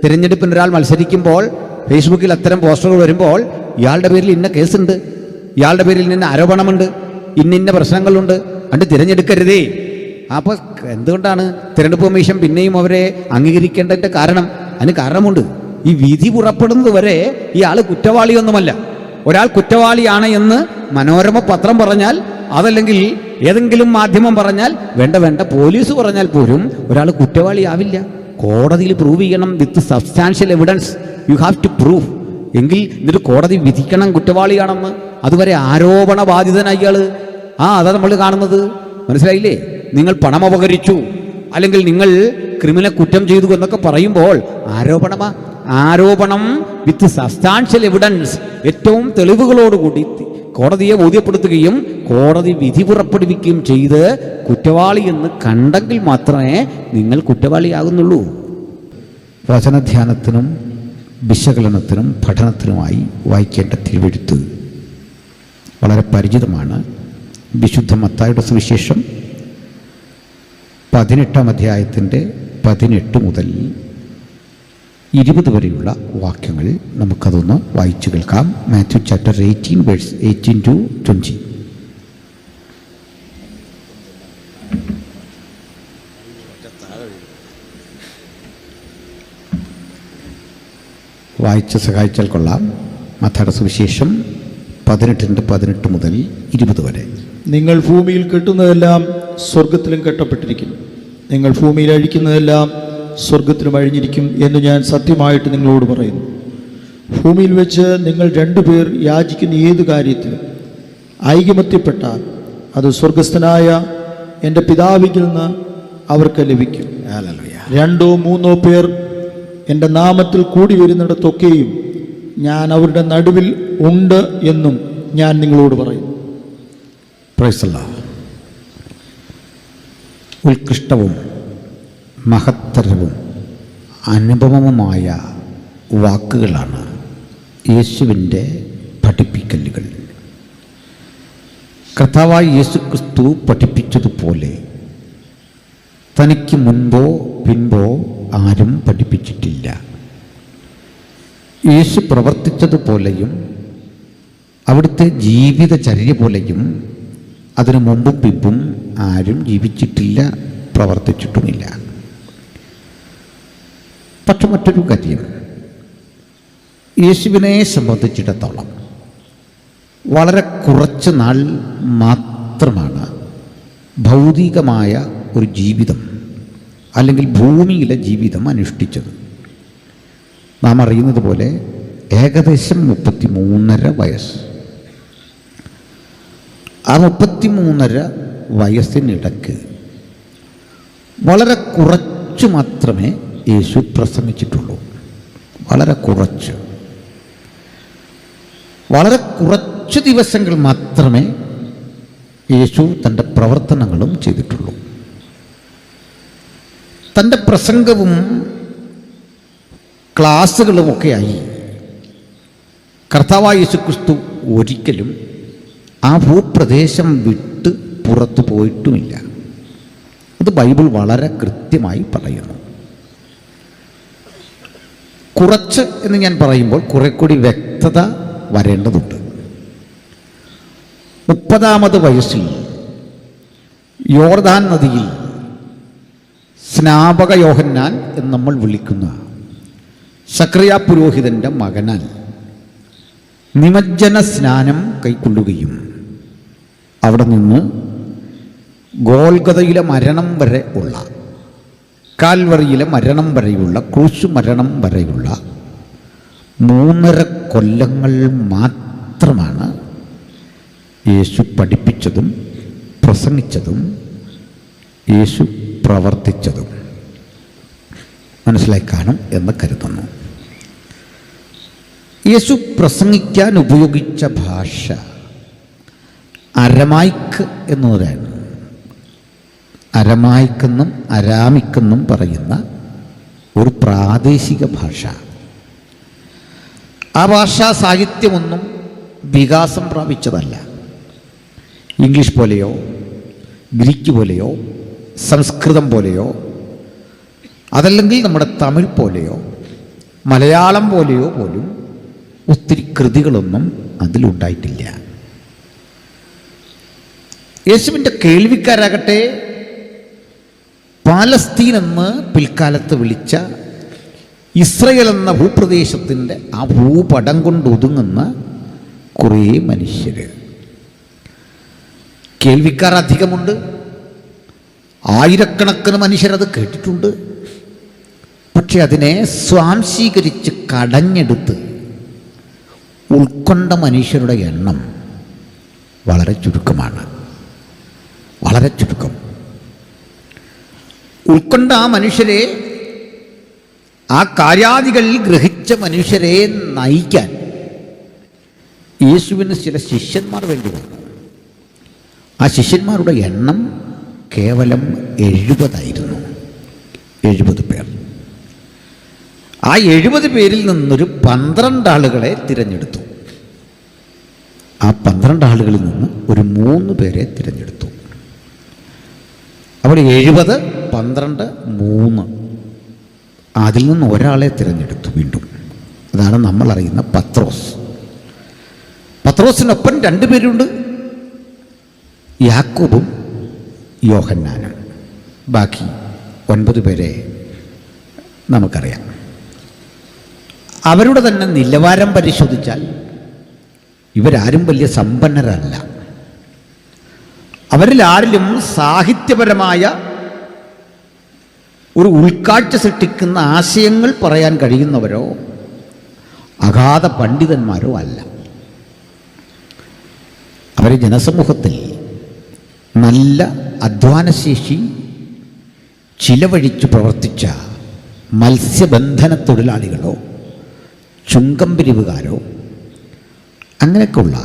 തിരഞ്ഞെടുപ്പിന് ഒരാൾ മത്സരിക്കുമ്പോൾ ഫേസ്ബുക്കിൽ അത്തരം പോസ്റ്ററുകൾ വരുമ്പോൾ ഇയാളുടെ പേരിൽ ഇന്ന കേസുണ്ട്, ഇയാളുടെ പേരിൽ ഇന്ന ആരോപണമുണ്ട്, ഇന്ന പ്രശ്നങ്ങളുണ്ട്, അത് തിരഞ്ഞെടുക്കരുതേ. അപ്പോൾ എന്തുകൊണ്ടാണ് തിരഞ്ഞെടുപ്പ് കമ്മീഷൻ പിന്നെയും അവരെ അംഗീകരിക്കേണ്ടതിൻ്റെ കാരണം? അതിന് കാരണമുണ്ട്. ഈ വിധി പുറപ്പെടുന്നത് വരെ ഇയാൾ കുറ്റവാളിയൊന്നുമല്ല. ഒരാൾ കുറ്റവാളിയാണ് എന്ന് മനോരമ പത്രം പറഞ്ഞാൽ, അതല്ലെങ്കിൽ ഏതെങ്കിലും മാധ്യമം പറഞ്ഞാൽ, വേണ്ട പോലീസ് പറഞ്ഞാൽ പോലും ഒരാൾ കുറ്റവാളിയാവില്ല. കോടതിയിൽ പ്രൂവ് ചെയ്യണം with substantial evidence. You have to prove. എങ്കിൽ എന്നിട്ട് കോടതി വിധിക്കണം കുറ്റവാളിയാണെന്ന്. അതുവരെ ആരോപണ ബാധിതനായി ഇയാൾ. അതാ നമ്മൾ കാണുന്നത്. മനസ്സിലായില്ലേ? നിങ്ങൾ പണം അപഹരിച്ചു, അല്ലെങ്കിൽ നിങ്ങൾ ക്രിമിനൽ കുറ്റം ചെയ്തു എന്നൊക്കെ പറയുമ്പോൾ ആരോപണം വിത്ത് സബ്സ്റ്റാൻഷ്യൽ എവിഡൻസ്, ഏറ്റവും തെളിവുകളോടുകൂടി കോടതിയെ ബോധ്യപ്പെടുത്തുകയും കോടതി വിധി പുറപ്പെടുവിക്കുകയും ചെയ്ത് കുറ്റവാളി എന്ന് കണ്ടെങ്കിൽ മാത്രമേ നിങ്ങൾ കുറ്റവാളിയാകുന്നുള്ളൂ. വചനധ്യാനത്തിനും വിശകലനത്തിനും പഠനത്തിനുമായി വായിക്കേണ്ട തിരുവെഴുത്ത് വളരെ പരിചിതമാണ്. വിശുദ്ധ മത്തായിയുടെ സുവിശേഷം 18-ാം അധ്യായത്തിൻ്റെ 18 മുതൽ 20 വരെയുള്ള വാക്യങ്ങൾ നമുക്കതൊന്ന് വായിച്ചു കേൾക്കാം. Matthew chapter 18 verse 18 to 20. വായിച്ച് സഹായിച്ചാൽ കൊള്ളാം. മത്തായിയുടെ സുവിശേഷം 18 മുതൽ 20 വരെ. നിങ്ങൾ ഭൂമിയിൽ കെട്ടുന്നതെല്ലാം സ്വർഗത്തിലും കെട്ടപ്പെട്ടിരിക്കും, നിങ്ങൾ ഭൂമിയിൽ അഴിക്കുന്നതെല്ലാം സ്വർഗത്തിലും അഴിഞ്ഞിരിക്കും എന്ന് ഞാൻ സത്യമായിട്ട് നിങ്ങളോട് പറയുന്നു. ഭൂമിയിൽ വെച്ച് നിങ്ങൾ 2 പേർ യാചിക്കുന്ന ഏത് കാര്യത്തിലും ഐകമത്യപ്പെട്ടാൽ അത് സ്വർഗസ്ഥനായ എൻ്റെ പിതാവിൽ നിന്ന് അവർക്ക് ലഭിക്കും. 2 or 3 പേർ എൻ്റെ നാമത്തിൽ കൂടി വരുന്നിടത്തൊക്കെയും ഞാൻ അവരുടെ നടുവിൽ ഉണ്ട് എന്നും ഞാൻ നിങ്ങളോട് പറയുന്നു. Praise the lord. ഉത്കൃഷ്ടവും മഹത്തരവും അനുപമമായ വാക്കുകളാണ് യേശുവിൻ്റെ പഠിപ്പിക്കലുകൾ. കർത്താവായ യേശു ക്രിസ്തു പഠിപ്പിച്ചതുപോലെ തനിക്ക് മുൻപോ പിൻപോ ആരും പഠിപ്പിച്ചിട്ടില്ല. യേശു പ്രവർത്തിച്ചതുപോലെയും അവിടുത്തെ ജീവിതചര്യ പോലെയും അതിനു മുമ്പും പിമ്പും ആരും ജീവിച്ചിട്ടില്ല, പ്രവർത്തിച്ചിട്ടുമില്ല. പക്ഷെ മറ്റൊരു കാര്യം, യേശുവിനെ സംബന്ധിച്ചിടത്തോളം വളരെ കുറച്ച് നാൾ മാത്രമാണ് ഭൗതികമായ ഒരു ജീവിതം അല്ലെങ്കിൽ ഭൂമിയിലെ ജീവിതം അനുഷ്ഠിച്ചത്. നാം അറിയുന്നത് പോലെ ഏകദേശം 33.5 വയസ്സ്. ആ 33.5 വയസ്സിനിടയ്ക്ക് വളരെ കുറച്ച് മാത്രമേ യേശു പ്രസംഗിച്ചിട്ടുള്ളൂ. വളരെ കുറച്ച് ദിവസങ്ങൾ മാത്രമേ യേശു തൻ്റെ പ്രവർത്തനങ്ങളും ചെയ്തിട്ടുള്ളൂ. തൻ്റെ പ്രസംഗവും ക്ലാസ്സുകളുമൊക്കെയായി കർത്താവായ യേശു ക്രിസ്തു ഒരിക്കലും ആ ഭൂപ്രദേശം വിട്ട് പുറത്തു പോയിട്ടുമില്ല. അത് ബൈബിൾ വളരെ കൃത്യമായി പറയുന്നു. കുറച്ച് എന്ന് ഞാൻ പറയുമ്പോൾ കുറെ കൂടി വ്യക്തത വരേണ്ടതുണ്ട്. 30-ാമത് വയസ്സിൽ യോർദാൻ നദിയിൽ സ്നാപക യോഹന്നാൻ എന്ന് നമ്മൾ വിളിക്കുന്ന സക്രിയ പുരോഹിതൻ്റെ മകനാൽ നിമജ്ജന സ്നാനം കൈക്കൊള്ളുകയും അവിടെ നിന്ന് ഗോൽഗതയിലെ മരണം വരെ ഉള്ള, കാൽവറിയിലെ മരണം വരെയുള്ള, ക്രൂശ് മരണം വരെയുള്ള 3.5 കൊല്ലങ്ങൾ മാത്രമാണ് യേശു പഠിപ്പിച്ചതും പ്രസംഗിച്ചതും യേശു പ്രവർത്തിച്ചതും. മനസ്സിലായി കാണും എന്ന് കരുതുന്നു. യേശു പ്രസംഗിക്കാൻ ഉപയോഗിച്ച ഭാഷ അരമായിക്ക് എന്നതാണ്. അരമായിക്കെന്നും അരാമിക്കെന്നും പറയുന്ന ഒരു പ്രാദേശിക ഭാഷ. ആ ഭാഷാ സാഹിത്യമൊന്നും വികാസം പ്രാപിച്ചതല്ല. ഇംഗ്ലീഷ് പോലെയോ ഗ്രീക്ക് പോലെയോ സംസ്കൃതം പോലെയോ അതല്ലെങ്കിൽ നമ്മുടെ തമിഴ് പോലെയോ മലയാളം പോലെയോ പോലും ഒത്തിരി കൃതികളൊന്നും അതിലുണ്ടായിട്ടില്ല. യേശുവിൻ്റെ കേൾവിക്കാരാകട്ടെ പാലസ്തീൻ എന്ന് പിൽക്കാലത്ത് വിളിച്ച ഇസ്രയേൽ എന്ന ഭൂപ്രദേശത്തിൻ്റെ ആ ഭൂപടം കൊണ്ട് ഒതുങ്ങുന്ന കുറേ മനുഷ്യർ. കേൾവിക്കാർ അധികമുണ്ട്, ആയിരക്കണക്കിന് മനുഷ്യരത് കേട്ടിട്ടുണ്ട്. പക്ഷെ അതിനെ സ്വാംശീകരിച്ച് കടഞ്ഞെടുത്ത് ഉൾക്കൊണ്ട മനുഷ്യരുടെ എണ്ണം വളരെ ചുരുക്കമാണ്, വളരെ ചുരുക്കം. ഉൾക്കൊണ്ട ആ മനുഷ്യരെ, ആ കാര്യാദികളിൽ ഗ്രഹിച്ച മനുഷ്യരെ നയിക്കാൻ യേശുവിന് ചില ശിഷ്യന്മാർ വേണ്ടി വന്നു. ആ ശിഷ്യന്മാരുടെ എണ്ണം കേവലം 70 70 പേർ. ആ 70 പേരിൽ നിന്നൊരു 12 ആളുകളെ തിരഞ്ഞെടുത്തു. ആ 12 ആളുകളിൽ നിന്ന് ഒരു 3 പേരെ തിരഞ്ഞെടുത്തു. അപ്പോൾ 70, 12, 3. അതിൽ നിന്ന് ഒരാളെ തിരഞ്ഞെടുത്തു വീണ്ടും. അതാണ് നമ്മൾ അറിയുന്ന പത്രോസ്. പത്രോസിനൊപ്പം 2 പേരുണ്ട്, യാക്കോബും യോഹന്നാനും. ബാക്കി 9 പേരെ നമുക്കറിയാം. അവരുടെ തന്നെ നിലവാരം പരിശോധിച്ചാൽ ഇവരാരും വലിയ സമ്പന്നരല്ല. അവരിൽ ആരിലും സാഹിത്യപരമായ ഒരു ഉൾക്കാഴ്ച സൃഷ്ടിക്കുന്ന ആശയങ്ങൾ പറയാൻ കഴിയുന്നവരോ അഗാധ പണ്ഡിതന്മാരോ അല്ല. അവർ ജനസമൂഹത്തിൽ നല്ല അധ്വാനശേഷി ചിലവഴിച്ചു പ്രവർത്തിച്ച മത്സ്യബന്ധന തൊഴിലാളികളോ ചുങ്കം പിരിവുകാരോ അങ്ങനെയൊക്കെയുള്ള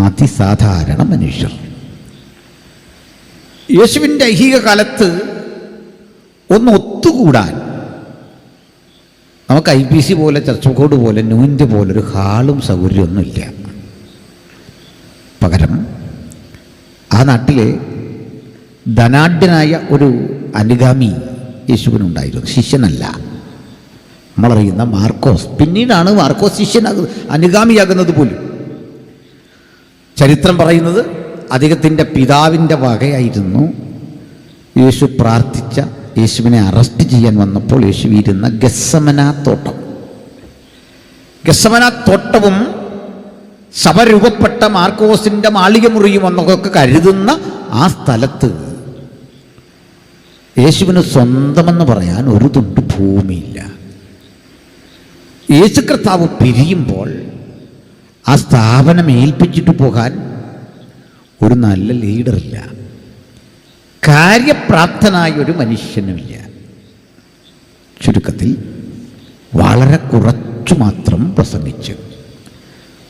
അതിസാധാരണ മനുഷ്യർ. യേശുവിൻ്റെ ഐഹിക കാലത്ത് ഒന്ന് ഒത്തുകൂടാൻ നമുക്ക് IPC പോലെ, ചർച്ചക്കോട് പോലെ, ന്യൂൻ്റെ പോലൊരു ഹാളും സൗകര്യമൊന്നുമില്ല. പകരം ആ നാട്ടിലെ ധനാഢ്യനായ ഒരു അനുഗാമി യേശുവിനുണ്ടായിരുന്നു. ശിഷ്യനല്ല, നമ്മളറിയുന്ന മാർക്കോസ്. പിന്നീടാണ് മാർക്കോസ് അനുഗാമിയാകുന്നത് പോലും. ചരിത്രം പറയുന്നത് അദ്ദേഹത്തിൻ്റെ പിതാവിൻ്റെ വകയായിരുന്നു യേശു പ്രാർത്ഥിച്ച, യേശുവിനെ അറസ്റ്റ് ചെയ്യാൻ വന്നപ്പോൾ യേശു ഇരുന്ന ഗെത്സമന തോട്ടം. ഗെത്സമന തോട്ടവും സഭ രൂപപ്പെട്ട മാർക്കോസിൻ്റെ മാളിക മുറിയും എന്നൊക്കെ കരുതുന്ന ആ സ്ഥലത്ത് യേശുവിന് സ്വന്തമെന്ന് പറയാൻ ഒരു തുണ്ട് ഭൂമിയില്ല. യേശു കർത്താവ് പിരിയുമ്പോൾ ആ സ്ഥാപനം ഏൽപ്പിച്ചിട്ട് പോകാൻ ഒരു നല്ല ലീഡറില്ല, കാര്യപ്രാപ്തനായ ഒരു മനുഷ്യനുമില്ല. ചുരുക്കത്തിൽ വളരെ കുറച്ചു മാത്രം പ്രസംഗിച്ച്,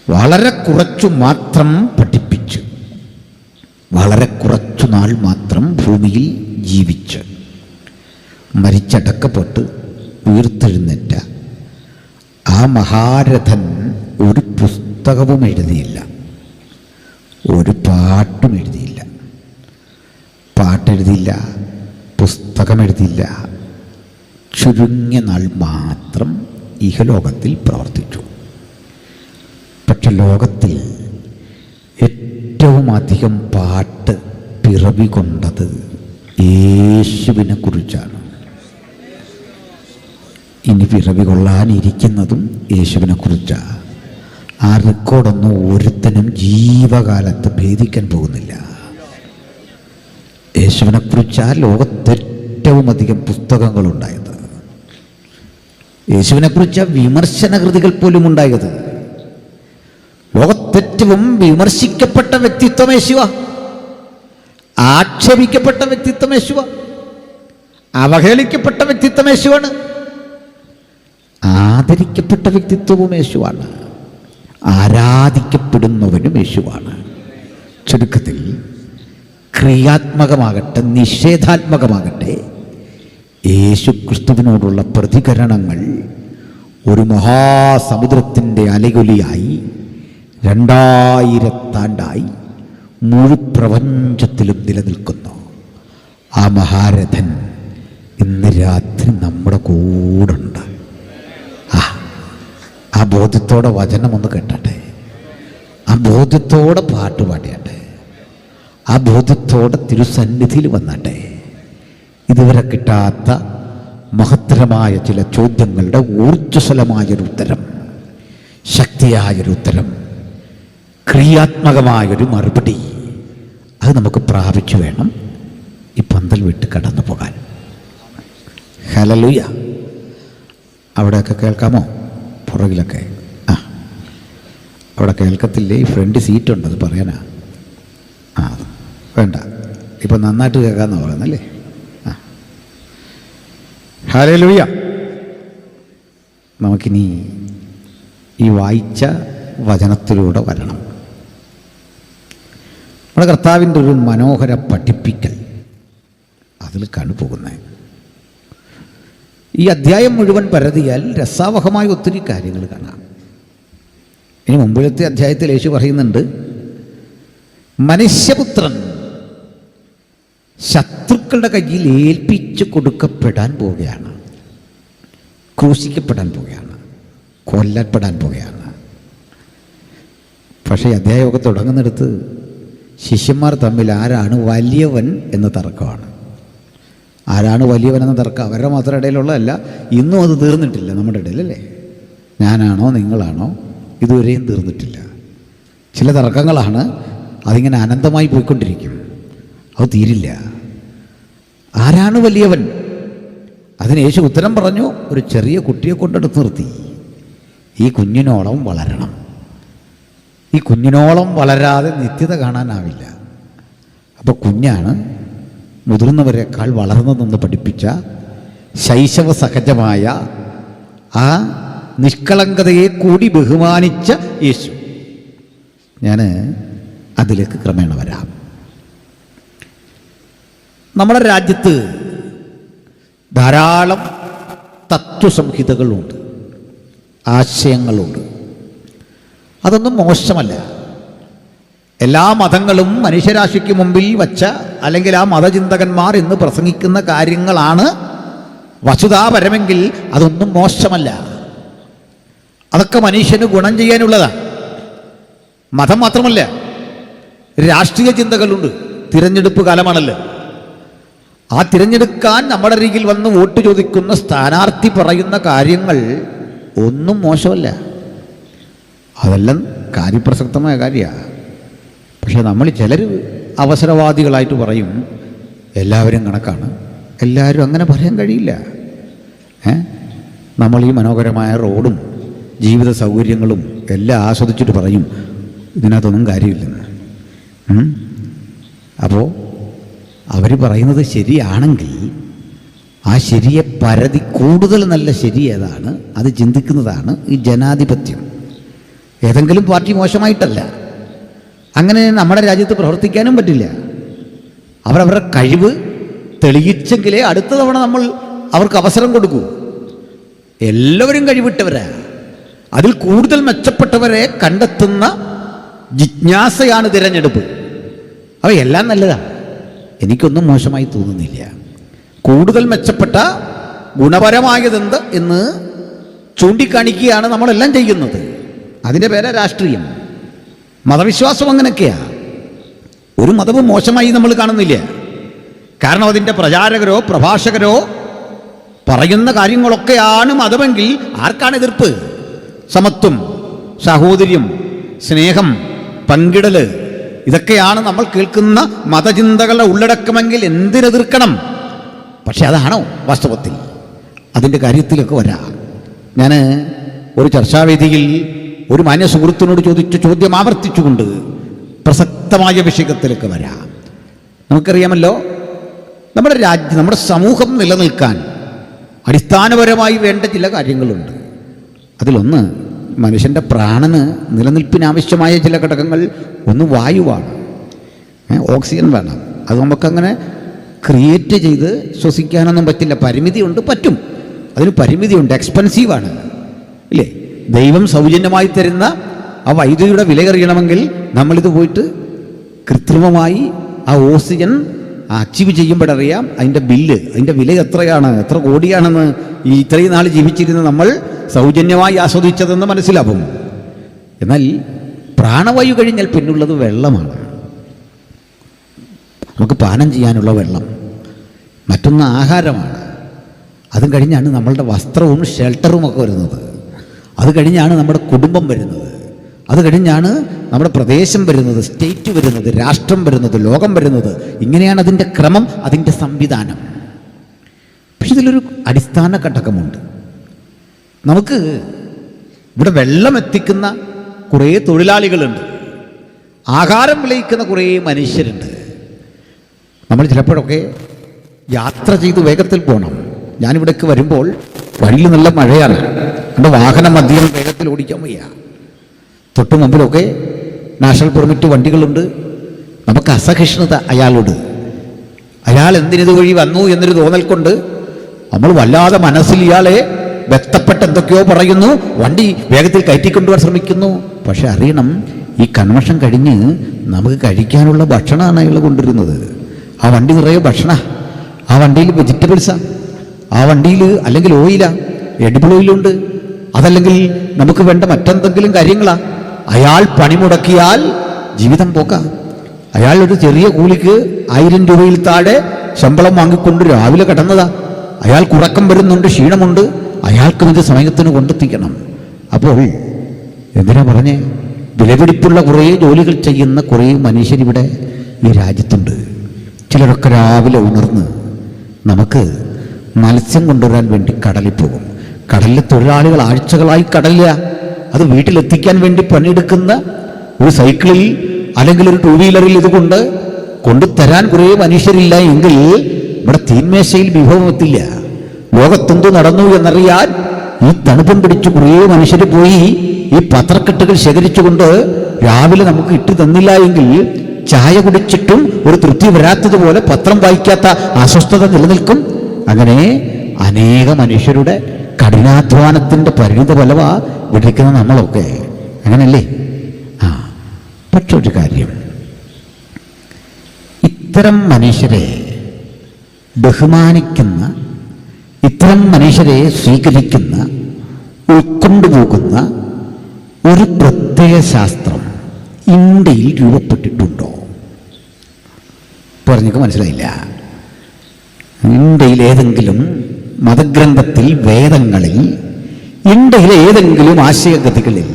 വളരെ കുറച്ചു മാത്രം പഠിപ്പിച്ച്, വളരെ കുറച്ചു നാൾ മാത്രം ഭൂമിയിൽ ജീവിച്ച് മരിച്ചടക്കപ്പെട്ട് ഉയർത്തെഴുന്നേറ്റ ആ മഹാരഥൻ ഒരു പുസ്തകവും എഴുതിയില്ല, ഒരു പാട്ടും എഴുതിയില്ല. പാട്ടെഴുതിയില്ല, പുസ്തകം എഴുതിയില്ല. ചുരുങ്ങിയ നാൾ മാത്രം ഇഹലോകത്തിൽ പ്രവർത്തിച്ചു. പക്ഷെ ലോകത്തിൽ ഏറ്റവും അധികം പാട്ട് പിറവി കൊണ്ടത് യേശുവിനെ കുറിച്ചാണ്. ഇനി പിറവി കൊള്ളാനിരിക്കുന്നതും യേശുവിനെ കുറിച്ചാണ്. ആ റെക്കോർഡൊന്നും ഒരുത്തനും ജീവകാലത്ത് ഭേദിക്കാൻ പോകുന്നില്ല. യേശുവിനെക്കുറിച്ചാണ് ലോകത്തേറ്റവും അധികം പുസ്തകങ്ങളുണ്ടായത്. യേശുവിനെക്കുറിച്ച് വിമർശന കൃതികൾ പോലും ഉണ്ടായത്. ലോകത്തേറ്റവും വിമർശിക്കപ്പെട്ട വ്യക്തിത്വം യേശുവ, ആക്ഷേപിക്കപ്പെട്ട വ്യക്തിത്വം യേശുവ, അവഹേളിക്കപ്പെട്ട വ്യക്തിത്വം യേശുവാണ്, ആദരിക്കപ്പെട്ട വ്യക്തിത്വവും യേശുവാണ്, ആരാധിക്കപ്പെടുന്നവനും യേശുവാണ്. ചുരുക്കത്തിൽ ക്രിയാത്മകമാകട്ടെ നിഷേധാത്മകമാകട്ടെ യേശു ക്രിസ്തുവിനോടുള്ള പ്രതികരണങ്ങൾ ഒരു മഹാസമുദ്രത്തിൻ്റെ അലയൊലിയായി 2000 ആണ്ടായി മുഴുപ്രപഞ്ചത്തിലും നിലനിൽക്കുന്നു. ആ മഹാരഥൻ ഇന്ന് രാത്രി നമ്മുടെ കൂടുണ്ട്. ആ ബോധ്യത്തോടെ വചനം ഒന്ന് കേട്ടട്ടെ, ആ ബോധ്യത്തോടെ പാട്ട് പാടിയട്ടെ, ആ ബോധ്യത്തോടെ തിരുസന്നിധിയിൽ വന്നട്ടെ. ഇതുവരെ കിട്ടാത്ത മഹത്തരമായ ചില ചോദ്യങ്ങളുടെ ഊർജ്ജസ്വലമായൊരു ഉത്തരം, ശക്തിയായൊരു ഉത്തരം, ക്രിയാത്മകമായൊരു മറുപടി അത് നമുക്ക് പ്രാപിച്ചു വേണം ഈ പന്തൽ വിട്ട് കടന്നു പോകാൻ. ഹല്ലേലൂയ. അവിടെയൊക്കെ കേൾക്കാമോ? പുറകിലൊക്കെ അവിടെ കേൾക്കത്തില്ലേ? ഈ ഫ്രണ്ട് സീറ്റുണ്ട്, അത് പറയാനാ. വേണ്ട, ഇപ്പം നന്നായിട്ട് കേൾക്കാമെന്നാണ് പറയുന്നല്ലേ. ഹല്ലേലൂയ. നമുക്കിനി ഈ വായിച്ച വചനത്തിലൂടെ വരണം. നമ്മുടെ കർത്താവിൻ്റെ ഒരു മനോഹര പഠിപ്പിക്കൽ അതിൽ കണ്ടുപോകുന്നത്. ഈ അധ്യായം മുഴുവൻ പരതിയാൽ രസാവഹമായ ഒത്തിരി കാര്യങ്ങൾ കാണാം. ഇനി മുമ്പിലത്തെ അധ്യായത്തിൽ യേശു പറയുന്നുണ്ട്, മനുഷ്യപുത്രൻ ശത്രുക്കളുടെ കയ്യിൽ ഏൽപ്പിച്ചു കൊടുക്കപ്പെടാൻ പോവുകയാണ്, ക്രൂശിക്കപ്പെടാൻ പോവുകയാണ്, കൊല്ലപ്പെടാൻ പോവുകയാണ്. പക്ഷേ അധ്യായമൊക്കെ തുടങ്ങുന്നിടത്ത് ശിഷ്യന്മാർ തമ്മിൽ ആരാണ് വലിയവൻ എന്ന തർക്കമാണ്. ആരാണ് വലിയവൻ എന്ന തർക്കം അവരുടെ മാത്രം ഇടയിലുള്ളതല്ല, ഇന്നും അത് തീർന്നിട്ടില്ല നമ്മുടെ ഇടയിലല്ലേ. ഞാനാണോ നിങ്ങളാണോ, ഇതുവരെയും തീർന്നിട്ടില്ല. ചില തർക്കങ്ങളാണ്, അതിങ്ങനെ അനന്തമായി പോയിക്കൊണ്ടിരിക്കും, അത് തീരില്ല. ആരാണ് വലിയവൻ? അതിന് യേശു ഉത്തരം പറഞ്ഞു, ഒരു ചെറിയ കുട്ടിയെ കൊണ്ടെടുത്ത് നിർത്തി. ഈ കുഞ്ഞിനോളം വളരണം, ഈ കുഞ്ഞിനോളം വളരാതെ നിത്യത കാണാനാവില്ല. അപ്പോൾ കുഞ്ഞാണ് മുതിർന്നവരെക്കാൾ വളർന്നതെന്ന് പഠിപ്പിച്ച ശൈശവ സഹജമായ ആ നിഷ്കളങ്കതയെ കൂടി ബഹുമാനിച്ച യേശു. ഞാൻ അതിലേക്ക് ക്രമേണ വരാം. നമ്മുടെ രാജ്യത്ത് ധാരാളം തത്വസംഹിതകളുണ്ട്, ആശയങ്ങളുണ്ട്. അതൊന്നും മോശമല്ല. എല്ലാ മതങ്ങളും മനുഷ്യരാശിക്ക് മുമ്പിൽ വച്ച, അല്ലെങ്കിൽ ആ മതചിന്തകന്മാർ ഇന്ന് പ്രസംഗിക്കുന്ന കാര്യങ്ങളാണ് വസ്തുതാപരമെങ്കിൽ അതൊന്നും മോശമല്ല. അതൊക്കെ മനുഷ്യന് ഗുണം ചെയ്യാനുള്ളതാണ്. മതം മാത്രമല്ല, രാഷ്ട്രീയ ചിന്തകളുണ്ട്. തിരഞ്ഞെടുപ്പ് കാലമാണല്ലോ. ആ തിരഞ്ഞെടുക്കാൻ നമ്മുടെ അരികിൽ വന്ന് വോട്ട് ചോദിക്കുന്ന സ്ഥാനാർത്ഥി പറയുന്ന കാര്യങ്ങൾ ഒന്നും മോശമല്ല, അതെല്ലാം കാര്യപ്രസക്തമായ കാര്യമാണ്. പക്ഷെ നമ്മൾ ചിലർ അവസരവാദികളായിട്ട് പറയും എല്ലാവരും കണക്കാണ്. എല്ലാവരും അങ്ങനെ പറയാൻ കഴിയില്ല. നമ്മൾ ഈ മനോഹരമായ റോഡും ജീവിത സൗകര്യങ്ങളും എല്ലാം ആസ്വദിച്ചിട്ട് പറയും ഇതിനകത്തൊന്നും കാര്യമില്ലെന്ന്. അപ്പോൾ അവർ പറയുന്നത് ശരിയാണെങ്കിൽ ആ ശരിയെ പരതി കൂടുതൽ നല്ല ശരി ഏതാണ് അത് ചിന്തിക്കുന്നതാണ് ഈ ജനാധിപത്യം. ഏതെങ്കിലും പാർട്ടി മോശമായിട്ടല്ല, അങ്ങനെ നമ്മുടെ രാജ്യത്ത് പ്രവർത്തിക്കാനും പറ്റില്ല. അവരവരുടെ കഴിവ് തെളിയിച്ചെങ്കിലേ അടുത്ത തവണ നമ്മൾ അവർക്ക് അവസരം കൊടുക്കൂ. എല്ലാവരും കഴിവിട്ടവരാ, അതിൽ കൂടുതൽ മെച്ചപ്പെട്ടവരെ കണ്ടെത്തുന്ന ജിജ്ഞാസയാണ് തിരഞ്ഞെടുപ്പ്. അവയെല്ലാം നല്ലതാണ്, എനിക്കൊന്നും മോശമായി തോന്നുന്നില്ല. കൂടുതൽ മെച്ചപ്പെട്ട ഗുണപരമായതെന്ത് എന്ന് ചൂണ്ടിക്കാണിക്കുകയാണ് നമ്മളെല്ലാം ചെയ്യുന്നത്. അതിൻ്റെ പേരാ രാഷ്ട്രീയം. മതവിശ്വാസം അങ്ങനെയൊക്കെയാണ്. ഒരു മതവും മോശമായി നമ്മൾ കാണുന്നില്ല. കാരണം അതിൻ്റെ പ്രചാരകരോ പ്രഭാഷകരോ പറയുന്ന കാര്യങ്ങളൊക്കെയാണ് മതമെങ്കിൽ ആർക്കാണ് എതിർപ്പ്? സമത്വം, സാഹോദര്യം, സ്നേഹം, പങ്കിടൽ, ഇതൊക്കെയാണ് നമ്മൾ കേൾക്കുന്ന മതചിന്തകളുടെ ഉള്ളടക്കമെങ്കിൽ എന്തിനെതിർക്കണം? പക്ഷെ അതാണോ വാസ്തവത്തിൽ? അതിൻ്റെ കാര്യത്തിലൊക്കെ വരാം. ഞാൻ ഒരു ചർച്ചാവേദിയിൽ ഒരു മാന്യ സുഹൃത്തിനോട് ചോദിച്ച ചോദ്യം ആവർത്തിച്ചുകൊണ്ട് പ്രസക്തമായ വിഷയത്തിലേക്ക് വരാം. നമുക്കറിയാമല്ലോ, നമ്മുടെ രാജ്യം, നമ്മുടെ സമൂഹം നിലനിൽക്കാൻ അടിസ്ഥാനപരമായി വേണ്ട ചില കാര്യങ്ങളുണ്ട്. അതിലൊന്ന് മനുഷ്യൻ്റെ പ്രാണന് നിലനിൽപ്പിനാവശ്യമായ ചില ഘടകങ്ങൾ. ഒന്ന് വായുവാണ്, ഓക്സിജൻ വേണം. അത് നമുക്കങ്ങനെ ക്രിയേറ്റ് ചെയ്ത് ശ്വസിക്കാനൊന്നും പറ്റില്ല, പരിമിതിയുണ്ട്. പറ്റും, അതിന് പരിമിതിയുണ്ട്, എക്സ്പെൻസീവാണ് ഇല്ലേ? ദൈവം സൗജന്യമായി തരുന്ന ആ വൈദ്യുതിയുടെ വില അറിയണമെങ്കിൽ നമ്മളിത് പോയിട്ട് കൃത്രിമമായി ആ ഓക്സിജൻ അച്ചീവ് ചെയ്യുമ്പോഴറിയാം അതിൻ്റെ ബില്ല്, അതിൻ്റെ വില എത്രയാണ്, എത്ര കോടിയാണെന്ന് ഈ ഇത്രയും നാൾ ജീവിച്ചിരുന്ന നമ്മൾ സൗജന്യമായി ആസ്വദിച്ചതെന്ന് മനസ്സിലാവും. എന്നാൽ പ്രാണവായു കഴിഞ്ഞാൽ പിന്നുള്ളത് വെള്ളമാണ്. നമുക്ക് പാനം ചെയ്യാനുള്ള വെള്ളം, മറ്റൊന്ന് ആഹാരമാണ്. അതും കഴിഞ്ഞാണ് നമ്മളുടെ വസ്ത്രവും ഷെൽട്ടറും ഒക്കെ വരുന്നത്. അത് കഴിഞ്ഞാണ് നമ്മുടെ കുടുംബം വരുന്നത്. അത് കഴിഞ്ഞാണ് നമ്മുടെ പ്രദേശം വരുന്നത്, സ്റ്റേറ്റ് വരുന്നത്, രാഷ്ട്രം വരുന്നത്, ലോകം വരുന്നത്. ഇങ്ങനെയാണ് അതിൻ്റെ ക്രമം, അതിൻ്റെ സംവിധാനം. പക്ഷെ ഇതിലൊരു അടിസ്ഥാന ഘടകമുണ്ട്. നമുക്ക് ഇവിടെ വെള്ളം എത്തിക്കുന്ന കുറേ തൊഴിലാളികളുണ്ട്, ആഹാരം വിളയിക്കുന്ന കുറേ മനുഷ്യരുണ്ട്. നമ്മൾ ചിലപ്പോഴൊക്കെ യാത്ര ചെയ്ത് വേഗത്തിൽ പോകണം. ഞാനിവിടേക്ക് വരുമ്പോൾ വഴിയിൽ നല്ല മഴയാണ്, എൻ്റെ വാഹനം അധികം വേഗത്തിൽ ഓടിക്കാൻ വയ്യ. തൊട്ട് മുമ്പിലൊക്കെ നാഷണൽ പെർമിറ്റ് വണ്ടികളുണ്ട്. നമുക്ക് അസഹിഷ്ണുത അയാളോട്. അയാൾ എന്തിനിത് വഴി വന്നു എന്നൊരു തോന്നൽ കൊണ്ട് നമ്മൾ വല്ലാതെ മനസ്സിൽ ഇയാളെ വ്യക്തപ്പെട്ട് എന്തൊക്കെയോ പറയുന്നു, വണ്ടി വേഗത്തിൽ കയറ്റിക്കൊണ്ടുപോകാൻ ശ്രമിക്കുന്നു. പക്ഷെ അറിയണം, ഈ കൺവെൻഷൻ കഴിഞ്ഞ് നമുക്ക് കഴിക്കാനുള്ള ഭക്ഷണമാണ് അയാൾ കൊണ്ടുവരുന്നത്. ആ വണ്ടി നിറയെ ഭക്ഷണ, ആ വണ്ടിയിൽ വെജിറ്റബിൾസാണ്, ആ വണ്ടിയിൽ അല്ലെങ്കിൽ ഓയിലാ, എഡിബിൾ ഓയിലുണ്ട്, അതല്ലെങ്കിൽ നമുക്ക് വേണ്ട മറ്റെന്തെങ്കിലും കാര്യങ്ങളാ. അയാൾ പണിമുടക്കിയാൽ ജീവിതം പോക്കാം. അയാൾ ഒരു ചെറിയ കൂലിക്ക് 1000 രൂപയിൽ താഴെ ശമ്പളം വാങ്ങിക്കൊണ്ട് രാവിലെ കിടന്നതാ. അയാൾക്ക് ഉറക്കം വരുന്നുണ്ട്, ക്ഷീണമുണ്ട്, അയാൾക്കും ഇത് സമയത്തിന് കൊണ്ടെത്തിക്കണം. അപ്പോൾ എന്തിനാ പറഞ്ഞേ, വിലപിടിപ്പുള്ള കുറേ ജോലികൾ ചെയ്യുന്ന കുറേ മനുഷ്യരിവിടെ ഈ രാജ്യത്തുണ്ട്. ചിലരൊക്കെ രാവിലെ ഉണർന്ന് നമുക്ക് മത്സ്യം കൊണ്ടുവരാൻ വേണ്ടി കടലിൽ പോകും. കടലിലെ തൊഴിലാളികൾ ആഴ്ചകളായി കടലില്ല. അത് വീട്ടിലെത്തിക്കാൻ വേണ്ടി പണിയെടുക്കുന്ന ഒരു സൈക്കിളിൽ അല്ലെങ്കിൽ ഒരു 2 വീലറിൽ ഇതുകൊണ്ട് കൊണ്ടുതരാൻ കുറേ മനുഷ്യരില്ല എങ്കിൽ ഇവിടെ തീന്മേശയിൽ വിഭവം എത്തില്ല. ലോകത്തെന്തു നടന്നു എന്നറിയാൻ ഈ തണുപ്പം പിടിച്ച് കുറേ മനുഷ്യർ പോയി ഈ പത്രക്കെട്ടുകൾ ശേഖരിച്ചുകൊണ്ട് രാവിലെ നമുക്ക് ഇട്ട് തന്നില്ല എങ്കിൽ ചായ കുടിച്ചിട്ടും ഒരു തൃപ്തി വരാത്തതുപോലെ പത്രം വായിക്കാത്ത അസ്വസ്ഥത നിലനിൽക്കും. അങ്ങനെ അനേക മനുഷ്യരുടെ കഠിനാധ്വാനത്തിൻ്റെ പരിണിത ഫലമാ വിളിക്കുന്ന നമ്മളൊക്കെ, അങ്ങനല്ലേ? പക്ഷെ ഒരു കാര്യം, ഇത്തരം മനുഷ്യരെ ബഹുമാനിക്കുന്ന, ഇത്തരം മനുഷ്യരെ സ്വീകരിക്കുന്ന, ഉൾക്കൊണ്ടുപോകുന്ന ഒരു പ്രത്യേക ശാസ്ത്രം ഇന്ത്യയിൽ രൂപപ്പെട്ടിട്ടുണ്ടോ? പറഞ്ഞൊക്കെ മനസ്സിലായില്ല. ഇന്ത്യയിൽ ഏതെങ്കിലും മതഗ്രന്ഥത്തിൽ, വേദങ്ങളിൽ, ഇന്ത്യയിലെ ഏതെങ്കിലും ആശയഗതികളിൽ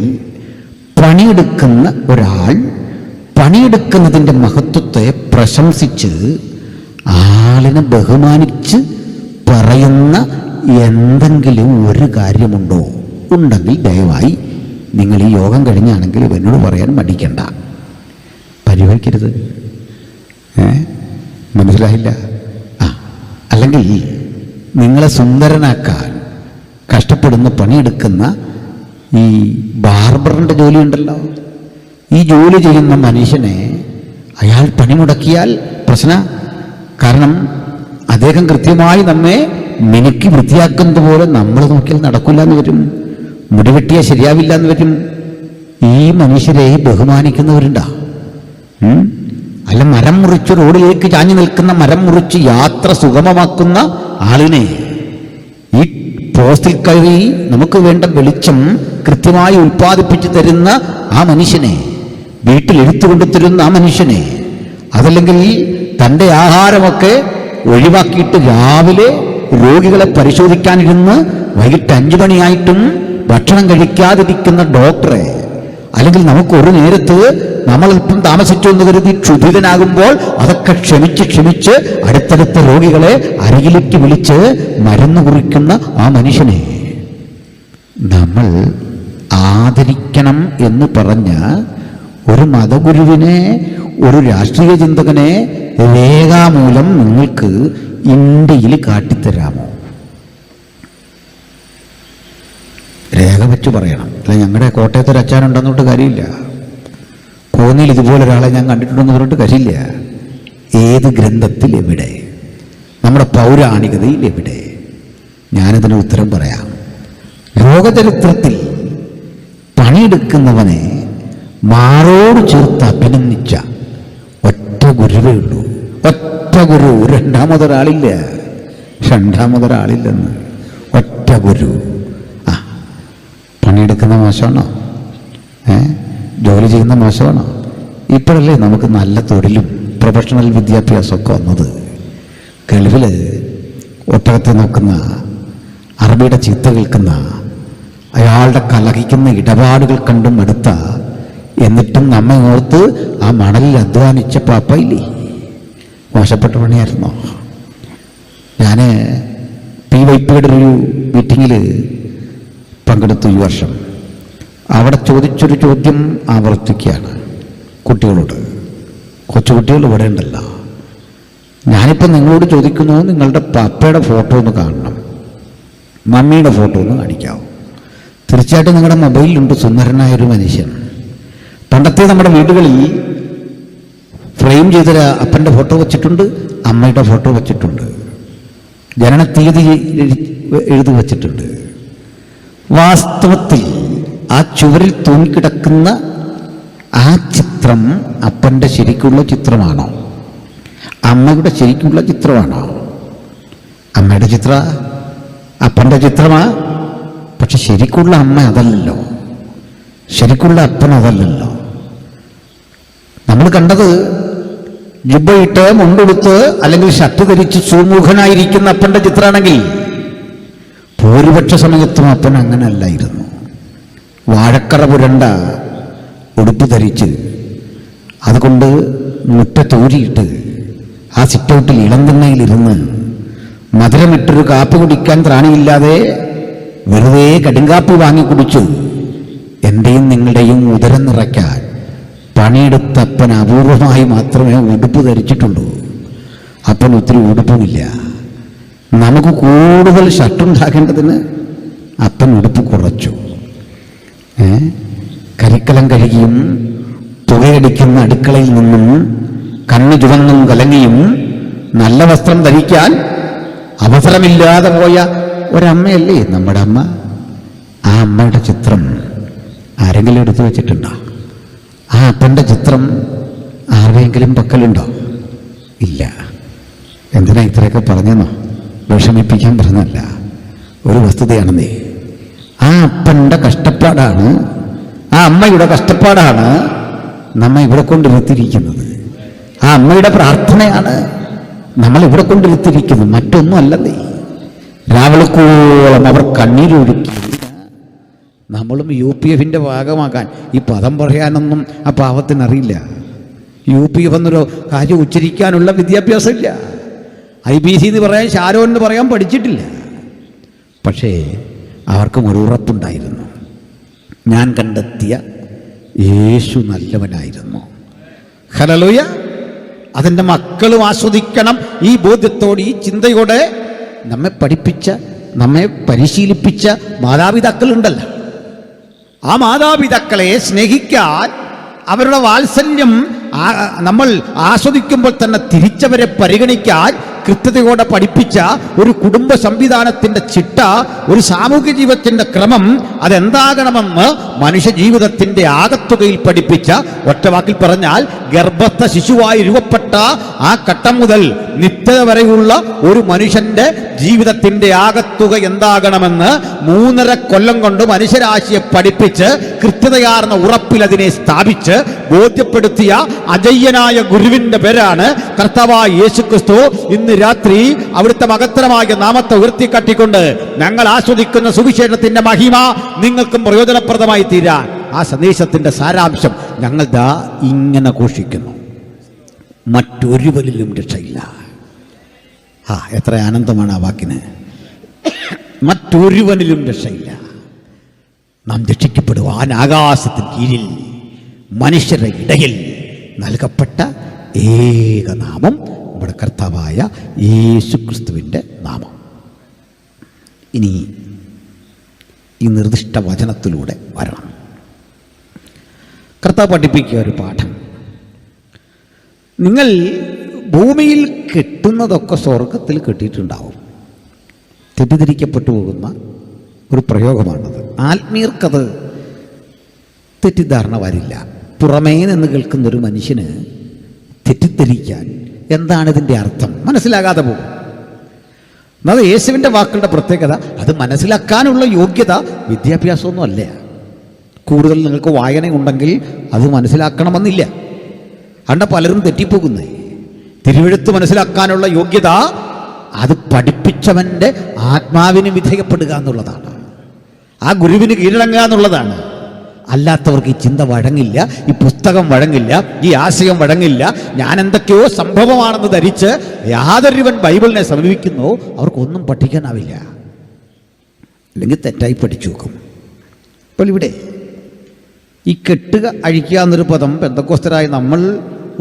പണിയെടുക്കുന്ന ഒരാൾ പണിയെടുക്കുന്നതിൻ്റെ മഹത്വത്തെ പ്രശംസിച്ച് ആളിനെ ബഹുമാനിച്ച് പറയുന്ന എന്തെങ്കിലും ഒരു കാര്യമുണ്ടോ? ഉണ്ടെങ്കിൽ ദയവായി നിങ്ങൾ ഈ യോഗം കഴിഞ്ഞാണെങ്കിൽ എന്നോട് പറയാൻ മടിക്കണ്ട, പരിഹരിക്കരുത്. മനസ്സിലായില്ല? അല്ലെങ്കിൽ നിങ്ങളെ സുന്ദരനാക്കാൻ കഷ്ടപ്പെടുന്ന പണിയെടുക്കുന്ന ഈ ബാർബറിൻ്റെ ജോലിയുണ്ടല്ലോ, ഈ ജോലി ചെയ്യുന്ന മനുഷ്യനെ അയാൾ പണിമുടക്കിയാൽ പ്രശ്നം. കാരണം അദ്ദേഹം കൃത്യമായി നമ്മെ മിനുക്കി വൃത്തിയാക്കുന്നത് പോലെ നമ്മൾ നോക്കിയാൽ നടക്കില്ല എന്ന് വരും, മുടിവെട്ടിയാൽ ശരിയാവില്ല എന്ന് വരും. ഈ മനുഷ്യരെ ബഹുമാനിക്കുന്നവരുണ്ടാ? അല്ല, മരം മുറിച്ച് റോഡിലേക്ക് ചാഞ്ഞു നിൽക്കുന്ന മരം മുറിച്ച് യാത്ര സുഗമമാക്കുന്ന ആളിനെ, ഈ പോസ്റ്റിൽ കയറി നമുക്ക് വേണ്ട വെളിച്ചം കൃത്യമായി ഉൽപ്പാദിപ്പിച്ചു തരുന്ന ആ മനുഷ്യനെ, വീട്ടിൽ എടുത്തുകൊണ്ടു തരുന്ന ആ മനുഷ്യനെ, അതല്ലെങ്കിൽ തൻ്റെ ആഹാരമൊക്കെ ഒഴിവാക്കിയിട്ട് രാവിലെ രോഗികളെ പരിശോധിക്കാനിരുന്ന് വൈകിട്ട് 5 മണിയായിട്ടും ഭക്ഷണം കഴിക്കാതിരിക്കുന്ന ഡോക്ടറെ, അല്ലെങ്കിൽ നമുക്ക് ഒരു നേരത്ത് നമ്മളൽപ്പം താമസിച്ചു എന്ന് കരുതി ക്ഷുഭിതനാകുമ്പോൾ അതൊക്കെ ക്ഷമിച്ച് അടുത്തടുത്ത രോഗികളെ അരികിലേക്ക് വിളിച്ച് മരുന്ന് കുറിക്കുന്ന ആ മനുഷ്യനെ നമ്മൾ ആദരിക്കണം എന്ന് പറഞ്ഞ ഒരു മതഗുരുവിനെ, ഒരു രാഷ്ട്രീയ ചിന്തകനെ രേഖാമൂലം നിങ്ങൾക്ക് ഇന്ത്യയിൽ കാട്ടിത്തരാമോ? രേഖ വെച്ച് പറയണം. അല്ല, ഞങ്ങളുടെ കോട്ടയത്തൊരു അച്ഛനുണ്ടെന്നോട്ട് കാര്യമില്ല, കോന്നിയിൽ ഇതുപോലൊരാളെ ഞാൻ കണ്ടിട്ടുണ്ടെന്ന് പറഞ്ഞിട്ട് കാര്യമില്ല. ഏത് ഗ്രന്ഥത്തിൽ, എവിടെ? നമ്മുടെ പൗരാണികതയിൽ എവിടെ? ഞാനിതിന് ഉത്തരം പറയാം. ലോകചരിത്രത്തിൽ പണിയെടുക്കുന്നവനെ മാറോട് ചേർത്ത് അഭിനന്ദിച്ച ഒറ്റ ഗുരുവേ ഉള്ളൂ, ഒറ്റ ഗുരു. രണ്ടാമതൊരാളില്ലെന്ന്, ഒറ്റ ഗുരു. പണിയെടുക്കുന്ന മോശമാണോ? ജോലി ചെയ്യുന്ന മോശമാണോ? ഇപ്പോഴല്ലേ നമുക്ക് നല്ല തൊഴിലും പ്രൊഫഷണൽ വിദ്യാഭ്യാസമൊക്കെ വന്നത്. ഗൾഫിൽ ഒട്ടകത്തെ നോക്കുന്ന, അറബിയുടെ ചീത്ത കേൾക്കുന്ന, അയാളുടെ കലഹിക്കുന്ന ഇടപാടുകൾ കണ്ടും അടുത്ത, എന്നിട്ടും നമ്മെ ഓർത്ത് ആ മണലിൽ അധ്വാനിച്ച പാപ്പയില്ലേ? മോശപ്പെട്ട പണിയായിരുന്നോ? ഞാൻ വൈപ്പിയുടെ ഒരു മീറ്റിങ്ങിൽ പങ്കെടുത്തു ഈ വർഷം. അവിടെ ചോദിച്ചൊരു ചോദ്യം ആവർത്തിക്കുകയാണ് കുട്ടികളോട്. കൊച്ചുകുട്ടികൾ ഇവിടെ ഉണ്ടല്ലോ. ഞാനിപ്പോൾ നിങ്ങളോട് ചോദിക്കുന്നു, നിങ്ങളുടെ പപ്പയുടെ ഫോട്ടോ ഒന്ന് കാണണം, മമ്മിയുടെ ഫോട്ടോ ഒന്ന് കാണിക്കാവും. തീർച്ചയായിട്ടും നിങ്ങളുടെ മൊബൈലിലുണ്ട് സുന്ദരനായൊരു മനുഷ്യൻ. പണ്ടത്തെ നമ്മുടെ വീടുകളിൽ ഫ്രെയിം ചെയ്തൊരു അപ്പൻ്റെ ഫോട്ടോ വെച്ചിട്ടുണ്ട്, അമ്മയുടെ ഫോട്ടോ വെച്ചിട്ടുണ്ട്, ജനനത്തീയതി എഴുതി വച്ചിട്ടുണ്ട്. വാസ്തവത്തിൽ ആ ചുവരിൽ തൂങ്ങിക്കിടക്കുന്ന ആ ചിത്രം അപ്പൻ്റെ ശരിക്കുള്ള ചിത്രമാണോ? അമ്മയുടെ ശരിക്കുള്ള ചിത്രമാണോ? അമ്മയുടെ ചിത്ര അപ്പൻ്റെ ചിത്രമാ. പക്ഷെ ശരിക്കുള്ള അമ്മ അതല്ലല്ലോ, ശരിക്കുള്ള അപ്പൻ അതല്ലല്ലോ. നമ്മൾ കണ്ടത് ജുബ്ബയിട്ട് മുണ്ടെടുത്ത് അല്ലെങ്കിൽ ഷർട്ട് ധരിച്ച് സുമുഖനായിരിക്കുന്ന അപ്പൻ്റെ ചിത്രമാണെങ്കിൽ ഭൂരിപക്ഷ സമയത്തും അപ്പൻ അങ്ങനെ അല്ലായിരുന്നു. വാഴക്കറ പുരണ്ട ഉടുപ്പ് ധരിച്ച് അതുകൊണ്ട് മുറ്റത്തൂരിയിട്ട് ആ സിറ്റൗട്ടിൽ ഇളം തിണ്ണയിലിരുന്ന് മധുരമിട്ടൊരു കാപ്പി കുടിക്കാൻ ത്രാണിയില്ലാതെ വെറുതെ കടുങ്കാപ്പി വാങ്ങി കുടിച്ചു എൻ്റെയും നിങ്ങളുടെയും ഉദരം നിറയ്ക്കാൻ പണിയെടുത്ത അപ്പൻ അപൂർവമായി മാത്രമേ ഉടുപ്പ് ധരിച്ചിട്ടുള്ളൂ. അപ്പൻ ഒത്തിരി ഉടുപ്പുമില്ല. നമുക്ക് കൂടുതൽ ഷർട്ടുണ്ടാക്കേണ്ടതിന് അപ്പൻ ഉടുപ്പ് കുറച്ചു. കരിക്കലം കഴുകിയും പുകയടിക്കുന്ന അടുക്കളയിൽ നിന്നും കണ്ണു ചുവന്നും കലങ്ങിയും നല്ല വസ്ത്രം ധരിക്കാൻ അവസരമില്ലാതെ പോയ ഒരമ്മയല്ലേ നമ്മുടെ അമ്മ. ആ അമ്മയുടെ ചിത്രം ആരെങ്കിലും എടുത്തു വെച്ചിട്ടുണ്ടോ? ആ അപ്പൻ്റെ ചിത്രം ആരുടെയെങ്കിലും പക്കലുണ്ടോ? ഇല്ല. എന്തിനാ ഇത്രയൊക്കെ പറഞ്ഞെന്നോ? വിഷമിപ്പിക്കാൻ പറഞ്ഞല്ല, ഒരു വസ്തുതയാണെന്നേ. ആ അപ്പൻ്റെ കഷ്ടപ്പാടാണ്, ആ അമ്മയുടെ കഷ്ടപ്പാടാണ് നമ്മെ ഇവിടെ കൊണ്ടിരുത്തിയിരിക്കുന്നത്. ആ അമ്മയുടെ പ്രാർത്ഥനയാണ് നമ്മൾ ഇവിടെ കൊണ്ടിരുത്തിയിരിക്കുന്നത്, മറ്റൊന്നും അല്ലെന്നേ. രാവിളക്കോളം അവർ കണ്ണീരൊഴുക്കി. നമ്മളും UPF ഭാഗമാകാൻ ഈ പദം പറയാനൊന്നും ആ പാവത്തിനറിയില്ല. UPF എന്നൊരു കാര്യം ഉച്ചരിക്കാനുള്ള വിദ്യാഭ്യാസമില്ല. IBC എന്ന് പറയാൻ, ഷാരോൻ എന്ന് പറയാൻ പഠിച്ചിട്ടില്ല. പക്ഷേ അവർക്കും ഒരു ഉറപ്പുണ്ടായിരുന്നു, ഞാൻ കണ്ടെത്തിയ യേശു നല്ലവനായിരുന്നു. ഹല്ലേലൂയ. അതിൻ്റെ മക്കളും ആസ്വദിക്കണം ഈ ബോധ്യത്തോടെ, ഈ ചിന്തയോടെ നമ്മെ പഠിപ്പിച്ച, നമ്മെ പരിശീലിപ്പിച്ച മാതാപിതാക്കളുണ്ടല്ലോ. ആ മാതാപിതാക്കളെ സ്നേഹിക്കാൻ, അവരുടെ വാത്സല്യം നമ്മൾ ആസ്വദിക്കുമ്പോൾ തന്നെ തിരിച്ചവരെ പരിഗണിക്കാൻ കൃത്യതയോടെ പഠിപ്പിച്ച ഒരു കുടുംബ സംവിധാനത്തിൻ്റെ ചിട്ട, ഒരു സാമൂഹ്യ ജീവിതത്തിൻ്റെ ക്രമം അതെന്താകണമെന്ന് മനുഷ്യ ജീവിതത്തിൻ്റെ ആകത്തുകയിൽ പഠിപ്പിച്ച, ഒറ്റവാക്കിൽ പറഞ്ഞാൽ ഗർഭസ്ഥ ശിശുവായി രൂപപ്പെട്ട ആ ഘട്ടം മുതൽ നിത്യത വരെയുള്ള ഒരു മനുഷ്യൻ്റെ ജീവിതത്തിൻ്റെ ആകത്തുക എന്താകണമെന്ന് 3.5 കൊല്ലം കൊണ്ട് മനുഷ്യരാശിയെ പഠിപ്പിച്ച് കൃത്യതയാർന്ന ഉറപ്പിൽ അതിനെ സ്ഥാപിച്ച് ബോധ്യപ്പെടുത്തിയ അജയ്യനായ ഗുരുവിൻ്റെ പേരാണ് കർത്താവായ യേശുക്രിസ്തു. ഇന്ന് രാത്രി അവിടുത്തെ മഹത്തരമായ നാമത്തെ ഉയർത്തിക്കാട്ടിക്കൊണ്ട് ഞങ്ങൾ ആസ്വദിക്കുന്ന സുവിശേഷത്തിന്റെ മഹിമ നിങ്ങൾക്കും പ്രയോജനപ്രദമായി തീരാൻ ആ സന്ദേശത്തിന്റെ സാരാംശം ഞങ്ങൾ ദാ ഇങ്ങനെ ഘോഷിക്കുന്നു: മറ്റൊരുവരിലും രക്ഷയില്ല. എത്ര ആനന്ദമാണ് ആ വാക്കിന്! മറ്റൊരുവനിലും രക്ഷയില്ല. നാം രക്ഷിക്കപ്പെടുവാൻ ആകാശത്തിന് കീഴിൽ മനുഷ്യരുടെ ഇടയിൽ നൽകപ്പെട്ട ഏകനാമം നമ്മുടെ കർത്താവായ യേശുക്രിസ്തുവിൻ്റെ നാമം. ഇനി ഈ നിർദ്ദിഷ്ട വചനത്തിലൂടെ വരണം. കർത്താവ് പഠിപ്പിക്കുക ഒരു പാഠം: നിങ്ങൾ ഭൂമിയിൽ കെട്ടുന്നതൊക്കെ സ്വർഗത്തിൽ കെട്ടിയിട്ടുണ്ടാവും. തെറ്റിദ്ധരിക്കപ്പെട്ടു പോകുന്ന ഒരു പ്രയോഗമാണത്. ആത്മീയർക്കത് തെറ്റിദ്ധാരണ വരില്ല. പുറമേ നിന്ന് കേൾക്കുന്നൊരു മനുഷ്യന് തെറ്റിദ്ധരിക്കാൻ എന്താണ് ഇതിൻ്റെ അർത്ഥം മനസ്സിലാകാതെ പോകും. അത് യേശുവിൻ്റെ വാക്കുകളുടെ പ്രത്യേകത. അത് മനസ്സിലാക്കാനുള്ള യോഗ്യത വിദ്യാഭ്യാസമൊന്നും അല്ല. കൂടുതൽ നിങ്ങൾക്ക് വായനയുണ്ടെങ്കിൽ അത് മനസ്സിലാക്കണമെന്നില്ല. അതുകൊണ്ട് പലരും തെറ്റിപ്പോകുന്നേ. തിരുവെഴുത്ത് മനസ്സിലാക്കാനുള്ള യോഗ്യത അത് പഠിപ്പിച്ചവൻ്റെ ആത്മാവിന് വിധേയപ്പെടുക എന്നുള്ളതാണ്, ആ ഗുരുവിന് കീഴടങ്ങുക എന്നുള്ളതാണ്. അല്ലാത്തവർക്ക് ഈ ചിന്ത വഴങ്ങില്ല, ഈ പുസ്തകം വഴങ്ങില്ല, ഈ ആശയം വഴങ്ങില്ല. ഞാൻ എന്തൊക്കെയോ സംഭവമാണെന്ന് ധരിച്ച് യാതൊരുവൻ ബൈബിളിനെ സമീപിക്കുന്നോ അവർക്കൊന്നും പഠിക്കാനാവില്ല, അല്ലെങ്കിൽ തെറ്റായി പഠിച്ചു നോക്കും. അപ്പോൾ ഇവിടെ ഈ കെട്ടുക അഴിക്കുക എന്നൊരു പദം പെന്തക്കോസ്തരായി നമ്മൾ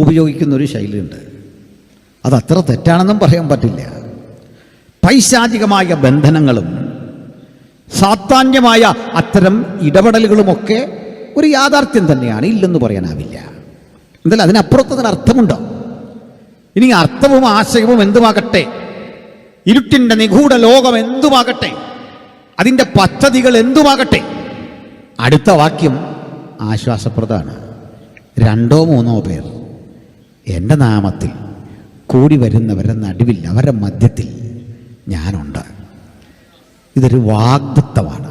ഉപയോഗിക്കുന്നൊരു ശൈലിയുണ്ട്. അതത്ര തെറ്റാണെന്നും പറയാൻ പറ്റില്ല. പൈശാചികമായ ബന്ധനങ്ങളും സാത്താന്യമായ അത്തരം ഇടപെടലുകളുമൊക്കെ ഒരു യാഥാർത്ഥ്യം തന്നെയാണ്, ഇല്ലെന്ന് പറയാനാവില്ല. എന്തായാലും അതിനപ്പുറത്തതിന് അർത്ഥമുണ്ടോ? ഇനി അർത്ഥവും ആശയവും എന്തുമാകട്ടെ, ഇരുട്ടിൻ്റെ നിഗൂഢ ലോകം എന്തുമാകട്ടെ, അതിൻ്റെ പദ്ധതികൾ എന്തുമാകട്ടെ, അടുത്ത വാക്യം ആശ്വാസപ്രദമാണ്. 2 or 3 പേർ എൻ്റെ നാമത്തിൽ കൂടി വരുന്നവരുടെ നടുവിൽ, അവരുടെ മധ്യത്തിൽ ഞാനുണ്ട്. ഇതൊരു വാഗ്ദത്തമാണ്,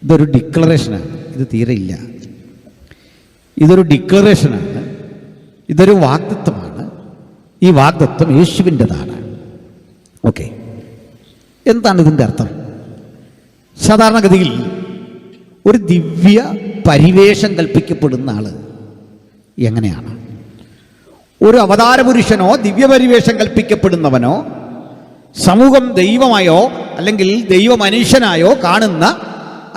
ഇതൊരു ഡിക്ലറേഷനാണ്. ഇത് തീരെ ഇല്ല, ഇതൊരു ഡിക്ലറേഷനാണ്, ഇതൊരു വാഗ്ദത്തമാണ്. ഈ വാഗ്ദത്തം യേശുവിൻ്റെതാണ്. ഓക്കെ, എന്താണ് ഇതിൻ്റെ അർത്ഥം? സാധാരണഗതിയിൽ ഒരു ദിവ്യ പരിവേഷം കൽപ്പിക്കപ്പെടുന്ന ആള് എങ്ങനെയാണ്? ഒരു അവതാരപുരുഷനോ ദിവ്യപരിവേഷം കൽപ്പിക്കപ്പെടുന്നവനോ സമൂഹം ദൈവമായോ അല്ലെങ്കിൽ ദൈവമനുഷ്യനായോ കാണുന്ന,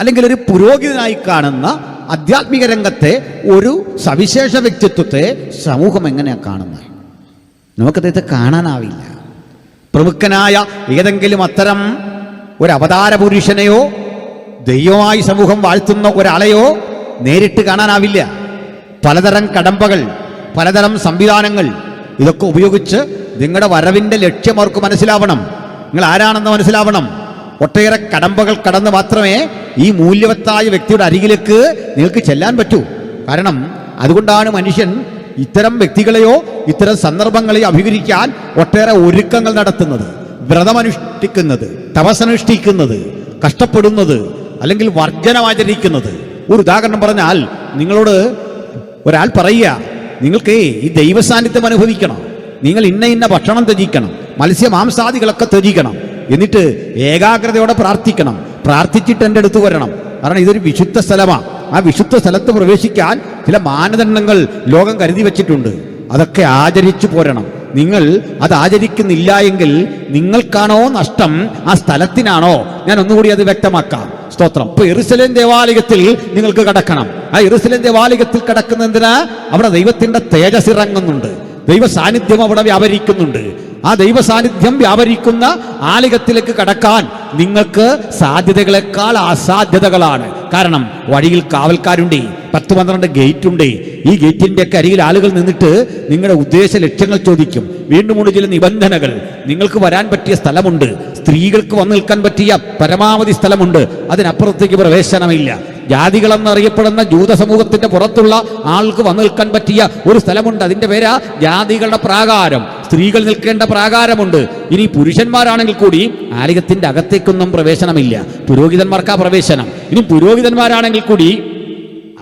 അല്ലെങ്കിൽ ഒരു പുരോഹിതനായി കാണുന്ന ആധ്യാത്മിക രംഗത്തെ ഒരു സവിശേഷ വ്യക്തിത്വത്തെ സമൂഹം എങ്ങനെയാണ് കാണുന്നത്? നമുക്കദ്ദേഹത്തെ കാണാനാവില്ല. പ്രമുഖനായ ഏതെങ്കിലും അത്തരം ഒരു അവതാരപുരുഷനെയോ ദൈവമായി സമൂഹം വാഴ്ത്തുന്ന ഒരാളെയോ നേരിട്ട് കാണാനാവില്ല. പലതരം കടമ്പകൾ, പലതരം സംവിധാനങ്ങൾ, ഇതൊക്കെ ഉപയോഗിച്ച് നിങ്ങളുടെ വരവിൻ്റെ ലക്ഷ്യം അവർക്ക് മനസ്സിലാവണം, നിങ്ങൾ ആരാണെന്ന് മനസ്സിലാവണം. ഒട്ടേറെ കടമ്പകൾ കടന്ന് മാത്രമേ ഈ മൂല്യവത്തായ വ്യക്തിയുടെ അരികിലേക്ക് നിങ്ങൾക്ക് ചെല്ലാൻ പറ്റൂ. കാരണം അതുകൊണ്ടാണ് മനുഷ്യൻ ഇത്തരം വ്യക്തികളെയോ ഇത്തരം സന്ദർഭങ്ങളെയോ അഭിമുഖീകരിക്കാൻ ഒട്ടേറെ ഒരുക്കങ്ങൾ നടത്തുന്നത്, വ്രതമനുഷ്ഠിക്കുന്നത്, തപസ്സനുഷ്ഠിക്കുന്നത്, കഷ്ടപ്പെടുന്നത്, അല്ലെങ്കിൽ വർജനമാചരിക്കുന്നത്. ഒരു ഉദാഹരണം പറഞ്ഞാൽ, നിങ്ങളോട് ഒരാൾ പറയുക, നിങ്ങൾക്ക് ഈ ദൈവസാന്നിധ്യം അനുഭവിക്കണം, നിങ്ങൾ ഇന്ന ഭക്ഷണം ത്യജിക്കണം, മത്സ്യമാംസാദികളൊക്കെ ത്യജിക്കണം, എന്നിട്ട് ഏകാഗ്രതയോടെ പ്രാർത്ഥിക്കണം, പ്രാർത്ഥിച്ചിട്ട് എൻ്റെ അടുത്ത് വരണം. കാരണം ഇതൊരു വിശുദ്ധ സ്ഥലമാണ്. ആ വിശുദ്ധ സ്ഥലത്ത് പ്രവേശിക്കാൻ ചില മാനദണ്ഡങ്ങൾ ലോകം കരുതി വച്ചിട്ടുണ്ട്. അതൊക്കെ ആചരിച്ചു പോരണം. നിങ്ങൾ അത് ആചരിക്കുന്നില്ല എങ്കിൽ നിങ്ങൾക്കാണോ നഷ്ടം, ആ സ്ഥലത്തിനാണോ? ഞാൻ ഒന്നുകൂടി അത് വ്യക്തമാക്കാം. സ്തോത്രം. ഇപ്പൊ യെരൂശലേം ദേവാലയത്തിൽ നിങ്ങൾക്ക് കടക്കണം. ആ യെരൂശലേം ദേവാലയത്തിൽ കടക്കുന്നതിന് അവിടെ ദൈവത്തിന്റെ തേജസ് ഇറങ്ങുന്നുണ്ട്, ദൈവ സാന്നിധ്യം അവിടെ വ്യാപരിക്കുന്നുണ്ട്. ആ ദൈവ സാന്നിധ്യം വ്യാപരിക്കുന്ന ആലയത്തിലേക്ക് കടക്കാൻ നിങ്ങൾക്ക് സാധ്യതകളെക്കാൾ അസാധ്യതകളാണ്. കാരണം വഴിയിൽ കാവൽക്കാരുണ്ട്, 10-12 ഗേറ്റ് ഉണ്ട്. ഈ ഗേറ്റിന്റെ ഒക്കെ അരികിൽ ആളുകൾ നിന്നിട്ട് നിങ്ങളുടെ ഉദ്ദേശ ലക്ഷ്യങ്ങൾ ചോദിക്കും. വീണ്ടും ചില നിബന്ധനകൾ. നിങ്ങൾക്ക് വരാൻ പറ്റിയ സ്ഥലമുണ്ട്, സ്ത്രീകൾക്ക് വന്നു നിൽക്കാൻ പറ്റിയ പരമാവധി സ്ഥലമുണ്ട്, അതിനപ്പുറത്തേക്ക് പ്രവേശനമില്ല. ജാതികളെന്നറിയപ്പെടുന്ന ജൂത സമൂഹത്തിന്റെ പുറത്തുള്ള ആൾക്ക് വന്നു നിൽക്കാൻ പറ്റിയ ഒരു സ്ഥലമുണ്ട്, അതിന്റെ പേരാ ജാതികളുടെ പ്രാകാരം. സ്ത്രീകൾ നിൽക്കേണ്ട പ്രാകാരമുണ്ട്. ഇനി പുരുഷന്മാരാണെങ്കിൽ കൂടി ആലയത്തിന്റെ അകത്തേക്കൊന്നും പ്രവേശനമില്ല, പുരോഹിതന്മാർക്കാ പ്രവേശനം. ഇനി പുരോഹിതന്മാരാണെങ്കിൽ കൂടി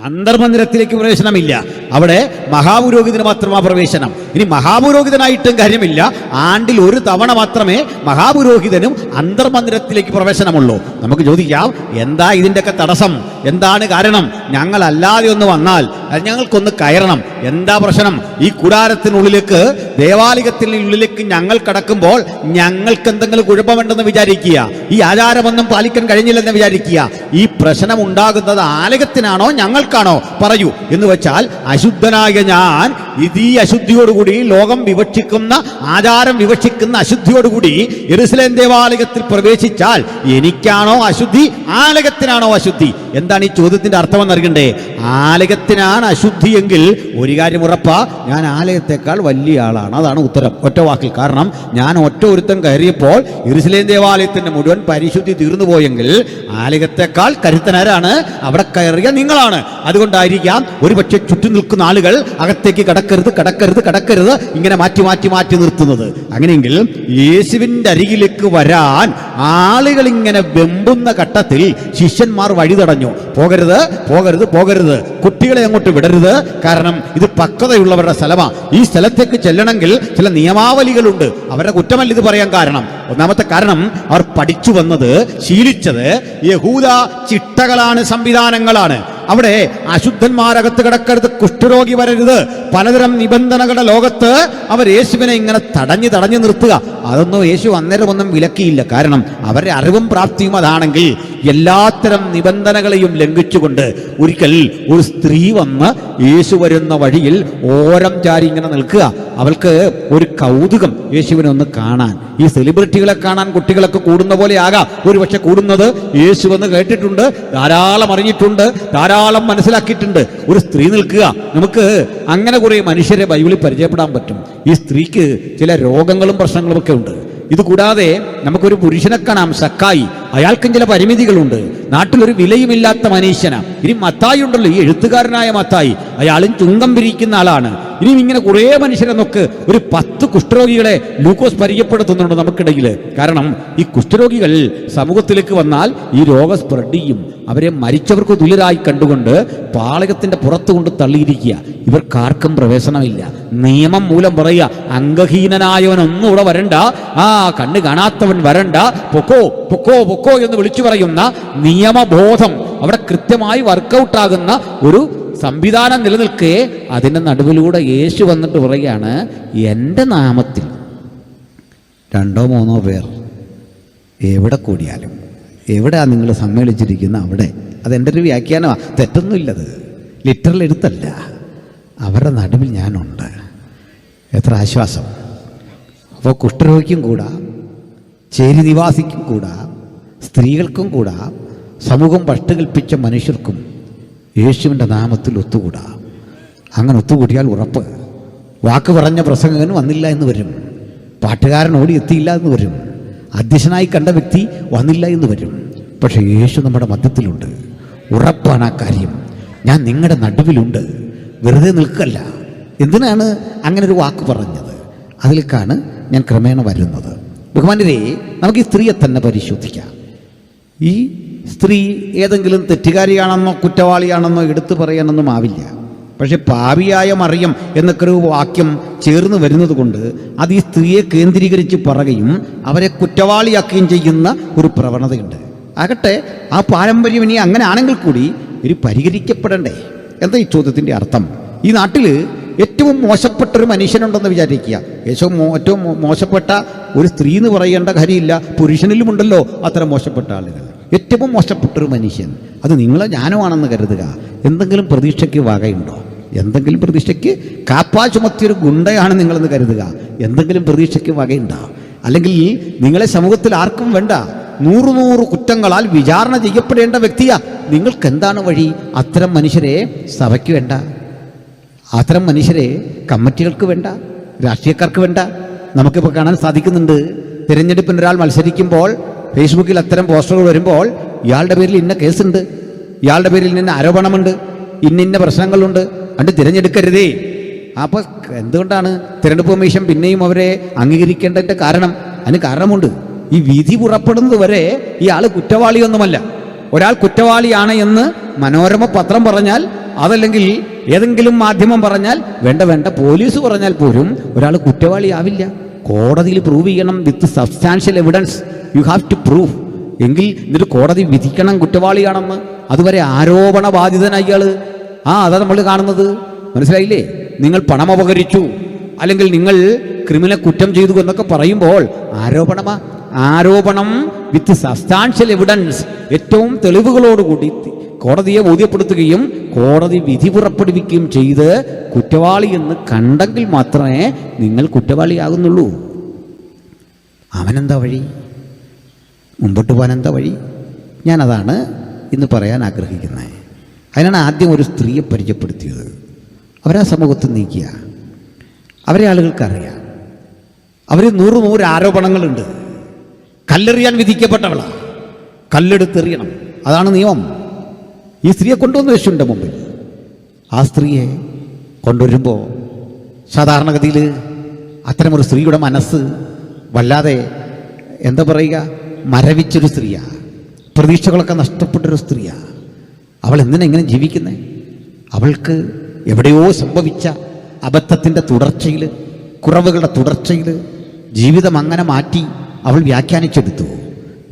അന്തർമന്ദിരത്തിലേക്ക് പ്രവേശനമില്ല, അവിടെ മഹാപുരോഹിതന് മാത്രമാ പ്രവേശനം. ഇനി മഹാപുരോഹിതനായിട്ടും കാര്യമില്ല, ആണ്ടിൽ ഒരു തവണ മാത്രമേ മഹാപുരോഹിതനും അന്തർമന്ദിരത്തിലേക്ക് പ്രവേശനമുള്ളൂ. നമുക്ക് ചോദിക്കാം, എന്താ ഇതിൻ്റെയൊക്കെ തടസ്സം? എന്താണ് കാരണം? ഞങ്ങളല്ലാതെ ഒന്ന് വന്നാൽ ഞങ്ങൾക്കൊന്ന് കയറണം. എന്താ പ്രശ്നം? ഈ കൂടാരത്തിനുള്ളിലേക്ക്, ദേവാലയത്തിനുള്ളിലേക്ക് ഞങ്ങൾ കടക്കുമ്പോൾ ഞങ്ങൾക്ക് എന്തെങ്കിലും കുഴപ്പമുണ്ടെന്ന് വിചാരിക്കുക, ഈ ആചാരമൊന്നും പാലിക്കാൻ കഴിഞ്ഞില്ലെന്ന് വിചാരിക്കുക. ഈ പ്രശ്നം ഉണ്ടാകുന്നത് ആലയത്തിനാണോ ഞങ്ങൾക്കാണോ? പറയൂ. എന്ന് വെച്ചാൽ അശുദ്ധനായ ഞാൻ ഈ അശുദ്ധിയോടുകൂടി, ലോകം വിവക്ഷിക്കുന്ന, ആചാരം വിവക്ഷിക്കുന്ന അശുദ്ധിയോടുകൂടി യെരൂശലേം ദേവാലയത്തിൽ പ്രവേശിച്ചാൽ എനിക്കാണോ അശുദ്ധി, ആലയത്തിനാണോ അശുദ്ധി? എന്താണ് ഈ ചോദ്യത്തിന്റെ അർത്ഥമെന്ന് അറിയണ്ടേ? ആലയത്തിനാണ് അശുദ്ധി എങ്കിൽ ഒരു കാര്യം ഉറപ്പാ, ഞാൻ ആലയത്തെക്കാൾ വലിയ ആളാണ്. അതാണ് ഉത്തരം, ഒറ്റ വാക്കിൽ. കാരണം ഞാൻ ഒറ്റ ഒരുത്തം കയറിയപ്പോൾ യെരൂശലേം ദേവാലയത്തിന്റെ മുഴുവൻ പരിശുദ്ധി തീർന്നു പോയെങ്കിൽ ആലയത്തെക്കാൾ കരുത്തനാരാണ്? അവിടെ കയറിയ നിങ്ങളാണ്. അതുകൊണ്ടായിരിക്കാം ഒരുപക്ഷെ ചുറ്റും നിൽക്കുന്ന ആളുകൾ അകത്തേക്ക് കടക്കരുത്, കടക്കരുത്, കടക്കരുത് ഇങ്ങനെ മാറ്റി മാറ്റി മാറ്റി നിർത്തുന്നത്. അങ്ങനെയെങ്കിൽ യേശുവിൻ്റെ അരികിലേക്ക് വരാൻ ആളുകൾ ഇങ്ങനെ വെമ്പുന്ന ഘട്ടത്തിൽ ശിഷ്യന്മാർ വഴി തടഞ്ഞു. പോകരുത്, പോകരുത്, പോകരുത്, കുട്ടികളെ അങ്ങോട്ട് വിടരുത്, കാരണം ഇത് പക്വതയുള്ളവരുടെ സ്ഥലമാണ്. ഈ സ്ഥലത്തേക്ക് ചെല്ലണമെങ്കിൽ ചില നിയമാവലികളുണ്ട്. അവരുടെ കുറ്റമല്ല ഇത് പറയാൻ കാരണം. ഒന്നാമത്തെ കാരണം, അവർ പഠിച്ചു വന്നത്, ശീലിച്ചത് യഹൂദ ചിട്ടകളാണ്, സംവിധാനങ്ങളാണ്. അവിടെ അശുദ്ധന്മാരകത്ത് കിടക്കരുത്, കുഷ്ഠരോഗി വരരുത്, പലതരം നിബന്ധനകളുടെ ലോകത്ത് അവർ യേശുവിനെ ഇങ്ങനെ തടഞ്ഞു നിർത്തുക. അതൊന്നും യേശു അന്നേരം ഒന്നും വിലക്കിയില്ല. കാരണം അവരുടെ അറിവും പ്രാപ്തിയും അതാണെങ്കിൽ എല്ലാത്തരം നിബന്ധനകളെയും ലംഘിച്ചുകൊണ്ട് ഒരിക്കൽ ഒരു സ്ത്രീ വന്ന് യേശു വരുന്ന വഴിയിൽ ഓരം ചാരി ഇങ്ങനെ നിൽക്കുക. അവൾക്ക് ഒരു കൗതുകം യേശുവിനെ ഒന്ന് കാണാൻ. ഈ സെലിബ്രിറ്റികളെ കാണാൻ കുട്ടികളൊക്കെ കൂടുന്ന പോലെ ആകാം ഒരുപക്ഷെ കൂടുന്നത്. യേശുവെന്ന് കേട്ടിട്ടുണ്ട്, ധാരാളം അറിഞ്ഞിട്ടുണ്ട്, ധാരാളം മനസ്സിലാക്കിയിട്ടുണ്ട്. ഒരു സ്ത്രീ നിൽക്കുക. നമുക്ക് അങ്ങനെ കുറേ മനുഷ്യരെ ബൈബിളിൽ പരിചയപ്പെടാൻ പറ്റും. ഈ സ്ത്രീക്ക് ചില രോഗങ്ങളും പ്രശ്നങ്ങളും ഒക്കെ ഉണ്ട്. ഇതുകൂടാതെ നമുക്കൊരു പുരുഷനെ കാണാം, സക്കായി. അയാൾക്കും ചില പരിമിതികളുണ്ട്. നാട്ടിലൊരു വിലയുമില്ലാത്ത മനുഷ്യനാണ്. ഇനി മത്തായി ഉണ്ടല്ലോ, ഈ എഴുത്തുകാരനായ മത്തായി, അയാളും ചുങ്കം പിരിക്കുന്ന ആളാണ്. ഇനിയും ഇങ്ങനെ കുറേ മനുഷ്യരെ നോക്ക്. ഒരു 10 കുഷ്ഠരോഗികളെ ലൂക്കോസ് പരിചയപ്പെടുത്തുന്നുണ്ട് നമുക്കിടയിൽ. കാരണം ഈ കുഷ്ഠരോഗികൾ സമൂഹത്തിലേക്ക് വന്നാൽ ഈ രോഗം സ്പ്രെഡ് ചെയ്യും. അവരെ മരിച്ചവർക്ക് തുല്യരായി കണ്ടുകൊണ്ട് പാളയത്തിന്റെ പുറത്തു കൊണ്ട് തള്ളിയിരിക്കുക. ഇവർക്കാർക്കും പ്രവേശനമില്ല. നിയമം മൂലം പറയുക, അംഗഹീനനായവനൊന്നും ഇവിടെ വരണ്ട, കണ്ണ് കാണാത്തവൻ വരണ്ട, പൊക്കോ പൊക്കോ പൊക്കോ എന്ന് വിളിച്ചു പറയുന്ന നിയമബോധം അവിടെ കൃത്യമായി വർക്കൗട്ടാകുന്ന ഒരു സംവിധാനം നിലനിൽക്കെ അതിൻ്റെ നടുവിലൂടെ യേശു വന്നിട്ട് പറയുകയാണ്, എൻ്റെ നാമത്തിൽ 2 or 3 പേർ എവിടെ കൂടിയാലും, എവിടെയാണ് നിങ്ങൾ സമ്മേളിച്ചിരിക്കുന്ന അവിടെ. അതെൻ്റെ ഒരു വ്യാഖ്യാനമാണ്, തെറ്റൊന്നുമില്ലത്, ലിറ്ററൽ എഴുത്തല്ല. അവരുടെ നടുവിൽ ഞാനുണ്ട്. എത്ര ആശ്വാസം! അപ്പോൾ കുഷ്ഠരോഗിക്കും കൂടാ, ചേരി നിവാസിക്കും കൂടാ, സ്ത്രീകൾക്കും കൂടാ, സമൂഹം പഷ്ടുകൽപ്പിച്ച മനുഷ്യർക്കും യേശുവിൻ്റെ നാമത്തിൽ ഒത്തുകൂടാ. അങ്ങനെ ഒത്തുകൂടിയാൽ ഉറപ്പ്, വാക്ക് പറഞ്ഞ പ്രസംഗകൻ വന്നില്ല എന്ന് വരും, പാട്ടുകാരൻ ഓടി എത്തിയില്ല എന്ന് വരും, അധ്യക്ഷനായി കണ്ട വ്യക്തി വന്നില്ല എന്ന് വരും. പക്ഷേ യേശു നമ്മുടെ മധ്യത്തിലുണ്ട്. ഉറപ്പാണ് ആ കാര്യം. ഞാൻ നിങ്ങളുടെ നടുവിലുണ്ട്, വെറുതെ നിൽക്കല്ല. എന്തിനാണ് അങ്ങനെ ഒരു വാക്ക് പറഞ്ഞത്? അതിലേക്കാണ് ഞാൻ ക്രമേണ വരുന്നത്. ബഹുമാനരെ, നമുക്ക് ഈ സ്ത്രീയെ തന്നെ പരിശോധിക്കാം. ഈ സ്ത്രീ ഏതെങ്കിലും തെറ്റുകാരിയാണെന്നോ കുറ്റവാളിയാണെന്നോ എടുത്തു പറയാനൊന്നും ആവില്ല. പക്ഷെ പാപിയായ മറിയം എന്നൊക്കെ ഒരു വാക്യം ചേർന്ന് വരുന്നത് കൊണ്ട് അത് ഈ സ്ത്രീയെ കേന്ദ്രീകരിച്ച് പറയുകയും അവരെ കുറ്റവാളിയാക്കുകയും ചെയ്യുന്ന ഒരു പ്രവണതയുണ്ട്. ആകട്ടെ, ആ പാരമ്പര്യം ഇനി അങ്ങനെ ആണെങ്കിൽ കൂടി ഒരു പരിഹരിക്കപ്പെടണ്ടേ? എന്താ ഈ ചോദ്യത്തിൻ്റെ അർത്ഥം? ഈ നാട്ടിൽ ഏറ്റവും മോശപ്പെട്ടൊരു മനുഷ്യനുണ്ടെന്ന് വിചാരിക്കുക. ഏറ്റവും മോശപ്പെട്ട ഒരു സ്ത്രീ എന്ന് പറയേണ്ട കാര്യമില്ല, പുരുഷനിലുമുണ്ടല്ലോ അത്തരം മോശപ്പെട്ട ആളുകൾ. ഏറ്റവും മോശപ്പെട്ടൊരു മനുഷ്യൻ, അത് നിങ്ങളെ ജ്ഞാനമാണെന്ന് കരുതുക. എന്തെങ്കിലും പ്രതീക്ഷയ്ക്ക് വകയുണ്ടോ? എന്തെങ്കിലും പ്രതീക്ഷയ്ക്ക് കാപ്പാ ചുമത്തിയൊരു ഗുണ്ടയാണ് നിങ്ങളെന്ന് കരുതുക. എന്തെങ്കിലും പ്രതീക്ഷയ്ക്ക് വകയുണ്ടോ? അല്ലെങ്കിൽ നിങ്ങളെ സമൂഹത്തിൽ ആർക്കും വേണ്ട, 100 കുറ്റങ്ങളാൽ വിചാരണ ചെയ്യപ്പെടേണ്ട വ്യക്തിയാ. നിങ്ങൾക്ക് എന്താണ് വഴി? അത്തരം മനുഷ്യരെ സഭയ്ക്ക് വേണ്ട, അത്തരം മനുഷ്യരെ കമ്മിറ്റികൾക്ക് വേണ്ട, രാഷ്ട്രീയക്കാർക്ക് വേണ്ട. നമുക്കിപ്പോൾ കാണാൻ സാധിക്കുന്നുണ്ട്, തിരഞ്ഞെടുപ്പിന് ഒരാൾ മത്സരിക്കുമ്പോൾ ഫേസ്ബുക്കിൽ അത്തരം പോസ്റ്ററുകൾ വരുമ്പോൾ ഇയാളുടെ പേരിൽ ഇന്ന കേസുണ്ട്, ഇയാളുടെ പേരിൽ ഇന്ന ആരോപണമുണ്ട്, ഇന്ന പ്രശ്നങ്ങളുണ്ട്, അത് തിരഞ്ഞെടുക്കരുതേ. അപ്പോൾ എന്തുകൊണ്ടാണ് തിരഞ്ഞെടുപ്പ് കമ്മീഷൻ പിന്നെയും അവരെ അംഗീകരിക്കേണ്ടതിൻ്റെ കാരണം? അതിന് കാരണമുണ്ട്. ഈ വിധി പുറപ്പെടുന്നത് വരെ ഇയാൾ കുറ്റവാളിയൊന്നുമല്ല. ഒരാൾ കുറ്റവാളിയാണ് എന്ന് മനോരമ പത്രം പറഞ്ഞാൽ, അതല്ലെങ്കിൽ ഏതെങ്കിലും മാധ്യമം പറഞ്ഞാൽ, വേണ്ട പോലീസ് പറഞ്ഞാൽ പോലും ഒരാൾ കുറ്റവാളിയാവില്ല. കോടതിയിൽ പ്രൂവ് ചെയ്യണം, with substantial evidence you have to prove. എങ്കിൽ എന്നിട്ട് കോടതി വിധിക്കണം കുറ്റവാളിയാണെന്ന്. അതുവരെ ആരോപണ ബാധിതനായി ഇയാൾ. അതാ നമ്മൾ കാണുന്നത്. മനസ്സിലായില്ലേ? നിങ്ങൾ പണം അപഹരിച്ചു, അല്ലെങ്കിൽ നിങ്ങൾ ക്രിമിനൽ കുറ്റം ചെയ്തു എന്നൊക്കെ പറയുമ്പോൾ ആരോപണം വിത്ത് സബ്സ്റ്റാൻഷ്യൽ എവിഡൻസ്, ഏറ്റവും തെളിവുകളോടുകൂടി കോടതിയെ ബോധ്യപ്പെടുത്തുകയും കോടതി വിധി പുറപ്പെടുവിക്കുകയും ചെയ്ത് കുറ്റവാളി എന്ന് കണ്ടെങ്കിൽ മാത്രമേ നിങ്ങൾ കുറ്റവാളിയാകുന്നുള്ളൂ. അവനെന്താ വഴി? മുമ്പോട്ട് പോകാൻ എന്താ വഴി? ഞാനതാണ് ഇന്ന് പറയാൻ ആഗ്രഹിക്കുന്നത്. അതിനാണ് ആദ്യം ഒരു സ്ത്രീയെ പരിചയപ്പെടുത്തിയത്. അവരാ സമൂഹത്തിൽ നീക്കിയ, അവരെ ആളുകൾക്കറിയാം. അവർ 100 ആരോപണങ്ങളുണ്ട്. കല്ലെറിയാൻ വിധിക്കപ്പെട്ടവളാണ്, കല്ലെടുത്തെറിയണം, അതാണ് നിയമം. ഈ സ്ത്രീയെ കൊണ്ടുവന്ന് യേശുവിൻ്റെ മുമ്പിൽ. ആ സ്ത്രീയെ കൊണ്ടുവരുമ്പോൾ സാധാരണഗതിയിൽ അത്തരമൊരു സ്ത്രീയുടെ മനസ്സ് വല്ലാതെ എന്താ പറയുക, മരവിച്ചൊരു സ്ത്രീയാണ്, പ്രതീക്ഷകളൊക്കെ നഷ്ടപ്പെട്ടൊരു സ്ത്രീയാണ്. അവൾ എന്തിനാ ഇങ്ങനെ ജീവിക്കുന്നത്? അവൾക്ക് എവിടെയോ സംഭവിച്ച അബദ്ധത്തിൻ്റെ തുടർച്ചയിൽ, കുറവുകളുടെ തുടർച്ചയിൽ ജീവിതം അങ്ങനെ മാറ്റി അവൾ വ്യാഖ്യാനിച്ചെടുത്തു.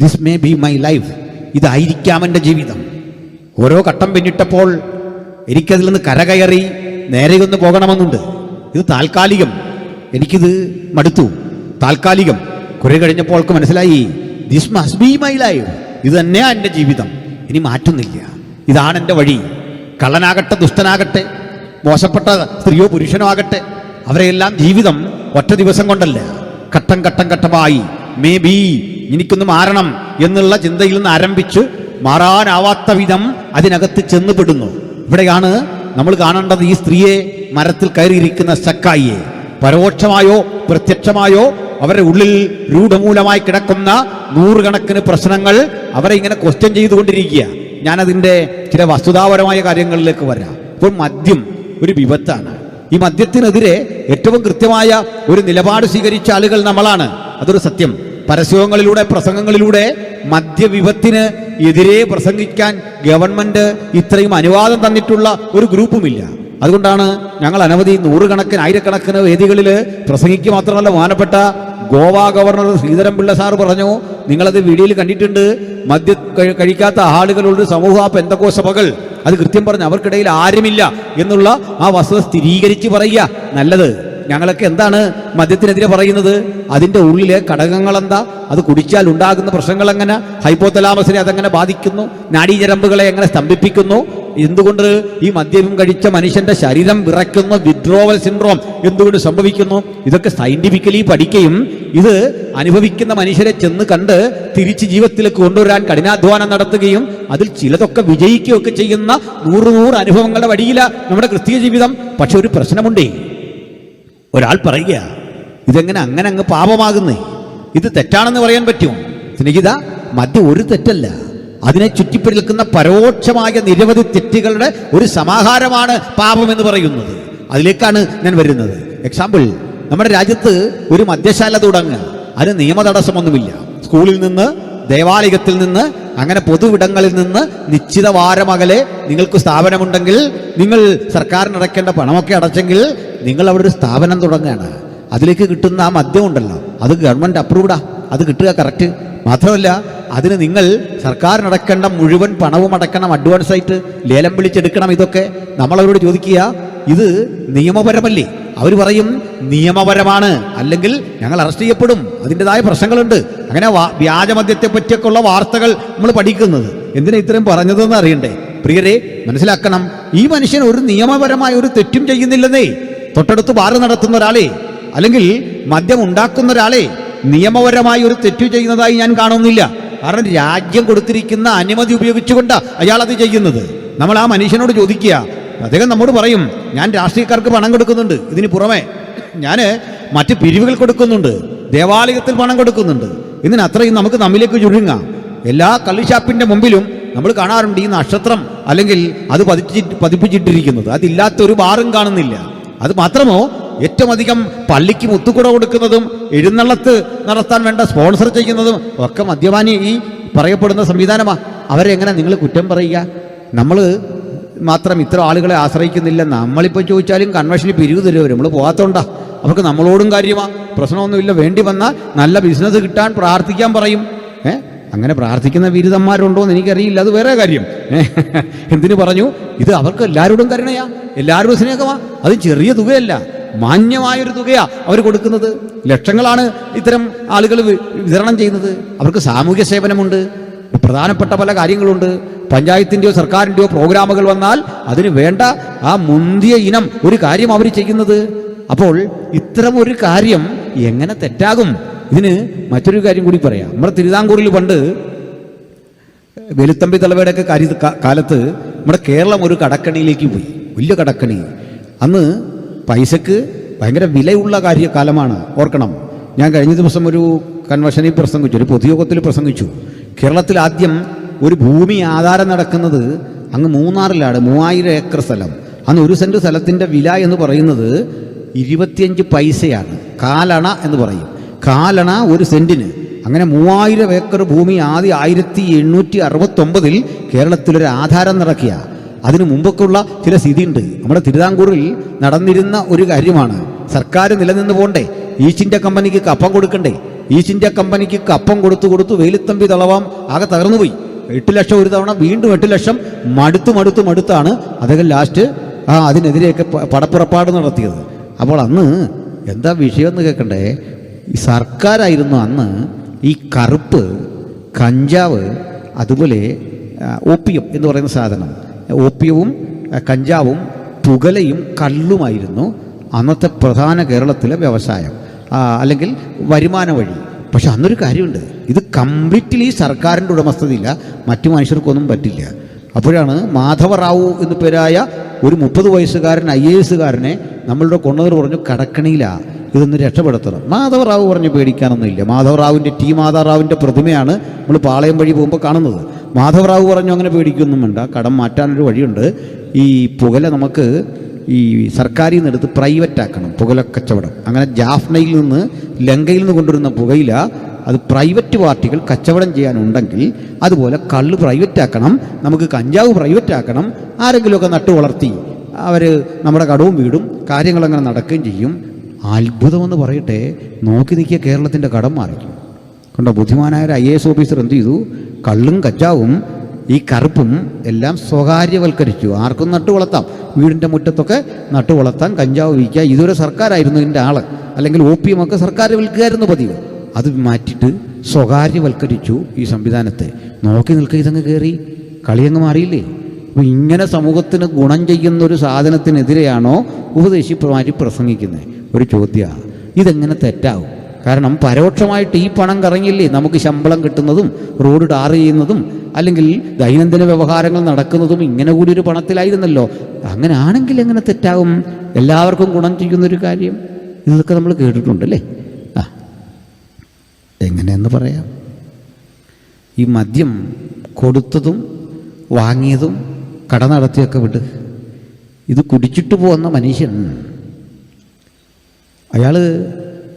This may be my life, ഇതായിരിക്കാം എൻ്റെ ജീവിതം. ഓരോ ഘട്ടം പിന്നിട്ടപ്പോൾ എനിക്കതിൽ നിന്ന് കരകയറി നേരെയൊന്ന് പോകണമെന്നുണ്ട്. ഇത് താൽക്കാലികം, എനിക്കിത് മടുത്തു, താൽക്കാലികം. കുറെ കഴിഞ്ഞപ്പോൾ അവൾക്ക് മനസ്സിലായി, this must be my life, ഇത് തന്നെയാണ് എൻ്റെ ജീവിതം, ഇനി മാറ്റുന്നില്ല, ഇതാണ് എൻ്റെ വഴി. കള്ളനാകട്ടെ, ദുഷ്ടനാകട്ടെ, മോശപ്പെട്ട സ്ത്രീയോ പുരുഷനോ ആകട്ടെ, അവരെയെല്ലാം ജീവിതം ഒറ്റ ദിവസം കൊണ്ടല്ല, ഘട്ടം ഘട്ടം ഘട്ടമായി മേ ബി എനിക്കൊന്ന് മാറണം എന്നുള്ള ചിന്തയിൽ നിന്ന് ആരംഭിച്ച് മാറാനാവാത്ത വിധം അതിനകത്ത് ചെന്നുപെടുന്നു. ഇവിടെയാണ് നമ്മൾ കാണേണ്ടത് ഈ സ്ത്രീയെ, മരത്തിൽ കയറിയിരിക്കുന്ന സക്കായിയെ. പരോക്ഷമായോ പ്രത്യക്ഷമായോ അവരുടെ ഉള്ളിൽ രൂഢമൂലമായി കിടക്കുന്ന നൂറുകണക്കിന് പ്രശ്നങ്ങൾ അവരെ ഇങ്ങനെ ക്വസ്റ്റ്യൻ ചെയ്തുകൊണ്ടിരിക്കുക. ഞാനതിൻ്റെ ചില വസ്തുതാപരമായ കാര്യങ്ങളിലേക്ക് വരാം. ഇപ്പോൾ മദ്യം ഒരു വിപത്താണ്. ഈ മദ്യത്തിനെതിരെ ഏറ്റവും കൃത്യമായ ഒരു നിലപാട് സ്വീകരിച്ച ആളുകൾ നമ്മളാണ്. അതൊരു സത്യം. പരസ്യങ്ങളിലൂടെ, പ്രസംഗങ്ങളിലൂടെ മദ്യവിപത്തിന് എതിരെ പ്രസംഗിക്കാൻ ഗവൺമെന്റ് ഇത്രയും അനുവാദം തന്നിട്ടുള്ള ഒരു ഗ്രൂപ്പുമില്ല. അതുകൊണ്ടാണ് ഞങ്ങൾ അനവധി നൂറുകണക്കിന് ആയിരക്കണക്കിന് വേദികളിൽ പ്രസംഗിക്കുക മാത്രമല്ല, ബഹുമാനപ്പെട്ട ഗോവ ഗവർണർ ശ്രീധരൻപിള്ള സാറ് പറഞ്ഞു, നിങ്ങളത് വീഡിയോയിൽ കണ്ടിട്ടുണ്ട്, മദ്യം കഴിക്കാത്ത ആളുകളുടെ സമൂഹ പെന്തക്കോ സഭകൾ, അത് കൃത്യം പറഞ്ഞ് അവർക്കിടയിൽ ആരുമില്ല എന്നുള്ള ആ വസ്തുത സ്ഥിരീകരിച്ച് പറയുക. നല്ലത്. ഞങ്ങളൊക്കെ എന്താണ് മദ്യത്തിനെതിരെ പറയുന്നത്? അതിൻ്റെ ഉള്ളിലെ ഘടകങ്ങൾ എന്താ, അത് കുടിച്ചാൽ ഉണ്ടാകുന്ന പ്രശ്നങ്ങൾ എങ്ങനെ, ഹൈപ്പോതലാമസിനെ അതെങ്ങനെ ബാധിക്കുന്നു, നാഡീഞരമ്പുകളെ എങ്ങനെ സ്തംഭിപ്പിക്കുന്നു, എന്തുകൊണ്ട് ഈ മദ്യം കഴിച്ച മനുഷ്യന്റെ ശരീരം വിറയ്ക്കുന്നു, വിഡ്രോവൽ സിൻഡ്രോം എന്തുകൊണ്ട് സംഭവിക്കുന്നു, ഇതൊക്കെ സയന്റിഫിക്കലി പഠിക്കുകയും ഇത് അനുഭവിക്കുന്ന മനുഷ്യരെ ചെന്ന് കണ്ട് തിരിച്ച് ജീവിതത്തിലേക്ക് കൊണ്ടുവരാൻ കഠിനാധ്വാനം നടത്തുകയും അതിൽ ചിലതൊക്കെ വിജയിക്കുകയൊക്കെ ചെയ്യുന്ന നൂറ് അനുഭവങ്ങളുടെ വഴിയില നമ്മുടെ ക്രിസ്തീയ ജീവിതം. പക്ഷെ ഒരു പ്രശ്നമുണ്ടേ. ഒരാൾ പറയുക, ഇതെങ്ങനെ അങ്ങനെ അങ്ങ് പാപമാകുന്നേ, ഇത് തെറ്റാണെന്ന് പറയാൻ പറ്റുമോ? സ്നേഹിത, മദ്യം ഒരു തെറ്റല്ല, അതിനെ ചുറ്റിപ്പറ്റി നിൽക്കുന്ന പരോക്ഷമായ നിരവധി തെറ്റുകളുടെ ഒരു സമാഹാരമാണ് പാപം എന്ന് പറയുന്നത്. അതിലേക്കാണ് ഞാൻ വരുന്നത്. എക്സാമ്പിൾ, നമ്മുടെ രാജ്യത്ത് ഒരു മദ്യശാല തുടങ്ങുക, അതിന് നിയമ തടസ്സമൊന്നുമില്ല. സ്കൂളിൽ നിന്ന്, ദേവാലയത്തിൽ നിന്ന്, അങ്ങനെ പൊതുവിടങ്ങളിൽ നിന്ന് നിശ്ചിത വാരമകലെ നിങ്ങൾക്ക് സ്ഥാപനമുണ്ടെങ്കിൽ, നിങ്ങൾ സർക്കാരിന് അടയ്ക്കേണ്ട പണമൊക്കെ അടച്ചെങ്കിൽ നിങ്ങൾ അവിടെ ഒരു സ്ഥാപനം തുടങ്ങുകയാണ്. അതിലേക്ക് കിട്ടുന്ന ആ മദ്യം ഉണ്ടല്ലോ, അത് ഗവൺമെൻറ് അപ്രൂവ്ഡാ, അത് കിട്ടുക കറക്റ്റ്. മാത്രമല്ല അതിന് നിങ്ങൾ സർക്കാരിനടക്കേണ്ട മുഴുവൻ പണവും അടക്കണം, അഡ്വാൻസ് ആയിട്ട് ലേലം വിളിച്ചെടുക്കണം. ഇതൊക്കെ നമ്മളവരോട് ചോദിക്കുക, ഇത് നിയമപരമല്ലേ? അവർ പറയും നിയമപരമാണ്, അല്ലെങ്കിൽ ഞങ്ങൾ അറസ്റ്റ് ചെയ്യപ്പെടും, അതിൻ്റെതായ പ്രശ്നങ്ങളുണ്ട്. അങ്ങനെ വ്യാജമദ്യത്തെ പറ്റിയൊക്കെയുള്ള വാർത്തകൾ നമ്മൾ പഠിക്കുന്നത്. എന്തിനാ ഇത്രയും പറഞ്ഞതെന്ന് അറിയണ്ടേ? പ്രിയരെ, മനസ്സിലാക്കണം, ഈ മനുഷ്യൻ ഒരു നിയമപരമായ ഒരു തെറ്റും ചെയ്യുന്നില്ലെന്നേ. തൊട്ടടുത്ത് ബാറ് നടത്തുന്ന ഒരാളെ, അല്ലെങ്കിൽ മദ്യം ഉണ്ടാക്കുന്ന ഒരാളെ നിയമപരമായി ഒരു തെറ്റു ചെയ്യുന്നതായി ഞാൻ കാണുന്നില്ല. കാരണം രാജ്യം കൊടുത്തിരിക്കുന്ന അനുമതി ഉപയോഗിച്ചുകൊണ്ട് അയാൾ അത് ചെയ്യുന്നത്. നമ്മൾ ആ മനുഷ്യനോട് ചോദിക്കുക, അദ്ദേഹം നമ്മോട് പറയും, ഞാൻ രാഷ്ട്രീയക്കാർക്ക് പണം കൊടുക്കുന്നുണ്ട്, ഇതിന് പുറമെ ഞാൻ മറ്റ് പിരിവുകൾ കൊടുക്കുന്നുണ്ട്, ദേവാലയത്തിൽ പണം കൊടുക്കുന്നുണ്ട്. ഇതിന് അത്രയും നമുക്ക് നമ്മിലേക്ക് ചുരുങ്ങാം. എല്ലാ കള്ളിഷാപ്പിൻ്റെ മുമ്പിലും നമ്മൾ കാണാറുണ്ട് ഈ നക്ഷത്രം, അല്ലെങ്കിൽ അത് പതിപ്പിച്ചിട്ടിരിക്കുന്നത്. അതില്ലാത്തൊരു ബാറും കാണുന്നില്ല. അത് മാത്രമോ, ഏറ്റവും അധികം പള്ളിക്ക് മുത്തുകുട കൊടുക്കുന്നതും എഴുന്നള്ളത്ത് നടത്താൻ വേണ്ട സ്പോൺസർ ചെയ്യുന്നതും ഒക്കെ മദ്യപാനി ഈ പറയപ്പെടുന്ന സംവിധാനമാണ്. അവരെ എങ്ങനെ നിങ്ങൾ കുറ്റം പറയുക? നമ്മൾ മാത്രം ഇത്ര ആളുകളെ ആശ്രയിക്കുന്നില്ല. നമ്മളിപ്പോൾ ചോദിച്ചാലും കൺവെൻഷനിൽ പിരിവ് തരുമവർ, നമ്മൾ പോകാത്തോണ്ടാ. അവർക്ക് നമ്മളോടും കാര്യമാണ്, പ്രശ്നമൊന്നുമില്ല. വേണ്ടി വന്നാൽ നല്ല ബിസിനസ് കിട്ടാൻ പ്രാർത്ഥിക്കാൻ പറയും. അങ്ങനെ പ്രാർത്ഥിക്കുന്ന ബിരുദന്മാരുണ്ടോ എന്ന് എനിക്കറിയില്ല, അത് വേറെ കാര്യം. എന്തിനു പറഞ്ഞു? ഇത് അവർക്ക് എല്ലാവരോടും കരുണയാ, എല്ലാവരും സ്നേഹമാ. അത് ചെറിയ തുകയല്ല, മാന്യമായൊരു തുകയാ അവർ കൊടുക്കുന്നത്. ലക്ഷങ്ങളാണ് ഇത്തരം ആളുകൾ വിതരണം ചെയ്യുന്നത്. അവർക്ക് സാമൂഹ്യ സേവനമുണ്ട്, പ്രധാനപ്പെട്ട പല കാര്യങ്ങളുണ്ട്. പഞ്ചായത്തിൻ്റെയോ സർക്കാരിൻ്റെയോ പ്രോഗ്രാമുകൾ വന്നാൽ അതിന് വേണ്ട ആ മുന്തിയ ഇനം ഒരു കാര്യം അവർ ചെയ്യുന്നത്. അപ്പോൾ ഇത്തരം ഒരു കാര്യം എങ്ങനെ തെറ്റാകും? ഇതിന് മറ്റൊരു കാര്യം കൂടി പറയാം. നമ്മുടെ തിരുവിതാംകൂറിൽ പണ്ട് വെലുത്തമ്പി തലവയുടെയൊക്കെ കാലത്ത് നമ്മുടെ കേരളം ഒരു കടക്കണിയിലേക്ക് പോയി, വലിയ കടക്കണി. അന്ന് പൈസക്ക് ഭയങ്കര വിലയുള്ള കാലമാണ്, ഓർക്കണം. ഞാൻ കഴിഞ്ഞ ദിവസം ഒരു കൺവെൻഷനിൽ പ്രസംഗിച്ചു, ഒരു പൊതുയോഗത്തിൽ പ്രസംഗിച്ചു. കേരളത്തിൽ ആദ്യം ഒരു ഭൂമി ആധാരം നടക്കുന്നത് അങ്ങ് മൂന്നാറിലാണ്, 3000 ഏക്കർ സ്ഥലം. അന്ന് 1 സെൻറ്റ് സ്ഥലത്തിൻ്റെ വില എന്ന് പറയുന്നത് 25 പൈസയാണ്, കാലണ എന്ന് പറയും. കാലണ 1 സെൻറ്റിന്. അങ്ങനെ 3000 ഏക്കർ ഭൂമി ആദ്യം 1869 കേരളത്തിലൊരു ആധാരം നടക്കിയ. അതിനു മുമ്പൊക്കെ ഉള്ള ചില സ്ഥിതിയുണ്ട്. നമ്മുടെ തിരുവിതാംകൂറിൽ നടന്നിരുന്ന ഒരു കാര്യമാണ്. സർക്കാർ നിലനിന്ന് പോകണ്ടേ, ഈസ്റ്റ് ഇന്ത്യ കമ്പനിക്ക് കപ്പം കൊടുക്കണ്ടേ. ഈസ്റ്റ് ഇന്ത്യ കമ്പനിക്ക് കപ്പം കൊടുത്തു വേലുത്തമ്പി തളവാം ആകെ തകർന്നുപോയി. 8 ലക്ഷം ഒരു തവണ, വീണ്ടും 8 ലക്ഷം, മടുത്താണ് അദ്ദേഹം ലാസ്റ്റ് അതിനെതിരെയൊക്കെ പടപ്പുറപ്പാട് നടത്തിയത്. അപ്പോൾ അന്ന് എന്താ വിഷയമെന്ന് കേൾക്കണ്ടേ, ഈ സർക്കാരായിരുന്നു അന്ന് ഈ കറുപ്പ്, കഞ്ചാവ്, അതുപോലെ ഓപ്പിയം എന്ന് പറയുന്ന സാധനം, ഓപ്പിയവും കഞ്ചാവും പുകലയും കള്ളുമായിരുന്നു അന്നത്തെ പ്രധാന കേരളത്തിലെ വ്യവസായം, അല്ലെങ്കിൽ വരുമാന വഴി. പക്ഷെ അന്നൊരു കാര്യമുണ്ട്, ഇത് കംപ്ലീറ്റ്ലി സർക്കാരിൻ്റെ ഉടമസ്ഥതയില്ല, മറ്റു മനുഷ്യർക്കൊന്നും പറ്റില്ല. അപ്പോഴാണ് മാധവറാവു എന്നു പേരായ ഒരു 30 വയസ്സുകാരൻ IAS നമ്മളുടെ കൊണ്ടവർ പറഞ്ഞു, കടക്കണിയിലാണ്, ഇതൊന്ന് രക്ഷപ്പെടുത്തണം. മാധവറാവു പറഞ്ഞു പേടിക്കാനൊന്നുമില്ല. മാധവറാവുവിൻ്റെ മാധവറാവുവിൻ്റെ പ്രതിമയാണ് നമ്മൾ പാളയം വഴി പോകുമ്പോൾ കാണുന്നത്. മാധവറാവു പറഞ്ഞു അങ്ങനെ പേടിക്കൊന്നും വേണ്ട, കടം മാറ്റാനൊരു വഴിയുണ്ട്. ഈ പുകല നമുക്ക് ഈ സർക്കാരിൽ നിന്ന് എടുത്ത് പ്രൈവറ്റ് ആക്കണം, പുകല കച്ചവടം. അങ്ങനെ ജാഫ്നയിൽ നിന്ന്, ലങ്കയിൽ നിന്ന് കൊണ്ടുവരുന്ന പുകയില അത് പ്രൈവറ്റ് പാർട്ടികൾ കച്ചവടം ചെയ്യാനുണ്ടെങ്കിൽ അതുപോലെ കള്ള് പ്രൈവറ്റ് ആക്കണം, നമുക്ക് കഞ്ചാവ് പ്രൈവറ്റ് ആക്കണം. ആരെങ്കിലുമൊക്കെ നട്ടു വളർത്തി അവർ നമ്മുടെ കടവും വീടും കാര്യങ്ങളങ്ങനെ നടക്കുകയും ചെയ്യും. അത്ഭുതമെന്ന് പറയട്ടെ, നോക്കി നിൽക്കിയ കേരളത്തിൻ്റെ കടം മാറിക്കും. കണ്ടോ, ബുദ്ധിമാനായ ഒരു IAS ഓഫീസർ എന്ത് ചെയ്തു, കള്ളും കഞ്ചാവും ഈ കറുപ്പും എല്ലാം സ്വകാര്യവൽക്കരിച്ചു. ആർക്കും നട്ടു വളർത്താം, വീടിൻ്റെ മുറ്റത്തൊക്കെ നട്ടു വളർത്താൻ, കഞ്ചാവ് വിൽക്കുക. ഇതൊരു സർക്കാരായിരുന്നു ഇതിൻ്റെ ആൾ, അല്ലെങ്കിൽ ഓപ്പിയമൊക്കെ സർക്കാർ വിൽക്കുകയായിരുന്നു പതിവ്. അത് മാറ്റിയിട്ട് സ്വകാര്യവൽക്കരിച്ചു ഈ സംവിധാനത്തെ. നോക്കി നിൽക്കുക, ഇതങ്ങ് കയറി കളിയങ്ങ് മാറിയില്ലേ. അപ്പോൾ ഇങ്ങനെ സമൂഹത്തിന് ഗുണം ചെയ്യുന്ന ഒരു സാധനത്തിനെതിരെയാണോ ഉപദേശിമാർ പ്രസംഗിക്കുന്നത്? ഒരു ചോദ്യമാണ്. ഇതെങ്ങനെ തെറ്റാവും? കാരണം പരോക്ഷമായിട്ട് ഈ പണം കറങ്ങില്ലേ നമുക്ക് ശമ്പളം കിട്ടുന്നതും റോഡ് ടാർ ചെയ്യുന്നതും അല്ലെങ്കിൽ ദൈനംദിന വ്യവഹാരങ്ങൾ നടക്കുന്നതും ഇങ്ങനെ കൂടി ഒരു പണത്തിലായിരുന്നല്ലോ. അങ്ങനെ ആണെങ്കിൽ എങ്ങനെ തെറ്റാവും? എല്ലാവർക്കും ഗുണം ചെയ്യുന്നൊരു കാര്യം ഇതൊക്കെ നമ്മൾ കേട്ടിട്ടുണ്ടല്ലേ. എങ്ങനെയെന്ന് പറയാം. ഈ മദ്യം കൊടുത്തതും വാങ്ങിയതും കട നടത്തിയൊക്കെ വിട്, ഇത് കുടിച്ചിട്ട് പോകുന്ന മനുഷ്യൻ, അയാൾ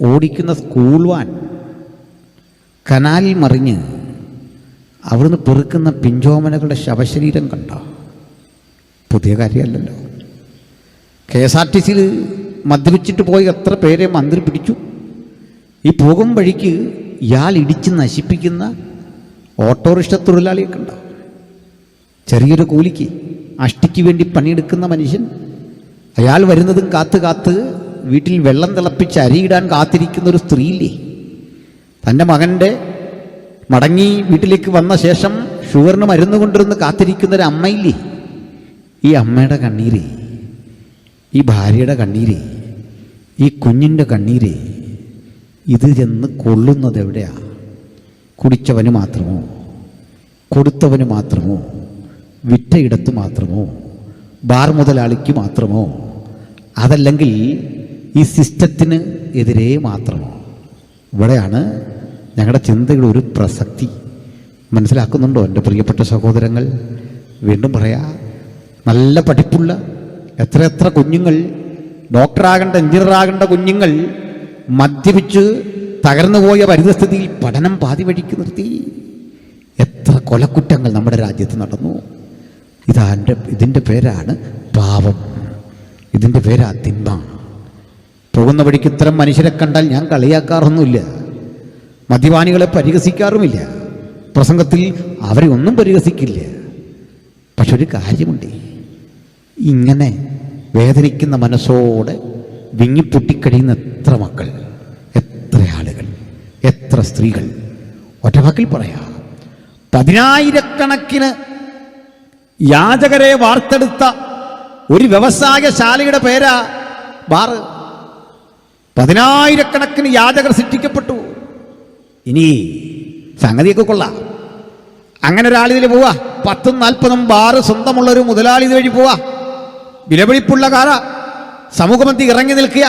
ഓടിക്കുന്ന സ്കൂൾ വാൻ കനാലിൽ മറിഞ്ഞ് അവിടുന്ന് പെറുക്കുന്ന പിഞ്ചോമനകളുടെ ശവശരീരം കണ്ട പുതിയ കാര്യമല്ലല്ലോ. KSRTCയിൽ മദ്യപിച്ചിട്ട് പോയി എത്ര പേരെ മന്ത്രി പിടിച്ചു. ഈ പോകും വഴിക്ക് ഇയാൾ ഇടിച്ച് നശിപ്പിക്കുന്ന ഓട്ടോറിക്ഷ തൊഴിലാളിയൊക്കെ ഉണ്ടാവും. ചെറിയൊരു കൂലിക്ക് അഷ്ടിക്ക് വേണ്ടി പണിയെടുക്കുന്ന മനുഷ്യൻ, അയാൾ വരുന്നതും കാത്ത് വീട്ടിൽ വെള്ളം തിളപ്പിച്ച് അരിയിടാൻ കാത്തിരിക്കുന്നൊരു സ്ത്രീയില്ലേ, തൻ്റെ മകൻ്റെ മടങ്ങി വീട്ടിലേക്ക് വന്ന ശേഷം ഷുഗറിന് മരുന്ന് കൊണ്ടിരുന്ന് കാത്തിരിക്കുന്നൊരു അമ്മയില്ലേ, ഈ അമ്മയുടെ കണ്ണീര്, ഈ ഭാര്യയുടെ കണ്ണീര്, ഈ കുഞ്ഞിൻ്റെ കണ്ണീര്, ഇത് ചെന്ന് കൊള്ളുന്നത് എവിടെയാ? കുടിച്ചവന് മാത്രമോ, കൊടുത്തവന് മാത്രമോ, വിറ്റയിടത്ത് മാത്രമോ, ബാർ മുതലാളിക്ക് മാത്രമോ, അതല്ലെങ്കിൽ ഈ സിസ്റ്റത്തിന് എതിരെ മാത്രമോ? ഇവിടെയാണ് ഞങ്ങളുടെ ചിന്തയുടെ ഒരു പ്രസക്തി. മനസ്സിലാക്കുന്നുണ്ടോ എൻ്റെ പ്രിയപ്പെട്ട സഹോദരങ്ങൾ? വീണ്ടും പറയാ, നല്ല പഠിപ്പുള്ള എത്ര കുഞ്ഞുങ്ങൾ, ഡോക്ടറാകേണ്ട എഞ്ചിനീയറാകേണ്ട കുഞ്ഞുങ്ങൾ മദ്യപിച്ച് തകർന്നുപോയ പരിതസ്ഥിതിയിൽ പഠനം പാതി വഴിക്ക് നിർത്തി. എത്ര കൊലക്കുറ്റങ്ങൾ നമ്മുടെ രാജ്യത്ത് നടന്നു. ഇതിൻ്റെ പേരാണ് പാവം, ഇതിൻ്റെ പേരാ തിന്മ. പോകുന്ന വഴിക്ക് ഇത്തരം മനുഷ്യരെ കണ്ടാൽ ഞാൻ കളിയാക്കാറൊന്നുമില്ല, മദ്യപാനികളെ പരിഹസിക്കാറുമില്ല, പ്രസംഗത്തിൽ അവരെ ഒന്നും പരിഹസിക്കില്ല. പക്ഷെ ഒരു കാര്യമുണ്ട്, ഇങ്ങനെ വേദനിക്കുന്ന മനസ്സോടെ വിങ്ങിപ്പൊട്ടിക്കഴിയുന്ന എത്ര മക്കൾ, എത്ര ആളുകൾ, എത്ര സ്ത്രീകൾ. ഒറ്റവാക്കിൽ പറയാം, 10,000-കണക്കിന് യാചകരെ വാർത്തെടുത്ത ഒരു വ്യവസായശാലയുടെ പേരാ ബാർ. 10,000-കണക്കിന് യാചകർ സൃഷ്ടിക്കപ്പെട്ടു. ഇനി സംഗതിയൊക്കെ കൊള്ളാം. അങ്ങനെ ഒരാളിതിൽ പോവാ, 10-40 ബാറ് സ്വന്തമുള്ളൊരു മുതലാളി ഇത് വഴി പോവാ, വിലപിടിപ്പുള്ള കാറ, സമൂഹമധ്യ ഇറങ്ങി നിൽക്കുക.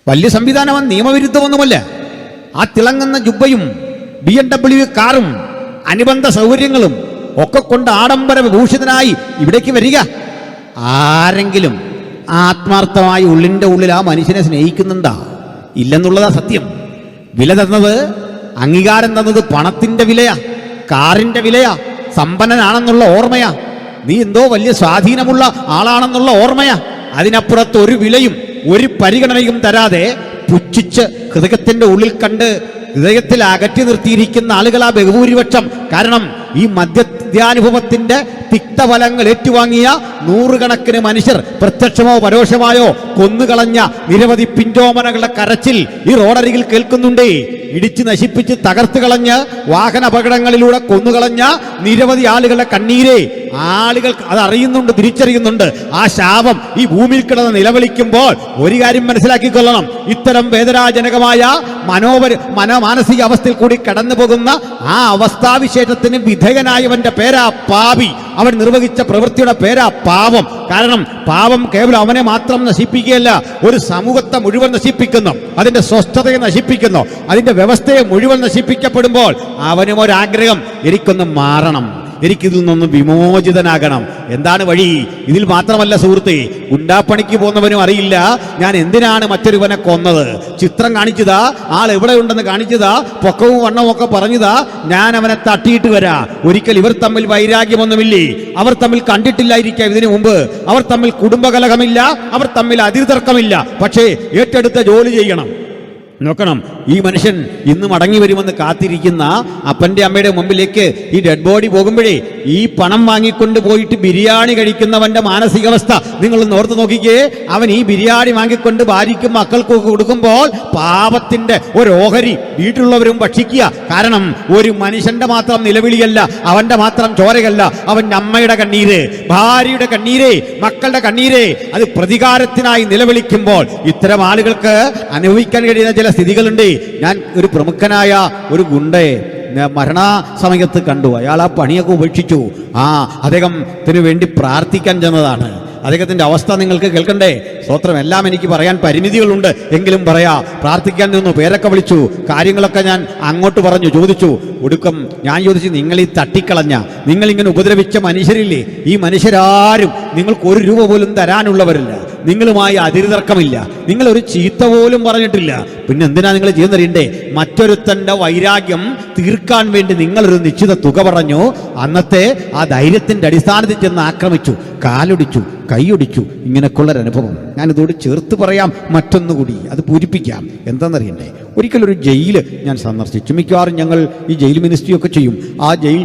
വലിയ സംവിധാനം, നിയമവിരുദ്ധമൊന്നുമല്ല. ആ തിളങ്ങുന്ന ജുബ്ബയും BMW കാറും അനുബന്ധ സൗകര്യങ്ങളും ഒക്കെ കൊണ്ട് ആഡംബര വിഭൂഷിതനായി ഇവിടേക്ക് വരിക. ആരെങ്കിലും ആത്മാർത്ഥമായി ഉള്ളിൻ്റെ ഉള്ളിൽ ആ മനുഷ്യനെ സ്നേഹിക്കുന്നുണ്ടാ? ഇല്ലെന്നുള്ളതാ സത്യം. വില തന്നത് അംഗീകാരം തന്നത് പണത്തിന്റെ വിലയാ, കാറിന്റെ വിലയാ, സമ്പന്നനാണെന്നുള്ള ഓർമ്മയാ, നീ എന്തോ വലിയ സ്വാധീനമുള്ള ആളാണെന്നുള്ള ഓർമ്മയാ. അതിനപ്പുറത്ത് ഒരു വിലയും ഒരു പരിഗണനയും തരാതെ പുച്ഛിച്ച് ഹൃദയത്തിന്റെ ഉള്ളിൽ കണ്ട് ഹൃദയത്തിൽ അകറ്റി നിർത്തിയിരിക്കുന്ന ആളുകളാ ബഹുഭൂരിപക്ഷം. കാരണം ഈ മദ്യാനുഭവത്തിന്റെ തിക്തഫലങ്ങൾ ഏറ്റുവാങ്ങിയ നൂറുകണക്കിന് മനുഷ്യർ പ്രത്യക്ഷമോ പരോക്ഷമായോ കൊന്നുകളഞ്ഞ നിരവധി പിഞ്ചോമനകളുടെ കരച്ചിൽ ഈ റോഡരികിൽ കേൾക്കുന്നുണ്ടേ. ഇടിച്ച് നശിപ്പിച്ച് തകർത്ത് കളഞ്ഞ് വാഹന അപകടങ്ങളിലൂടെ കൊന്നുകളഞ്ഞ നിരവധി ആളുകളുടെ കണ്ണീരെ ആളുകൾ അത് അറിയുന്നുണ്ട്, തിരിച്ചറിയുന്നുണ്ട്. ആ ശാപം ഈ ഭൂമിയിൽ കിടന്ന് നിലവിളിക്കുമ്പോൾ ഒരു കാര്യം മനസ്സിലാക്കിക്കൊള്ളണം, ഇത്തരം വേദനാജനകമായ മാനസിക അവസ്ഥയിൽ കൂടി കടന്നു പോകുന്ന ആ അവസ്ഥാവിശേഷത്തിന് വിധേയനായവന്റെ പേരാ പാപി. അവൻ നിർവഹിച്ച പ്രവൃത്തിയുടെ പേരാ പാപം. കാരണം പാപം കേവലം അവനെ മാത്രം നശിപ്പിക്കുകയല്ല, ഒരു സമൂഹത്തെ മുഴുവൻ നശിപ്പിക്കുന്നു, അതിന്റെ സ്വസ്ഥതയെ നശിപ്പിക്കുന്നു, അതിന്റെ വ്യവസ്ഥയെ മുഴുവൻ നശിപ്പിക്കപ്പെടുമ്പോൾ അവനും ഒരാഗ്രഹം, എനിക്കൊന്ന് മാറണം, എനിക്കിതിൽ നിന്നൊന്ന് വിമോചിതനാകണം. എന്താണ് വഴി? ഇതിൽ മാത്രമല്ല സുഹൃത്തേ, ഗുണ്ടാപ്പണിക്ക് പോകുന്നവനും അറിയില്ല ഞാൻ എന്തിനാണ് മറ്റൊരുവനെ കൊന്നത്. ചിത്രം കാണിച്ചതാ, ആൾ എവിടെയുണ്ടെന്ന് കാണിച്ചതാ, പൊക്കവും വണ്ണവും ഒക്കെ പറഞ്ഞതാ, ഞാൻ അവനെ തട്ടിയിട്ട് വരാ. ഒരിക്കൽ ഇവർ തമ്മിൽ വൈരാഗ്യമൊന്നുമില്ലേ, അവർ തമ്മിൽ കണ്ടിട്ടില്ലായിരിക്കാം ഇതിനു മുമ്പ്, അവർ തമ്മിൽ കുടുംബകലഹമില്ല, അവർ തമ്മിൽ അതിർതർക്കമില്ല. പക്ഷേ ഏറ്റെടുത്ത ജോലി ചെയ്യണം. നോക്കണം, ഈ മനുഷ്യൻ ഇന്ന് മടങ്ങി വരുമെന്ന് കാത്തിരിക്കുന്ന അപ്പൻ്റെ അമ്മയുടെ മുമ്പിലേക്ക് ഈ ഡെഡ് ബോഡി പോകുമ്പോഴേ ഈ പണം വാങ്ങിക്കൊണ്ട് പോയിട്ട് ബിരിയാണി കഴിക്കുന്നവന്റെ മാനസികാവസ്ഥ നിങ്ങളൊന്ന് ഓർത്ത് നോക്കിക്കേ. അവൻ ഈ ബിരിയാണി വാങ്ങിക്കൊണ്ട് ഭാര്യയ്ക്കും മക്കൾക്കും കൊടുക്കുമ്പോൾ പാപത്തിന്റെ ഒരു ഓഹരി വീട്ടിലുള്ളവരും ഭക്ഷിക്കുക. കാരണം ഒരു മനുഷ്യന്റെ മാത്രം നിലവിളിയല്ല, അവന്റെ മാത്രം ചോരയല്ല, അവന്റെ അമ്മയുടെ കണ്ണീര്, ഭാര്യയുടെ കണ്ണീര്, മക്കളുടെ കണ്ണീര്, അത് പ്രതികാരത്തിനായി നിലവിളിക്കുമ്പോൾ ഇത്തരം ആളുകൾക്ക് അനുഭവിക്കാൻ കഴിയുന്ന ചില സ്ഥിതികളുണ്ട്. ഞാൻ ഒരു പ്രമുഖനായ ഒരു ഗുണ്ടയെ മരണസമയത്ത് കണ്ടു. അയാൾ ആ പണിയൊക്കെ ഉപേക്ഷിച്ചു. അദ്ദേഹത്തിന് വേണ്ടി പ്രാർത്ഥിക്കാൻ ചെന്നതാണ്. അദ്ദേഹത്തിന്റെ അവസ്ഥ നിങ്ങൾക്ക് കേൾക്കണ്ടേ? സ്തോത്രം. എല്ലാം എനിക്ക് പറയാൻ പരിമിതികളുണ്ട്, എങ്കിലും പറയാ. പ്രാർത്ഥിക്കാൻ നിന്നു, പേരൊക്കെ വിളിച്ചു, കാര്യങ്ങളൊക്കെ ഞാൻ അങ്ങോട്ട് പറഞ്ഞു, ചോദിച്ചു. ഒടുക്കം ഞാൻ ചോദിച്ചു, നിങ്ങൾ ഈ തട്ടിക്കളഞ്ഞ, നിങ്ങളിങ്ങനെ ഉപദ്രവിച്ച മനുഷ്യരില്ലേ, ഈ മനുഷ്യരാരും നിങ്ങൾക്ക് ഒരു രൂപ പോലും തരാനുള്ളവരില്ല, നിങ്ങളുമായി അതിർതർക്കമില്ല, നിങ്ങൾ ഒരു ചീത്ത പോലും പറഞ്ഞിട്ടില്ല, പിന്നെ എന്തിനാ നിങ്ങൾ ചെയ്യുന്നറിയണ്ടേ? മറ്റൊരുത്തന്റെ വൈരാഗ്യം തീർക്കാൻ വേണ്ടി നിങ്ങളൊരു നിശ്ചിത തുക പറഞ്ഞു. അന്നത്തെ ആ ധൈര്യത്തിന്റെ അടിസ്ഥാനത്തിൽ ചെന്ന് ആക്രമിച്ചു, കാലൊടിച്ചു, കൈയൊടിച്ചു. ഇങ്ങനെയൊക്കെയുള്ളൊരനുഭവം ഞാനിതോട് ചേർത്ത് പറയാം. മറ്റൊന്നുകൂടി അത് പൂരിപ്പിക്കാം. എന്താണെന്നറിയണ്ടേ? ഒരിക്കലൊരു ജയില് ഞാൻ സന്ദർശിച്ചു. മിക്കവാറും ഞങ്ങൾ ഈ ജയിൽ മിനിസ്ട്രിയൊക്കെ ചെയ്യും. ആ ജയിൽ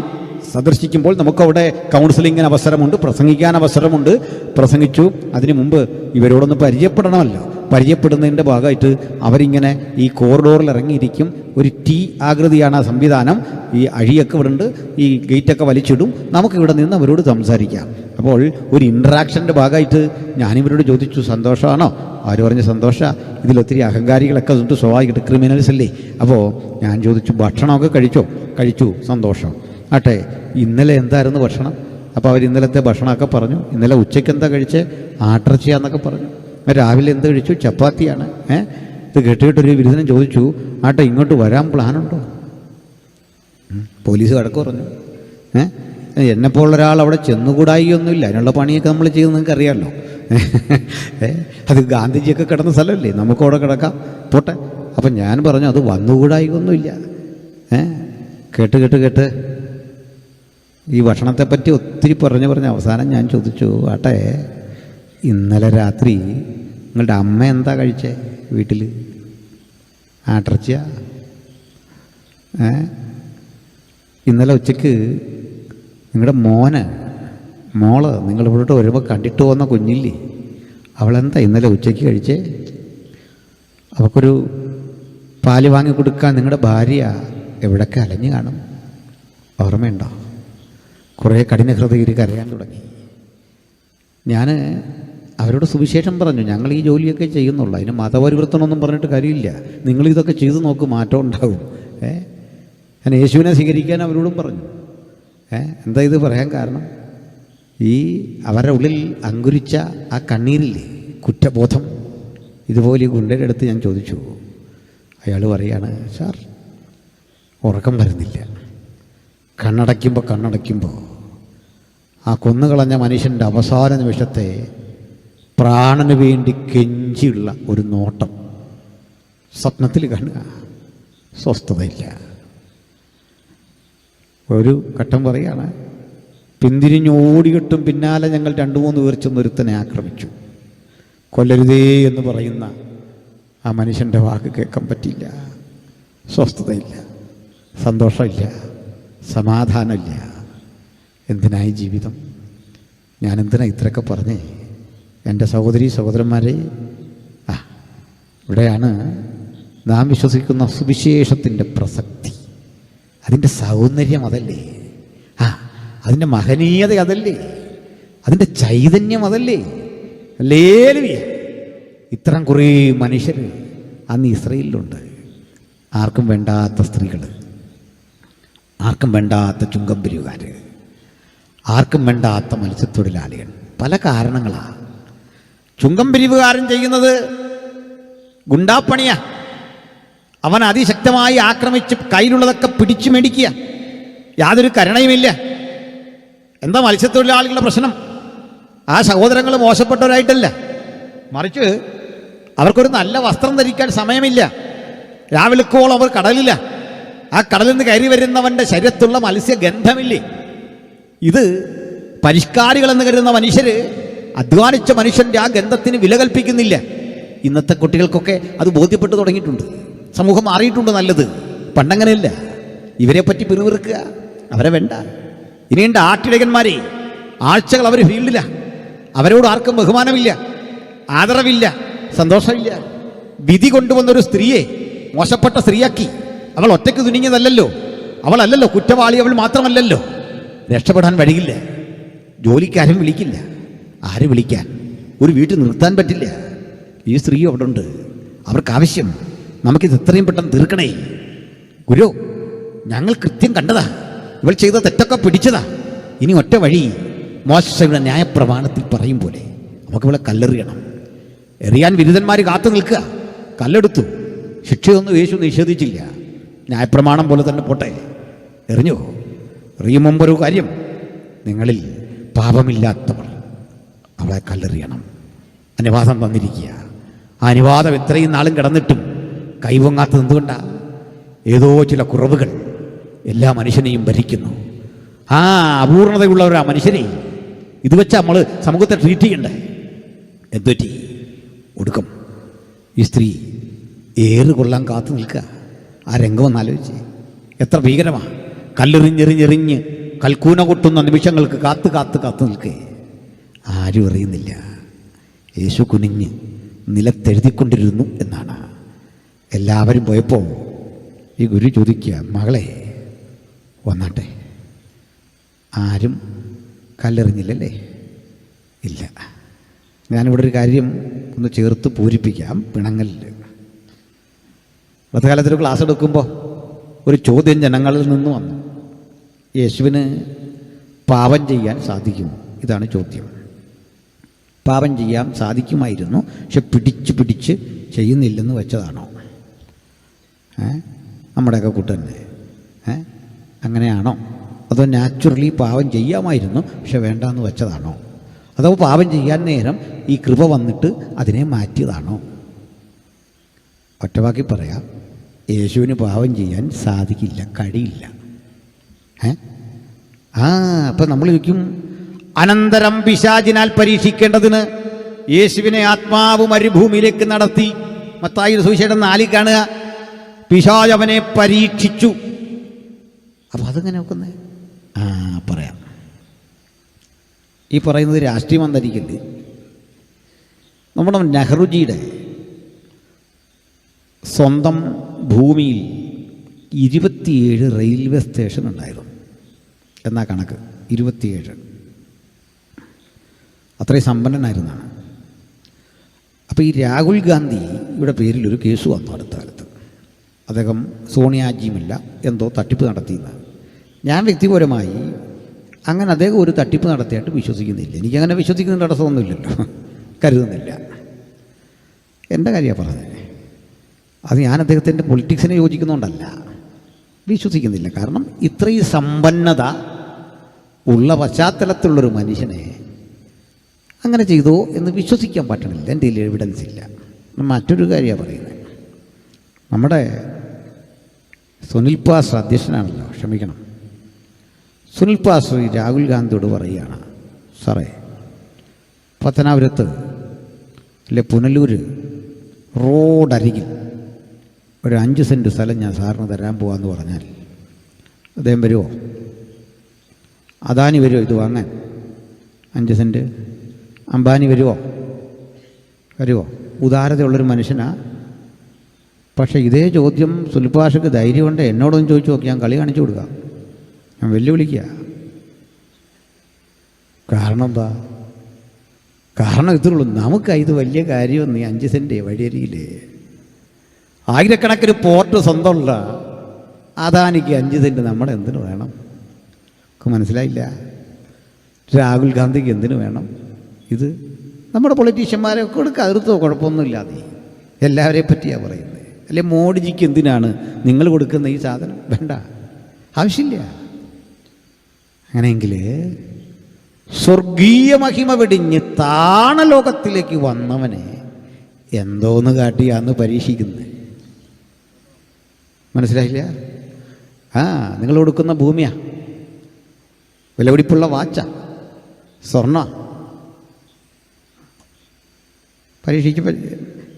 സന്ദർശിക്കുമ്പോൾ നമുക്കവിടെ കൗൺസിലിങ്ങിന് അവസരമുണ്ട്, പ്രസംഗിക്കാൻ അവസരമുണ്ട്. പ്രസംഗിച്ചു. അതിനു മുമ്പ് ഇവരോടൊന്ന് പരിചയപ്പെടണമല്ലോ. പരിചയപ്പെടുന്നതിൻ്റെ ഭാഗമായിട്ട് അവരിങ്ങനെ ഈ കോറിഡോറിൽ ഇറങ്ങിയിരിക്കും. ഒരു ടി ആകൃതിയാണ് ആ സംവിധാനം. ഈ അഴിയൊക്കെ ഇവിടെ ഉണ്ട്, ഈ ഗേറ്റൊക്കെ വലിച്ചിടും. നമുക്കിവിടെ നിന്ന് അവരോട് സംസാരിക്കാം. അപ്പോൾ ഒരു ഇൻട്രാക്ഷൻ്റെ ഭാഗമായിട്ട് ഞാനിവരോട് ചോദിച്ചു, സന്തോഷമാണോ? അവർ പറഞ്ഞ സന്തോഷമാണ്. ഇതിലൊത്തിരി അഹങ്കാരികളൊക്കെ ഉണ്ട്, സ്വാഭാവികമായിട്ട് ക്രിമിനൽസ് അല്ലേ. അപ്പോൾ ഞാൻ ചോദിച്ചു, ഭക്ഷണമൊക്കെ കഴിച്ചു, സന്തോഷം. ആട്ടെ, ഇന്നലെ എന്തായിരുന്നു ഭക്ഷണം? അപ്പോൾ അവർ ഇന്നലത്തെ ഭക്ഷണമൊക്കെ പറഞ്ഞു. ഇന്നലെ ഉച്ചയ്ക്ക് എന്താ കഴിച്ചേ? ആട്ടിറച്ചിയാന്നൊക്കെ പറഞ്ഞു. രാവിലെ എന്ത് കഴിച്ചു? ചപ്പാത്തിയാണ്. ഇത് കേട്ടിട്ടൊരു വിരുദ്ധനും ചോദിച്ചു, ആട്ടെ ഇങ്ങോട്ട് വരാൻ പ്ലാനുണ്ടോ? പോലീസ് കടക്ക് പറഞ്ഞു. എന്നെപ്പോലുള്ള ഒരാൾ അവിടെ ചെന്നുകൂടായിയൊന്നുമില്ല, അതിനുള്ള പണിയൊക്കെ നമ്മൾ ചെയ്ത് നിങ്ങൾക്ക് അറിയാമല്ലോ. അത് ഗാന്ധിജിയൊക്കെ കിടന്ന സ്ഥലമല്ലേ, നമുക്കവിടെ കിടക്കാം, പോട്ടെ. അപ്പം ഞാൻ പറഞ്ഞു, അത് വന്നുകൂടായിയൊന്നുമില്ല. കേട്ട് ഈ ഭക്ഷണത്തെപ്പറ്റി ഒത്തിരി പറഞ്ഞ് അവസാനം ഞാൻ ചോദിച്ചു, ആട്ടെ ഇന്നലെ രാത്രി നിങ്ങളുടെ അമ്മ എന്താ കഴിച്ചേ വീട്ടിൽ? ആട്ടിറച്ചിയ? ഇന്നലെ ഉച്ചയ്ക്ക് നിങ്ങളുടെ മോള് നിങ്ങളിവിടോട്ട് വരുമ്പോൾ കണ്ടിട്ട് പോകുന്ന കുഞ്ഞില്ലേ, അവളെന്താ ഇന്നലെ ഉച്ചയ്ക്ക് കഴിച്ചേ? അവൾക്കൊരു പാല് വാങ്ങി കൊടുക്കാൻ നിങ്ങളുടെ ഭാര്യ എവിടൊക്കെ അലഞ്ഞു കാണും, ഓർമ്മയുണ്ടോ? കുറേ കഠിനഹൃദയർ കരയാൻ തുടങ്ങി. ഞാൻ അവരോട് സുവിശേഷം പറഞ്ഞു, ഞങ്ങൾ ഈ ജോലിയൊക്കെ ചെയ്യുന്നുള്ളൂ, അതിന് മതപരിവർത്തനമൊന്നും പറഞ്ഞിട്ട് കാര്യമില്ല, നിങ്ങളിതൊക്കെ ചെയ്തു നോക്ക്, മാറ്റം ഉണ്ടാവും. ഞാൻ യേശുവിനെ സ്വീകരിക്കാൻ അവരോടും പറഞ്ഞു. എന്താ ഇത് പറയാൻ കാരണം? ഈ അവരുടെ ഉള്ളിൽ അങ്കുരിച്ച ആ കണ്ണീരില്ലേ, കുറ്റബോധം. ഇതുപോലെ ഗുണ്ടയുടെ അടുത്ത് ഞാൻ ചോദിച്ചു. അയാൾ പറയാണ്, സാർ ഉറക്കം വരുന്നില്ല, കണ്ണടയ്ക്കുമ്പോൾ ആ കൊന്നുകളഞ്ഞ മനുഷ്യൻ്റെ അവസാന നിമിഷത്തെ പ്രാണന് വേണ്ടി കെഞ്ചിയുള്ള ഒരു നോട്ടം സ്വപ്നത്തിൽ കാണുക, സ്വസ്ഥതയില്ല. ഒരു ഘട്ടം പറയാണ്, പിന്തിരിഞ്ഞോടിയിട്ടും പിന്നാലെ ഞങ്ങൾ 2-3 പേർ ചെന്നൊരുത്തനെ ആക്രമിച്ചു. കൊല്ലരുതേ എന്ന് പറയുന്ന ആ മനുഷ്യൻ്റെ വാക്ക് കേൾക്കാൻ പറ്റിയില്ല. സ്വസ്ഥതയില്ല, സന്തോഷമില്ല, സമാധാനമില്ല. എന്തിനായി ജീവിതം? ഞാനെന്തിനാ ഇത്രയൊക്കെ പറഞ്ഞേ? എൻ്റെ സഹോദരീ സഹോദരന്മാരെ, ഇവിടെയാണ് നാം വിശ്വസിക്കുന്ന സുവിശേഷത്തിൻ്റെ പ്രസക്തി. അതിൻ്റെ സൗന്ദര്യം അതല്ലേ? അതിൻ്റെ മഹനീയത അതല്ലേ? അതിൻ്റെ ചൈതന്യം അതല്ലേ? ഹല്ലേലൂയ! ഇത്തരം കുറേ മനുഷ്യർ അന്ന് ഇസ്രയേലിലുണ്ട്. ആർക്കും വേണ്ടാത്ത സ്ത്രീകൾ, ആർക്കും വേണ്ടാത്ത ചുങ്കം പിരിവുകാർ, ആർക്കും വേണ്ടാത്ത മത്സ്യത്തൊഴിലാളികൾ. പല കാരണങ്ങളാണ്. ചുങ്കം പിരിവുകാരൻ ചെയ്യുന്നത് ഗുണ്ടാപ്പണിയാ. അവൻ അതിശക്തമായി ആക്രമിച്ച് കയ്യിലുള്ളതൊക്കെ പിടിച്ചു മേടിക്കുക. യാതൊരു കരുണയുമില്ല. എന്താ മത്സ്യത്തൊഴിലാളികളുടെ പ്രശ്നം? ആ സഹോദരങ്ങൾ മോശപ്പെട്ടവരായിട്ടല്ല, മറിച്ച് അവർക്കൊരു നല്ല വസ്ത്രം ധരിക്കാൻ സമയമില്ല. രാവിലെക്കോളം അവർ കടലില്ല. ആ കടലിൽ നിന്ന് കയറി വരുന്നവൻ്റെ ശരീരത്തുള്ള മത്സ്യഗന്ധമില്ലേ? ഇത് പരിഷ്കാരികളെന്ന് കരുതുന്ന മനുഷ്യർ അധ്വാനിച്ച മനുഷ്യൻ്റെ ആ ഗന്ധത്തിന് വില കൽപ്പിക്കുന്നില്ല. ഇന്നത്തെ കുട്ടികൾക്കൊക്കെ അത് ബോധ്യപ്പെട്ടു തുടങ്ങിയിട്ടുണ്ട്. സമൂഹം മാറിയിട്ടുണ്ട്. നല്ലത്. പണ്ടങ്ങനെയല്ല. ഇവരെ പറ്റി പിറുവിറുക്കുക, അവരെ വേണ്ട. ഇനിയുണ്ട് ആട്ടിടയന്മാരെ. ആഴ്ചകൾ അവർ ഫീൽഡിലാണ്. അവരോട് ആർക്കും ബഹുമാനമില്ല, ആദരവില്ല, സന്തോഷമില്ല. വിധി കൊണ്ടുവന്നൊരു സ്ത്രീയെ മോശപ്പെട്ട സ്ത്രീയാക്കി. അവൾ ഒറ്റയ്ക്ക് തുനിഞ്ഞതല്ലല്ലോ, അവളല്ലല്ലോ കുറ്റവാളി, അവൾ മാത്രമല്ലല്ലോ. രക്ഷപ്പെടാൻ വഴിയില്ല. ജോലിക്കാരും വിളിക്കില്ല. ആര് വിളിക്കാൻ? ഒരു വീട്ടിൽ നിർത്താൻ പറ്റില്ല. ഈ സ്ത്രീയും അവിടെ ഉണ്ട്. അവർക്ക് ആവശ്യം നമുക്കിത് എത്രയും പെട്ടെന്ന് തീർക്കണേ. ഗുരു, ഞങ്ങൾ കൃത്യം കണ്ടതാ. ഇവൾ ചെയ്ത തെറ്റൊക്കെ പിടിച്ചതാ. ഇനി ഒറ്റ വഴി, മോശയുടെ ന്യായപ്രമാണത്തിൽ പറയും പോലെ നമുക്കിവളെ കല്ലെറിയണം. എറിയാൻ വിരുദ്ധന്മാർ കാത്തു നിൽക്കുക. കല്ലെടുത്തു. ശിക്ഷയൊന്നും യേശു നിഷേധിച്ചില്ല. ന്യായപ്രമാണം പോലെ തന്നെ പോട്ടെ. എറിഞ്ഞോ? എറിയും മുമ്പൊരു കാര്യം, നിങ്ങളിൽ പാപമില്ലാത്തവർ അവളെ കല്ലെറിയണം. അനുവാദം തന്നിരിക്കുക. ആ അനുവാദം ഇത്രയും നാളും കിടന്നിട്ടും കൈവങ്ങാത്തത് എന്തുകൊണ്ടാണ്? ഏതോ ചില കുറവുകൾ എല്ലാ മനുഷ്യനെയും ഭരിക്കുന്നു. ആ അപൂർണതയുള്ളവർ ആ മനുഷ്യനെ ഇത് വെച്ച് നമ്മൾ സമൂഹത്തെ ട്രീറ്റ് ചെയ്യണ്ടേ? എന്തുപറ്റി? ഒടുക്കം ഈ സ്ത്രീ ഏറ് കൊള്ളാൻ കാത്തു നിൽക്കുക. ആ രംഗം ഒന്നാലോചിച്ച് എത്ര ഭീകരമാണ്. കല്ലെറിഞ്ഞെറിഞ്ഞെറിഞ്ഞ് കൽക്കൂന കൊട്ടുന്ന നിമിഷങ്ങൾക്ക് കാത്തു കാത്തു കാത്തു നിൽക്കേ. ആരും അറിയുന്നില്ല. യേശു കുനിഞ്ഞ് നിലത്തെഴുതിക്കൊണ്ടിരുന്നു എന്നാണ്. എല്ലാവരും പോയപ്പോൾ ഈ ഗുരു ചോദിക്കുക, മകളെ വന്നാട്ടെ. ആരും കല്ലെറിഞ്ഞില്ലല്ലേ? ഇല്ല. ഞാനിവിടെ ഒരു കാര്യം ഒന്ന് ചേർത്ത് പൂരിപ്പിക്കാം. പിണങ്ങലിൽ ഗതകാലത്തൊരു ക്ലാസ് എടുക്കുമ്പോൾ ഒരു ചോദ്യം ജനങ്ങളിൽ നിന്ന് വന്നു. യേശുവിന് പാപം ചെയ്യാൻ സാധിക്കുമോ? ഇതാണ് ചോദ്യം. പാപം ചെയ്യാൻ സാധിക്കുമായിരുന്നു, പക്ഷെ പിടിച്ച് ചെയ്യുന്നില്ലെന്ന് വെച്ചതാണോ? നമ്മുടെയൊക്കെ കൂട്ടന്നെ അങ്ങനെയാണോ? അതോ നാച്ചുറലി പാപം ചെയ്യാമായിരുന്നു, പക്ഷെ വേണ്ടാന്ന് വെച്ചതാണോ? അതോ പാപം ചെയ്യാൻ നേരം ഈ കൃപ വന്നിട്ട് അതിനെ മാറ്റിയതാണോ? ഒറ്റവാക്കി പറയാം, യേശുവിന് പാപം ചെയ്യാൻ സാധിക്കില്ല, കഴിയില്ല. അപ്പം നമ്മൾ ചോദിക്കും, അനന്തരം പിശാചിനാൽ പരീക്ഷിക്കേണ്ടതിന് യേശുവിനെ ആത്മാവ് മരുഭൂമിയിലേക്ക് നടത്തി. മത്തായി സുവിശേഷം 4 കാണുക. പിശാച് അവനെ പരീക്ഷിച്ചു. അപ്പം അതെങ്ങനെ നോക്കുന്നത്? പറയാം. ഈ പറയുന്നത് രാഷ്ട്രീയം വന്നിരിക്കല്ലേ. നമ്മുടെ നെഹ്റുജിയുടെ സ്വന്തം ഭൂമിയിൽ 27 റെയിൽവേ സ്റ്റേഷൻ ഉണ്ടായിരുന്നു എന്നാ കണക്ക്. 27. അത്രയും സമ്പന്നനായിരുന്നാണ്. അപ്പോൾ ഈ രാഹുൽ ഗാന്ധിയുടെ പേരിലൊരു കേസ് വന്നു അടുത്ത കാലത്ത്. അദ്ദേഹം സോണിയാജിയുമല്ല എന്തോ തട്ടിപ്പ് നടത്തിയെന്ന്. ഞാൻ വ്യക്തിപരമായി അങ്ങനെ അദ്ദേഹം ഒരു തട്ടിപ്പ് നടത്തിയായിട്ട് വിശ്വസിക്കുന്നില്ല. എനിക്കങ്ങനെ വിശ്വസിക്കുന്ന തടസ്സമൊന്നുമില്ലല്ലോ, കരുതുന്നില്ല. എൻ്റെ കാര്യമാണ് പറഞ്ഞത്. അത് ഞാൻ അദ്ദേഹത്തിൻ്റെ പൊളിറ്റിക്സിനെ യോജിക്കുന്നുകൊണ്ടല്ല, വിശ്വസിക്കുന്നില്ല. കാരണം ഇത്രയും സമ്പന്നത ഉള്ള പശ്ചാത്തലത്തിലുള്ളൊരു മനുഷ്യനെ അങ്ങനെ ചെയ്തോ എന്ന് വിശ്വസിക്കാൻ പറ്റണില്ല. എൻ്റെ കയ്യിൽ എവിഡൻസ് ഇല്ല. മറ്റൊരു കാര്യമാണ് പറയുന്നത്. നമ്മുടെ സുനിൽ പാസ് അധ്യക്ഷനാണല്ലോ, ക്ഷമിക്കണം, സുനിൽ പാസ്റ്റർ രാഹുൽ ഗാന്ധിയോട് പറയുകയാണ്, സാറേ, പത്തനാപുരത്ത് അല്ലെ പുനലൂർ റോഡരികിൽ ഒരു 5 സെൻറ്റ് സ്ഥലം ഞാൻ സാറിന് തരാൻ പോകാമെന്ന് പറഞ്ഞാൽ അദ്ദേഹം വരുമോ? അദാനി വരുമോ ഇത് വാങ്ങാൻ? 5 സെൻറ്റ് അംബാനി വരുമോ? ഉദാരതയുള്ളൊരു മനുഷ്യനാ. പക്ഷേ ഇതേ ചോദ്യം സുൽപാഷക്ക് ധൈര്യമുണ്ട് എന്നോടൊന്നും ചോദിച്ചു നോക്കി, ഞാൻ കളി കാണിച്ചു കൊടുക്കാം, ഞാൻ വെല്ലുവിളിക്കുക. കാരണം എന്താ? കാരണം ഇത്രയുള്ളൂ, നമുക്ക് ഇത് വലിയ കാര്യമൊന്നും ഈ 5 സെൻറ്റ് വഴിയരിയില്ലേ. ആയിരക്കണക്കിന് പോർട്ട് സ്വന്തമുള്ള അദാനിക്ക് 5 സെൻറ്റ് നമ്മുടെ എന്തിനു വേണം? നമുക്ക് മനസ്സിലായില്ല. രാഹുൽ ഗാന്ധിക്ക് എന്തിനു വേണം ഇത്? നമ്മുടെ പൊളിറ്റീഷ്യന്മാരെ കൊടുക്കുക, അതിർത്തോ കുഴപ്പമൊന്നുമില്ലാതെ എല്ലാവരെയും പറ്റിയാണ് പറയുന്നത്. അല്ലെ മോഡിജിക്ക് എന്തിനാണ് നിങ്ങൾ കൊടുക്കുന്ന ഈ സാധനം? വേണ്ട, ആവശ്യമില്ല. അങ്ങനെയെങ്കിൽ സ്വർഗീയ മഹിമ വെടിഞ്ഞ് താണലോകത്തിലേക്ക് വന്നവനെ എന്തോന്ന് കാട്ടിയാന്ന് പരീക്ഷിക്കുന്നത്. മനസ്സിലായില്ല? നിങ്ങൾ കൊടുക്കുന്ന ഭൂമിയാ, വിലപിടിപ്പുള്ള വാച്ച, സ്വർണ്ണ പരീക്ഷിച്ച്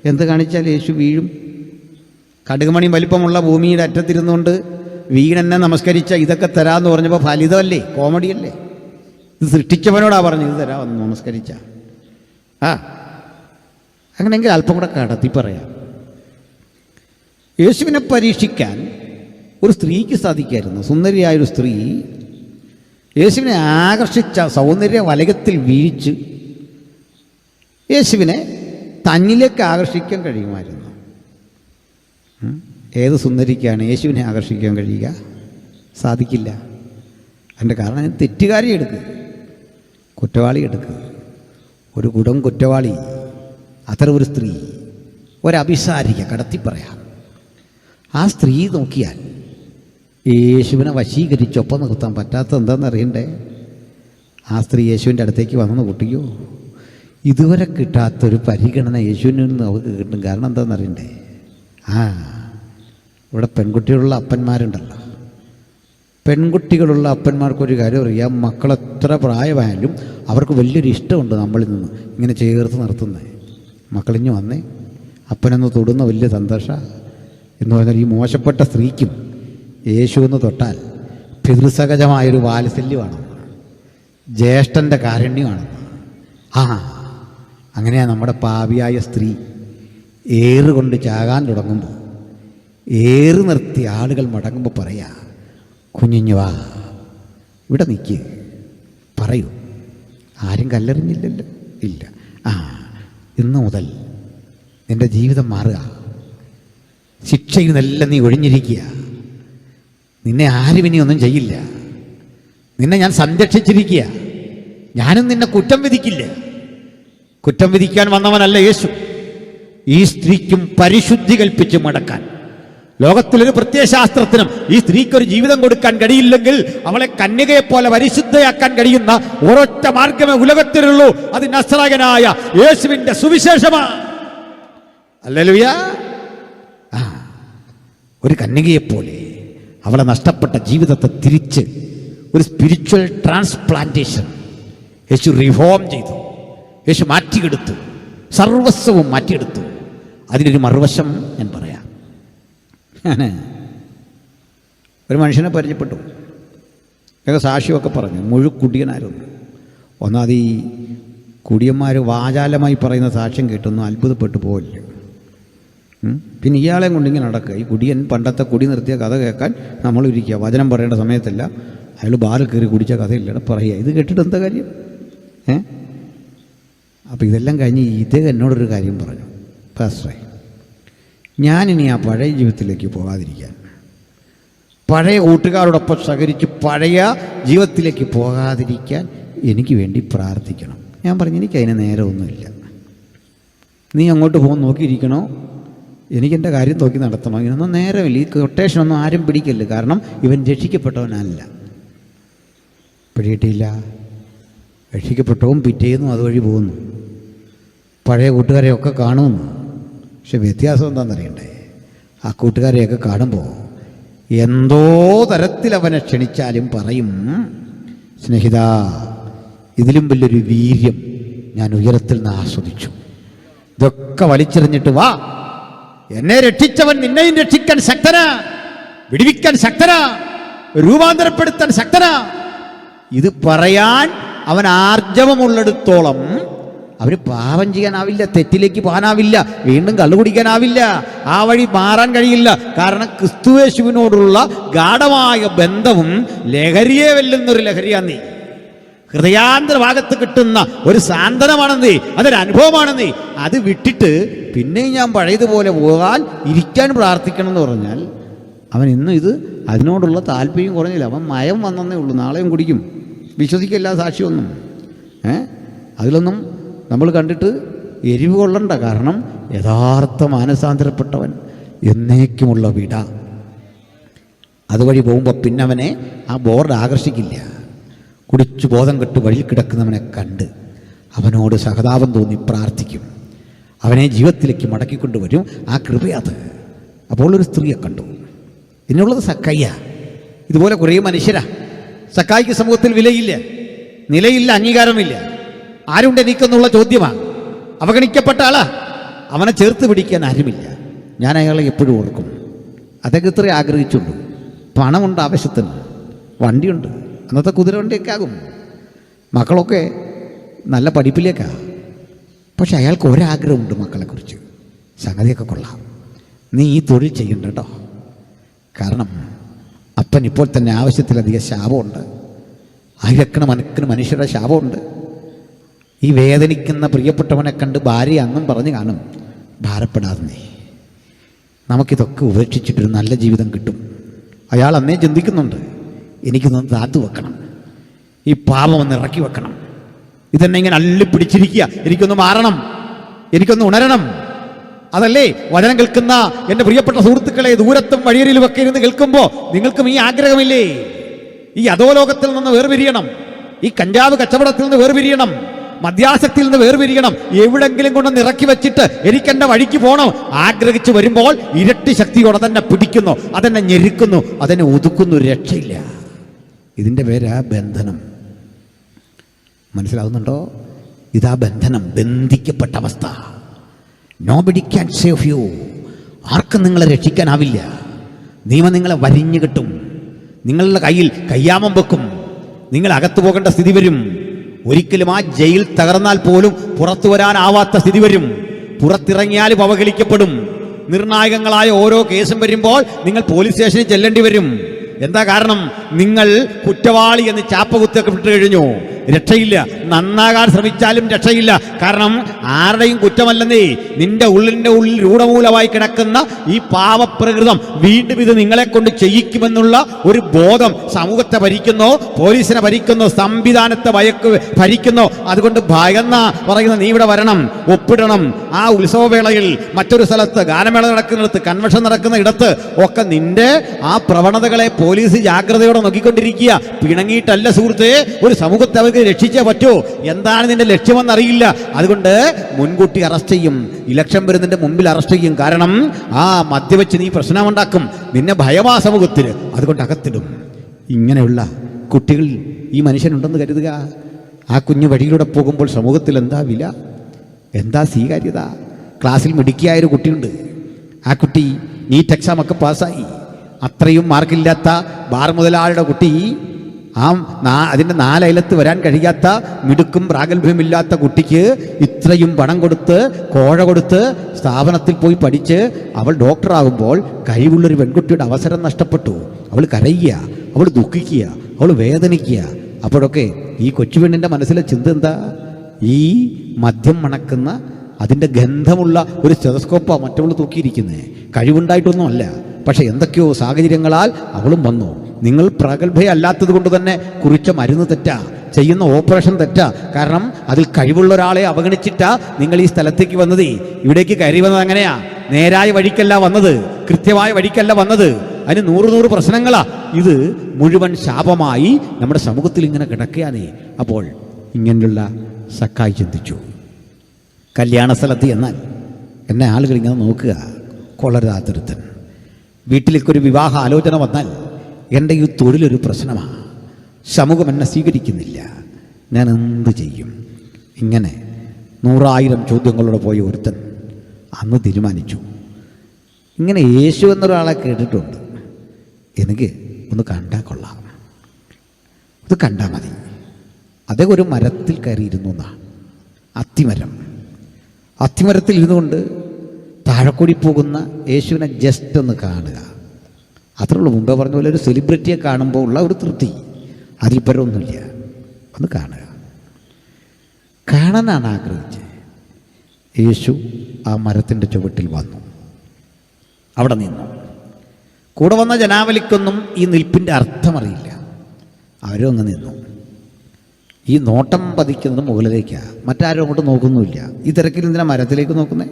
എന്ത് കാണിച്ചാൽ യേശു വീഴും. കടുകുമണി വലിപ്പമുള്ള ഭൂമിയുടെ അറ്റത്തിരുന്നുകൊണ്ട് വീണെന്നെ നമസ്കരിച്ച ഇതൊക്കെ തരാമെന്ന് പറഞ്ഞപ്പോൾ ഫലിതമല്ലേ, കോമഡിയല്ലേ? ഇത് സൃഷ്ടിച്ചവനോടാ പറഞ്ഞു ഇത് തരാമെന്ന് നമസ്കരിച്ച. അങ്ങനെയെങ്കിൽ അല്പം കൂടെ കടത്തി പറയാം. യേശുവിനെ പരീക്ഷിക്കാൻ ഒരു സ്ത്രീക്ക് സാധിക്കായിരുന്നു. സുന്ദരിയായൊരു സ്ത്രീ യേശുവിനെ ആകർഷിച്ച സൗന്ദര്യ വലയത്തിൽ വീഴിച്ച് യേശുവിനെ തന്നിലേക്ക് ആകർഷിക്കാൻ കഴിയുമായിരുന്നു. ഏത് സുന്ദരിക്കാണ് യേശുവിനെ ആകർഷിക്കാൻ കഴിയുക? സാധിക്കില്ല. അതിൻ്റെ കാരണം തെറ്റുകാരി എടുക്കുക, കുറ്റവാളി എടുക്കുക. ഒരു കുടം കുറ്റവാളി, അത്തരം ഒരു സ്ത്രീ, ഒരഭിസാരിക, കടത്തി പറയാം. ആ സ്ത്രീ നോക്കിയാൽ യേശുവിനെ വശീകരിച്ചൊപ്പം നിർത്താൻ പറ്റാത്ത എന്താണെന്ന് അറിയണ്ടേ? ആ സ്ത്രീ യേശുവിൻ്റെ അടുത്തേക്ക് വന്നെന്ന് കുട്ടിയോ, ഇതുവരെ കിട്ടാത്തൊരു പരിഗണന യേശുവിൽ നിന്ന് നമുക്ക് കിട്ടും. കാരണം എന്താണെന്ന് അറിയണ്ടേ? ഇവിടെ പെൺകുട്ടികളുള്ള അപ്പന്മാരുണ്ടല്ലോ. പെൺകുട്ടികളുള്ള അപ്പന്മാർക്കൊരു കാര്യം അറിയാം, മക്കളെത്ര പ്രായമായാലും അവർക്ക് വലിയൊരു ഇഷ്ടമുണ്ട് നമ്മളിൽ നിന്ന് ഇങ്ങനെ ചേർത്ത് നിർത്തുന്നത്. മക്കളിഞ്ഞ് വന്നേ, അപ്പനൊന്ന് തൊടുന്ന വലിയ സന്തോഷം എന്ന് പറഞ്ഞാൽ ഈ മോശപ്പെട്ട സ്ത്രീക്കും യേശു എന്ന് തൊട്ടാൽ പിതൃസഹജമായൊരു വാത്സല്യമാണ്, ജ്യേഷ്ഠൻ്റെ കാരുണ്യമാണ്. അങ്ങനെയാണ് നമ്മുടെ പാപിയായ സ്ത്രീ ഏറുകൊണ്ട് ചാകാൻ തുടങ്ങുമ്പോൾ, ഏറ് നിർത്തിയ ആളുകൾ മടങ്ങുമ്പോൾ പറയാ, കുഞ്ഞിഞ്ഞു വാ, ഇവിടെ നിൽക്ക്, പറയൂ. ആരും കല്ലെറിഞ്ഞില്ലല്ലോ, ഇല്ല. ഇന്നു മുതൽ നിൻ്റെ ജീവിതം മാറുക, ശിക്ഷയിൽ നിന്നെല്ലാം നീ ഒഴിഞ്ഞിരിക്കുക, നിന്നെ ആരും ഇനി ഒന്നും ചെയ്യില്ല, നിന്നെ ഞാൻ സംരക്ഷിച്ചിരിക്കുക, ഞാനും നിന്നെ കുറ്റം വിധിക്കില്ല. കുറ്റം വിധിക്കാൻ വന്നവനല്ല യേശു. ഈ സ്ത്രീക്കും പരിശുദ്ധി കൽപ്പിച്ച് മടക്കാൻ, ലോകത്തിലൊരു പ്രത്യയശാസ്ത്രത്തിനും ഈ സ്ത്രീക്കൊരു ജീവിതം കൊടുക്കാൻ കഴിയില്ലെങ്കിൽ അവളെ കന്യകയെപ്പോലെ പരിശുദ്ധയാക്കാൻ കഴിയുന്ന ഒരൊറ്റ മാർഗമേ ഉലകത്തിലുള്ളൂ. അത് നസ്രായനായ യേശുവിന്റെ സുവിശേഷമാണ്. ഹല്ലേലൂയ. ഒരു കന്യകയെപ്പോലെ അവളെ നഷ്ടപ്പെട്ട ജീവിതത്തെ തിരിച്ച് ഒരു സ്പിരിച്വൽ ട്രാൻസ്പ്ലാന്റേഷൻ യേശു റിഫോം ചെയ്തു. യേശു മാറ്റിയെടുത്തു, സർവസ്വവും മാറ്റിയെടുത്തു. അതിനൊരു മറുവശം ഞാൻ പറയാം. ഒരു മനുഷ്യനെ പരിചയപ്പെട്ടു, സാക്ഷ്യമൊക്കെ പറഞ്ഞു. മുഴുക്കുടിയനായിരുന്നു. ഒന്നാമത് ഈ കുടിയന്മാർ വാചാലമായി പറയുന്ന സാക്ഷ്യം കേട്ടൊന്നും അത്ഭുതപ്പെട്ടു പോയില്ല. പിന്നെ ഇയാളെ കൊണ്ടിങ്ങനെ നടക്കുക. ഈ കുടിയൻ പണ്ടത്തെ കുടി നിർത്തിയ കഥ കേൾക്കാൻ നമ്മളിരിക്കുക. വചനം പറയേണ്ട സമയത്തല്ല, അയാൾ ബാറിൽ കയറി കുടിച്ച കഥയില്ല പറയുക. ഇത് കേട്ടിട്ട് എന്താ കാര്യം? അപ്പോൾ ഇതെല്ലാം കഴിഞ്ഞ് ഇദ്ദേഹം എന്നോടൊരു കാര്യം പറഞ്ഞു, പാസ്റ്ററെ, ഞാനിനി ആ പഴയ ജീവിതത്തിലേക്ക് പോകാതിരിക്കാൻ, പഴയ കൂട്ടുകാരോടൊപ്പം സഹകരിച്ച് പഴയ ജീവിതത്തിലേക്ക് പോകാതിരിക്കാൻ എനിക്ക് വേണ്ടി പ്രാർത്ഥിക്കണം. ഞാൻ പറഞ്ഞു, എനിക്കതിന് നേരമൊന്നുമില്ല. നീ അങ്ങോട്ട് പോകാൻ നോക്കിയിരിക്കണോ, എനിക്കെൻ്റെ കാര്യം നോക്കി നടത്തണോ? ഇതിനൊന്നും നേരമില്ല. ഈ കൊട്ടേഷനൊന്നും ആരും പിടിക്കല്ല. കാരണം ഇവൻ രക്ഷിക്കപ്പെട്ടവനല്ല. പിടിയിട്ടില്ല. രക്ഷിക്കപ്പെട്ടവും പിറ്റേന്നും അതുവഴി പോകുന്നു, പഴയ കൂട്ടുകാരെയൊക്കെ കാണുന്നു. പക്ഷെ വ്യത്യാസം എന്താണെന്നറിയണ്ടേ? ആ കൂട്ടുകാരെയൊക്കെ കാണുമ്പോൾ എന്തോ തരത്തിൽ അവനെ ക്ഷണിച്ചാലും പറയും, സ്നേഹിത, ഇതിലും വലിയൊരു വീര്യം ഞാൻ ഉയരത്തിൽ നിന്ന് ആസ്വദിച്ചു. ഇതൊക്കെ വലിച്ചെറിഞ്ഞിട്ട് വാ, എന്നെ രക്ഷിച്ചവൻ നിന്നെയും രക്ഷിക്കാൻ ശക്തനാ, വിടുവിക്കാൻ ശക്തനാ, രൂപാന്തരപ്പെടുത്താൻ ശക്തനാ. ഇത് പറയാൻ അവൻ ആർജവമുള്ളിടത്തോളം അവന് പാപം ചെയ്യാനാവില്ല, തെറ്റിലേക്ക് പോകാനാവില്ല, വീണ്ടും കള്ളു കുടിക്കാനാവില്ല, ആ വഴി മാറാൻ കഴിയില്ല. കാരണം ക്രിസ്തുയേശുവിനോടുള്ള ഗാഢമായ ബന്ധവും ലഹരിയെ വെല്ലുന്നൊരു ലഹരിയാന്നീ. ഹൃദയാന്തര ഭാഗത്ത് കിട്ടുന്ന ഒരു സാന്ത്വനമാണെന്നേ, അതൊരു അനുഭവമാണെന്നേ. അത് വിട്ടിട്ട് പിന്നെയും ഞാൻ പഴയതുപോലെ പോകാൻ ഇരിക്കാൻ പ്രാർത്ഥിക്കണം എന്ന് പറഞ്ഞാൽ അവൻ ഇന്നും അതിനോടുള്ള താല്പര്യം കുറഞ്ഞില്ല. അവൻ മയം വന്നേ ഉള്ളൂ, നാളെയും കുടിക്കും. വിശ്വസിക്കില്ല സാക്ഷിയൊന്നും. അതിലൊന്നും നമ്മൾ കണ്ടിട്ട് എരിവ് കൊള്ളണ്ട. കാരണം യഥാർത്ഥ മാനസാന്തരപ്പെട്ടവൻ എന്നേക്കുമുള്ള വിട. അതുവഴി പോകുമ്പോൾ പിന്നെ അവനെ ആ ബോർഡ് ആകർഷിക്കില്ല. കുടിച്ചു ബോധം കെട്ട് വഴിയിൽ കിടക്കുന്നവനെ കണ്ട് അവനോട് സഹതാപം തോന്നി പ്രാർത്ഥിക്കും. അവനെ ജീവിതത്തിലേക്ക് മടക്കിക്കൊണ്ടുവരും. ആ കൃപയത്. അപ്പോൾ ഒരു സ്ത്രീയെ കണ്ടു. ഇതിനുള്ളത് സക്കായിയ. ഇതുപോലെ കുറേ മനുഷ്യരാ. സക്കായിക്ക് സമൂഹത്തിൽ വിലയില്ല, നിലയില്ല, അംഗീകാരമില്ല. ആരുണ്ട് എനിക്കെന്നുള്ള ചോദ്യമാണ്. അവഗണിക്കപ്പെട്ട ആളാ. അവനെ ചേർത്ത് പിടിക്കാൻ ആരുമില്ല. ഞാൻ അയാളെ എപ്പോഴും ഓർക്കും. അദ്ദേഹം ഇത്രേ ആഗ്രഹിച്ചുള്ളൂ. പണമുണ്ട്, ആവശ്യത്തിന് വണ്ടിയുണ്ട്, അന്നത്തെ കുതിര വണ്ടിയൊക്കെ ആകും, മക്കളൊക്കെ നല്ല പഠിപ്പിലേക്കാണ്. പക്ഷെ അയാൾക്ക് ഒരാഗ്രഹമുണ്ട് മക്കളെക്കുറിച്ച്. സംഗതിയൊക്കെ കൊള്ളാം, നീ ഈ തൊഴിൽ ചെയ്യണ്ട കേട്ടോ. കാരണം അപ്പൻ ഇപ്പോൾ തന്നെ ആവശ്യത്തിലധികം ശാപമുണ്ട്, ആയിരക്കണക്കിന് മനുഷ്യരുടെ ശാപമുണ്ട്. ഈ വേദനിക്കുന്ന പ്രിയപ്പെട്ടവനെ കണ്ട് ഭാര്യ അന്നും പറഞ്ഞു കാണും, ഭാരപ്പെടാതെ നീ, നമുക്കിതൊക്കെ ഉപേക്ഷിച്ചിട്ടൊരു നല്ല ജീവിതം കിട്ടും. അയാൾ അന്നേ ചിന്തിക്കുന്നുണ്ട്, എനിക്കൊന്ന് താത്തു വെക്കണം, ഈ പാപം ഒന്ന് ഇറക്കി വെക്കണം, ഇതെന്നെ ഇങ്ങനെ അള്ളിപ്പിടിച്ചിരിക്കുക, എനിക്കൊന്ന് മാറണം, എനിക്കൊന്ന് ഉണരണം. അതല്ലേ വചനം കേൾക്കുന്ന എൻ്റെ പ്രിയപ്പെട്ട സുഹൃത്തുക്കളെ, ദൂരത്തും വഴിയരിലുമൊക്കെ ഇരുന്ന് കേൾക്കുമ്പോൾ നിങ്ങൾക്കും ഈ ആഗ്രഹമില്ലേ? ഈ അധോലോകത്തിൽ നിന്ന് വേർപിരിയണം, ഈ കഞ്ചാവ് കച്ചവടത്തിൽ നിന്ന് വേർപിരിയണം, മദ്യാസക്തിയിൽ നിന്ന് വേർപിരിയണം, എവിടെങ്കിലും കൊണ്ടൊന്ന് ഇറക്കി വെച്ചിട്ട് എനിക്കെൻ്റെ വഴിക്ക് പോകണം. ആഗ്രഹിച്ചു വരുമ്പോൾ ഇരട്ടി ശക്തിയോടെ തന്നെ പിടിക്കുന്നു, അതെന്നെ ഞെരുക്കുന്നു, അതെന്നെ ഒതുക്കുന്നു, രക്ഷയില്ല. ഇതിൻ്റെ പേരാ ബന്ധനം. മനസ്സിലാവുന്നുണ്ടോ? ഇതാ ബന്ധനം, ബന്ധിക്കപ്പെട്ട അവസ്ഥ. Nobody can save U. ആർക്കും നിങ്ങളെ രക്ഷിക്കാനാവില്ല. നിയമം നിങ്ങളെ വരിഞ്ഞു കിട്ടും, നിങ്ങളുടെ കയ്യിൽ കയ്യാമം വെക്കും, നിങ്ങൾ അകത്തു പോകേണ്ട സ്ഥിതി വരും. ഒരിക്കലും ആ ജയിൽ തകർന്നാൽ പോലും പുറത്തു വരാനാവാത്ത സ്ഥിതി വരും. പുറത്തിറങ്ങിയാലും അവഹേളിക്കപ്പെടും. നിർണായകങ്ങളായ ഓരോ കേസും വരുമ്പോൾ നിങ്ങൾ പോലീസ് സ്റ്റേഷനിൽ ചെല്ലേണ്ടി വരും. എന്താ കാരണം? നിങ്ങൾ കുറ്റവാളി എന്ന് ചാപ്പ കുത്തപ്പെട്ട് കഴിഞ്ഞു. രക്ഷയില്ല. നന്നാകാൻ ശ്രമിച്ചാലും രക്ഷയില്ല. കാരണം ആരുടെയും കുറ്റമല്ലെന്നേ, നിന്റെ ഉള്ളിൻ്റെ ഉള്ളിൽ രൂഢമൂലമായി കിടക്കുന്ന ഈ പാവപ്രകൃതം വീണ്ടും ഇത് നിങ്ങളെ കൊണ്ട് ചെയ്യിക്കുമെന്നുള്ള ഒരു ബോധം സമൂഹത്തെ ഭരിക്കുന്നു, പോലീസിനെ ഭരിക്കുന്നു, സംവിധാനത്തെ ഭരിക്കുന്നു. അതുകൊണ്ട് ഭയന്ന പറയുന്ന, നീ ഇവിടെ വരണം, ഒപ്പിടണം. ആ ഉത്സവവേളയിൽ മറ്റൊരു സ്ഥലത്ത് ഗാനമേള നടക്കുന്നിടത്ത്, കൺവെൻഷൻ നടക്കുന്ന ഇടത്ത് ഒക്കെ നിന്റെ ആ പ്രവണതകളെ പോലീസ് ജാഗ്രതയോടെ നോക്കിക്കൊണ്ടിരിക്കുക. പിണങ്ങിയിട്ടല്ല സുഹൃത്തെ, ഒരു സമൂഹത്തെ അവർക്ക് രക്ഷിച്ചേ പറ്റൂ. എന്താണ് നിന്റെ ലക്ഷ്യമെന്നറിയില്ല. അതുകൊണ്ട് മുൻകൂട്ടി അറസ്റ്റ് ചെയ്യും, ഇലക്ഷൻ വരുന്നതിന്റെ മുമ്പിൽ അറസ്റ്റ് ചെയ്യും. കാരണം ആ മദ്യവെച്ച് നീ പ്രശ്നമുണ്ടാക്കും, നിന്നെ ഭയമാ സമൂഹത്തിന്, അതുകൊണ്ട് അകത്തിടും. ഇങ്ങനെയുള്ള കുട്ടികൾ ഈ മനുഷ്യനുണ്ടെന്ന് കരുതുക. ആ കുഞ്ഞു വഴിയിലൂടെ പോകുമ്പോൾ സമൂഹത്തിൽ എന്താ വില, എന്താ സ്വീകാര്യത? ക്ലാസ്സിൽ മിടുക്കിയായൊരു കുട്ടിയുണ്ട്. ആ കുട്ടി നീറ്റ് എക്സാം ഒക്കെ പാസ്സായി. അത്രയും മാർക്കില്ലാത്ത ബാർ മുതലാളിയുടെ കുട്ടി, അതിൻ്റെ 4 അയലത്ത് വരാൻ കഴിയാത്ത മിടുക്കും പ്രാഗൽഭ്യമില്ലാത്ത കുട്ടിക്ക് ഇത്രയും പണം കൊടുത്ത്, കോഴ കൊടുത്ത് സ്ഥാപനത്തിൽ പോയി പഠിച്ച് അവൾ ഡോക്ടറാകുമ്പോൾ കഴിവുള്ളൊരു പെൺകുട്ടിയുടെ അവസരം നഷ്ടപ്പെട്ടു. അവൾ കരയുക, അവൾ ദുഃഖിക്കുക, അവൾ വേദനിക്കുക. അപ്പോഴൊക്കെ ഈ കൊച്ചുപെണ്ണിൻ്റെ മനസ്സിലെ ചിന്ത എന്താ? ഈ മദ്യം മണക്കുന്ന അതിൻ്റെ ഗന്ധമുള്ള ഒരു സ്റ്റെതസ്കോപ്പാണ് മറ്റവൾ തൂക്കിയിരിക്കുന്നത്. കഴിവുണ്ടായിട്ടൊന്നുമല്ല, പക്ഷെ എന്തൊക്കെയോ സാഹചര്യങ്ങളാൽ അവളും വന്നു. നിങ്ങൾ പ്രഗത്ഭയല്ലാത്തത് കൊണ്ട് തന്നെ കുറിച്ച മരുന്ന് തെറ്റാ, ചെയ്യുന്ന ഓപ്പറേഷൻ തെറ്റാ. കാരണം അതിൽ കഴിവുള്ള ഒരാളെ അവഗണിച്ചിട്ടാ നിങ്ങൾ ഈ സ്ഥലത്തേക്ക് വന്നത്. ഇവിടേക്ക് കയറി വന്നത് അങ്ങനെയാ, നേരായ വഴിക്കല്ല വന്നത്, കൃത്യമായ വഴിക്കല്ല വന്നത്. അതിന് 100 പ്രശ്നങ്ങളാ. ഇത് മുഴുവൻ ശാപമായി നമ്മുടെ സമൂഹത്തിൽ ഇങ്ങനെ കിടക്കുകയാണേ. അപ്പോൾ ഇങ്ങനെയുള്ള സക്കായി ചിന്തിച്ചു, കല്യാണ സ്ഥലത്ത് എന്നാൽ എന്നെ ആളുകൾ ഇങ്ങനെ നോക്കുക, കൊളരാതിരുത്തൻ. വീട്ടിലേക്കൊരു വിവാഹ ആലോചന വന്നാൽ എൻ്റെ ഈ തൊഴിലൊരു പ്രശ്നമാണ്. സമൂഹം എന്നെ സ്വീകരിക്കുന്നില്ല, ഞാൻ എന്ത് ചെയ്യും? ഇങ്ങനെ 100,000 ചോദ്യങ്ങളോടെ പോയ ഒരുത്തൻ അന്ന് തീരുമാനിച്ചു, ഇങ്ങനെ യേശു എന്നൊരാളെ കേട്ടിട്ടുണ്ട്, എനിക്ക് ഒന്ന് കണ്ടാൽ കൊള്ളാം, ഇത് കണ്ടാൽ മതി. അതേ ഒരു മരത്തിൽ കയറിയിരുന്നു എന്നാണ്, അത്തിമരത്തിൽ ഇരുന്നുകൊണ്ട് താഴെക്കൂടി പോകുന്ന യേശുവിനെ ജസ്റ്റ് ഒന്ന് കാണുക, അത്രേ ഉള്ളൂ. മുമ്പേ പറഞ്ഞ പോലെ ഒരു സെലിബ്രിറ്റിയെ കാണുമ്പോൾ ഉള്ള ഒരു തൃപ്തി, അതിൽ പരമൊന്നുമില്ല. ഒന്ന് കാണാനാണ് ആഗ്രഹിച്ചത്. യേശു ആ മരത്തിൻ്റെ ചുവട്ടിൽ വന്നു, അവിടെ നിന്നു. കൂടെ വന്ന ജനാവലിക്കൊന്നും ഈ നിൽപ്പിൻ്റെ അർത്ഥമറിയില്ല. അവരും അങ്ങ് നിന്നു. ഈ നോട്ടം പതിക്കുന്നത് മുകളിലേക്കാണ്, മറ്റാരും അങ്ങോട്ട് നോക്കുന്നുമില്ല. ഈ തിരക്കിൽ എന്തിനാ മരത്തിലേക്ക് നോക്കുന്നേ?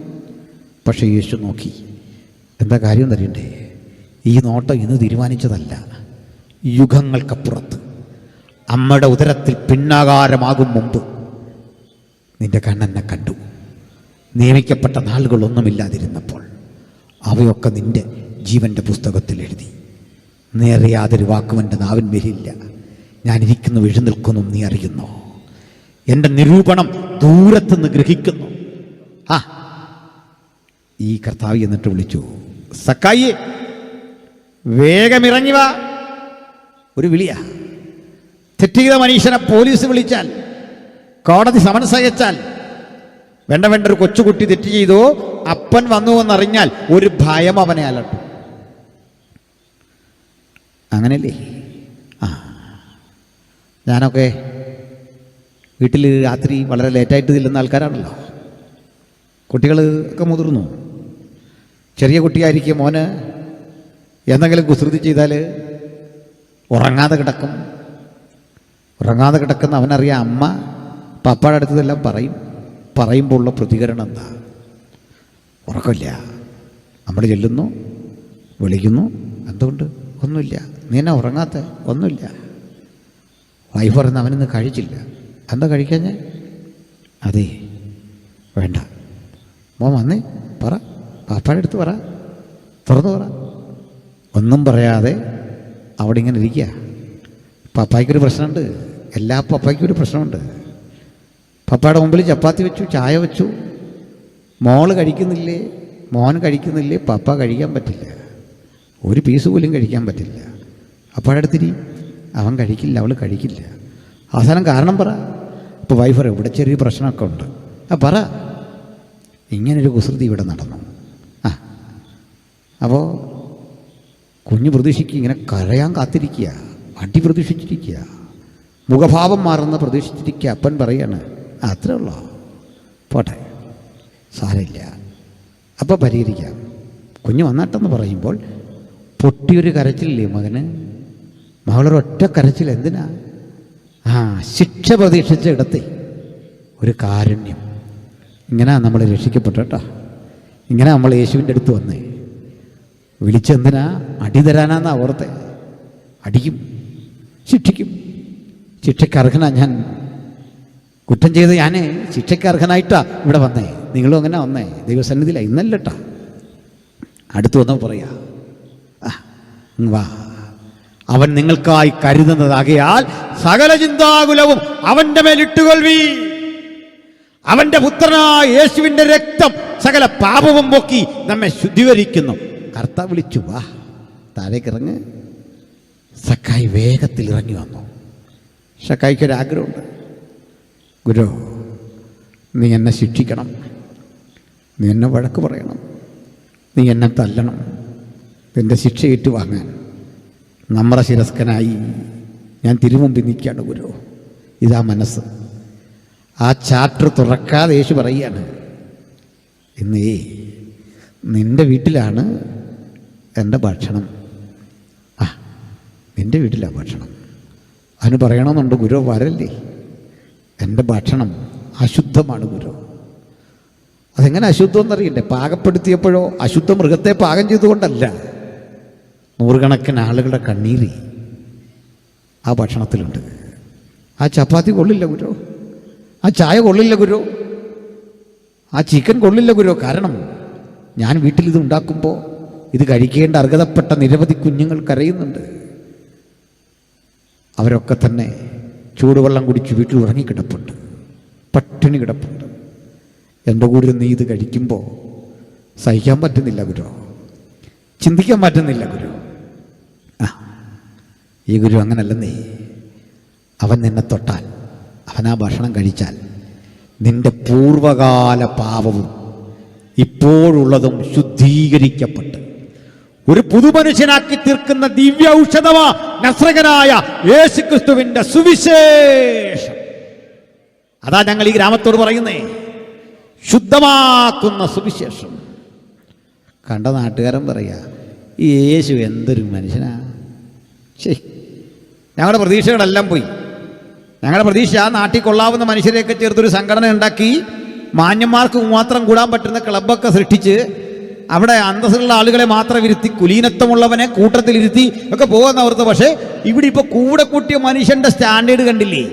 പക്ഷേ യേശു നോക്കി. എന്താ കാര്യം തരണ്ടേ? ഈ നോട്ടം ഇന്ന് തീരുമാനിച്ചതല്ല. യുഗങ്ങൾക്കപ്പുറത്ത് അമ്മയുടെ ഉദരത്തിൽ പിന്നാകാരമാകും മുമ്പ് നിന്റെ കണ്ണെന്നെ കണ്ടു. നിയമിക്കപ്പെട്ട നാളുകളൊന്നുമില്ലാതിരുന്നപ്പോൾ അവയൊക്കെ നിന്റെ ജീവൻ്റെ പുസ്തകത്തിൽ എഴുതി. നേരെ യാതൊരു വാക്കും എൻ്റെ നാവിന്മേലില്ല. ഞാനിരിക്കുന്നു, എഴുന്നേൽക്കുന്നു, നീ അറിയുന്നു. എൻ്റെ നിരൂപണം ദൂരത്തുനിന്ന് ഗ്രഹിക്കുന്നു. ഈ കർത്താവ് എന്നിട്ട് വിളിച്ചു, സക്കായി വേഗമിറങ്ങി വാ. ഒരു വിളിയാ. തെറ്റ് ചെയ്ത മനുഷ്യനെ പോലീസ് വിളിച്ചാൽ, കോടതി സമൻസ് അയച്ചാൽ, വേണ്ട ഒരു കൊച്ചുകുട്ടി തെറ്റ് ചെയ്തു, അപ്പൻ വന്നു എന്നറിഞ്ഞാൽ ഒരു ഭയം അവനെ അലട്ടും. അങ്ങനെയല്ലേ? ഞാനൊക്കെ വീട്ടിൽ രാത്രി വളരെ ലേറ്റായിട്ട് ചെല്ലുന്ന ആൾക്കാരാണല്ലോ. കുട്ടികൾ ഒക്കെ മുതിർന്നു. ചെറിയ കുട്ടിയായിരിക്കും, മോന് എന്തെങ്കിലും കുസൃതി ചെയ്താൽ ഉറങ്ങാതെ കിടക്കുന്ന അവനറിയാം അമ്മ പപ്പയുടെ അടുത്തതെല്ലാം പറയുമ്പോൾ ഉള്ള പ്രതികരണം എന്താ? ഉറക്കമില്ല. നമ്മൾ ചെല്ലുന്നു, വിളിക്കുന്നു, എന്തുകൊണ്ട്? ഒന്നുമില്ല. നീ എന്നാ ഉറങ്ങാത്ത? ഒന്നുമില്ല. വൈഫ് പറയുന്ന അവനിന്ന് കഴിച്ചില്ല. എന്താ കഴിക്കാഞ്ഞേ? അതെ, വേണ്ട. മോൻ വന്നേ, പറ, പാപ്പയുടെ അടുത്ത് പറ, തുറന്നു പറ. ഒന്നും പറയാതെ അവിടെ ഇങ്ങനെ ഇരിക്കുക. പപ്പായ്ക്കൊരു പ്രശ്നമുണ്ട്, എല്ലാ പപ്പായ്ക്കും ഒരു പ്രശ്നമുണ്ട്. പപ്പയുടെ മുമ്പിൽ ചപ്പാത്തി വെച്ചു, ചായ വെച്ചു, മോള് കഴിക്കുന്നില്ലേ, മോൻ കഴിക്കുന്നില്ലേ, പപ്പ കഴിക്കാൻ പറ്റില്ല, ഒരു പീസ് പോലും കഴിക്കാൻ പറ്റില്ല. പപ്പയുടെ അടുത്തിരി, അവൻ കഴിക്കില്ല, അവൾ കഴിക്കില്ല. അവസാനം കാരണം പറ. അപ്പോൾ വൈഫ് പറയും, ഇവിടെ ചെറിയ പ്രശ്നമൊക്കെ ഉണ്ട്. പറ, ഇങ്ങനൊരു കുസൃതി ഇവിടെ നടന്നു. അപ്പോൾ കുഞ്ഞ് പ്രതീക്ഷിക്കുക, ഇങ്ങനെ കരയാൻ കാത്തിരിക്കുക, അടി പ്രതീക്ഷിച്ചിരിക്കുക, മുഖഭാവം മാറുന്ന പ്രതീക്ഷിച്ചിരിക്കുക. അപ്പൻ പറയാണ്, അത്രേ ഉള്ളോ, പോട്ടെ, സാരമില്ല, അപ്പോൾ പരിഹരിക്കാം. കുഞ്ഞ് വന്നാട്ടെന്ന് പറയുമ്പോൾ പൊട്ടിയൊരു കരച്ചിലില്ലേ മകന്? മകളൊരൊറ്റ കരച്ചിൽ. എന്തിനാ? ശിക്ഷ പ്രതീക്ഷിച്ച ഇടത്തെ ഒരു കാരുണ്യം. ഇങ്ങനെ നമ്മൾ രക്ഷിക്കപ്പെട്ട, ഇങ്ങനെ നമ്മൾ യേശുവിൻ്റെ അടുത്ത് വന്നേ. വിളിച്ചെന്തിനാ? അടി തരാനാന്നാ ഓർത്തെ. അടിക്കും, ശിക്ഷിക്കും. ശിക്ഷയ്ക്ക് അർഹനാ ഞാൻ. കുറ്റം ചെയ്ത് ഞാൻ ശിക്ഷയ്ക്ക് അർഹനായിട്ടാ ഇവിടെ വന്നേ. നിങ്ങളും അങ്ങനെ വന്നേ, ദൈവസന്നിധിയിലാണ്. ഇന്നല്ലട്ടാ. അടുത്ത് വന്നപ്പോൾ പറയാ, വാ, അവൻ നിങ്ങൾക്കായി കരുതുന്നതാകയാൽ സകല ചിന്താകുലവും അവൻ്റെ മേലിട്ടുകൊള്ളി. അവൻ്റെ പുത്രനായ യേശുവിൻ്റെ രക്തം സകല പാപവും പൊക്കി നമ്മെ ശുദ്ധീകരിക്കുന്നു. കർത്താവ് വിളിച്ചു, വാ, താഴേക്ക് ഇറങ്ങ്. സക്കായി വേഗത്തിൽ ഇറങ്ങി വന്നു. സക്കായിക്കൊരാഗ്രഹമുണ്ട്, ഗുരു, നീ എന്നെ ശിക്ഷിക്കണം, നീ എന്നെ വഴക്ക് പറയണം, നീ എന്നെ തല്ലണം, നിൻ്റെ ശിക്ഷ ഏറ്റുവാങ്ങാൻ നമ്മുടെ ശിരസ്കനായി ഞാൻ തിരുമുമ്പിൽ നിൽക്കുകയാണ് ഗുരു. ഇതാ മനസ്സ്. ആ ചാപ്റ്റർ തുറക്കാതെ യേശു പറയുകയാണ്, ഇന്നേ നിൻ്റെ വീട്ടിലാണ് എൻ്റെ ഭക്ഷണം. നിൻ്റെ വീട്ടിലാണ് ഭക്ഷണം. അതിന് പറയണമെന്നുണ്ട്, ഗുരു വരല്ലേ, എൻ്റെ ഭക്ഷണം അശുദ്ധമാണ് ഗുരു. അതെങ്ങനെ അശുദ്ധം എന്നറിയണ്ടേ? പാകപ്പെടുത്തിയപ്പോഴോ അശുദ്ധ മൃഗത്തെ പാകം ചെയ്തുകൊണ്ടല്ല, നൂറുകണക്കിന് ആളുകളുടെ കണ്ണീര് ആ ഭക്ഷണത്തിലുണ്ട്. ആ ചപ്പാത്തി കൊള്ളില്ല ഗുരു, ആ ചായ കൊള്ളില്ല ഗുരു, ആ ചിക്കൻ കൊള്ളില്ല ഗുരു. കാരണം ഞാൻ വീട്ടിലിത് ഉണ്ടാക്കുമ്പോൾ ഇത് കഴിക്കേണ്ട അർഹതപ്പെട്ട നിരവധി കുഞ്ഞുങ്ങൾ കരയുന്നുണ്ട്. അവരൊക്കെ തന്നെ ചൂടുവെള്ളം കുടിച്ച് വീട്ടിൽ ഉറങ്ങിക്കിടപ്പുണ്ട്, പട്ടിണി കിടപ്പുണ്ട്. എൻ്റെ കൂടെ നീ ഇത് കഴിക്കുമ്പോൾ സഹിക്കാൻ പറ്റുന്നില്ല ഗുരു, ചിന്തിക്കാൻ പറ്റുന്നില്ല ഗുരു. ഈ ഗുരു അങ്ങനല്ലെന്നേ. അവൻ നിന്നെ തൊട്ടാൽ, അവൻ ആ ഭക്ഷണം കഴിച്ചാൽ നിന്റെ പൂർവകാല പാപവും ഇപ്പോഴുള്ളതും ശുദ്ധീകരിക്കപ്പെട്ട് ഒരു പുതുമനുഷ്യനാക്കി തീർക്കുന്ന ദിവ്യ ഔഷധമാ നസ്രകനായ യേശുക്രിസ്തുവിന്റെ സുവിശേഷം. അതാ ഞങ്ങൾ ഈ ഗ്രാമത്തോട് പറയുന്നേ, ശുദ്ധമാക്കുന്ന സുവിശേഷം. കണ്ട നാട്ടുകാരൻ പറയാ, ഈ യേശു എന്തൊരു മനുഷ്യനാ. ശരി, ഞങ്ങളുടെ പ്രതീക്ഷകളെല്ലാം പോയി. ഞങ്ങളുടെ പ്രതീക്ഷ നാട്ടിൽ കൊള്ളാവുന്ന മനുഷ്യരെയൊക്കെ ചേർത്തൊരു സംഘടന ഉണ്ടാക്കി മാന്യന്മാർക്ക് മാത്രം കൂടാൻ പറ്റുന്ന ക്ലബ്ബൊക്കെ സൃഷ്ടിച്ച് അവിടെ അന്തസ്സുള്ള ആളുകളെ മാത്രം ഇരുത്തി കുലീനത്വമുള്ളവനെ കൂട്ടത്തിലിരുത്തി ഒക്കെ പോകുന്ന ഓർത്ത്. പക്ഷേ ഇവിടെ ഇപ്പോൾ കൂടെ കൂട്ടിയ മനുഷ്യന്റെ സ്റ്റാൻഡേർഡ് കണ്ടില്ലേ?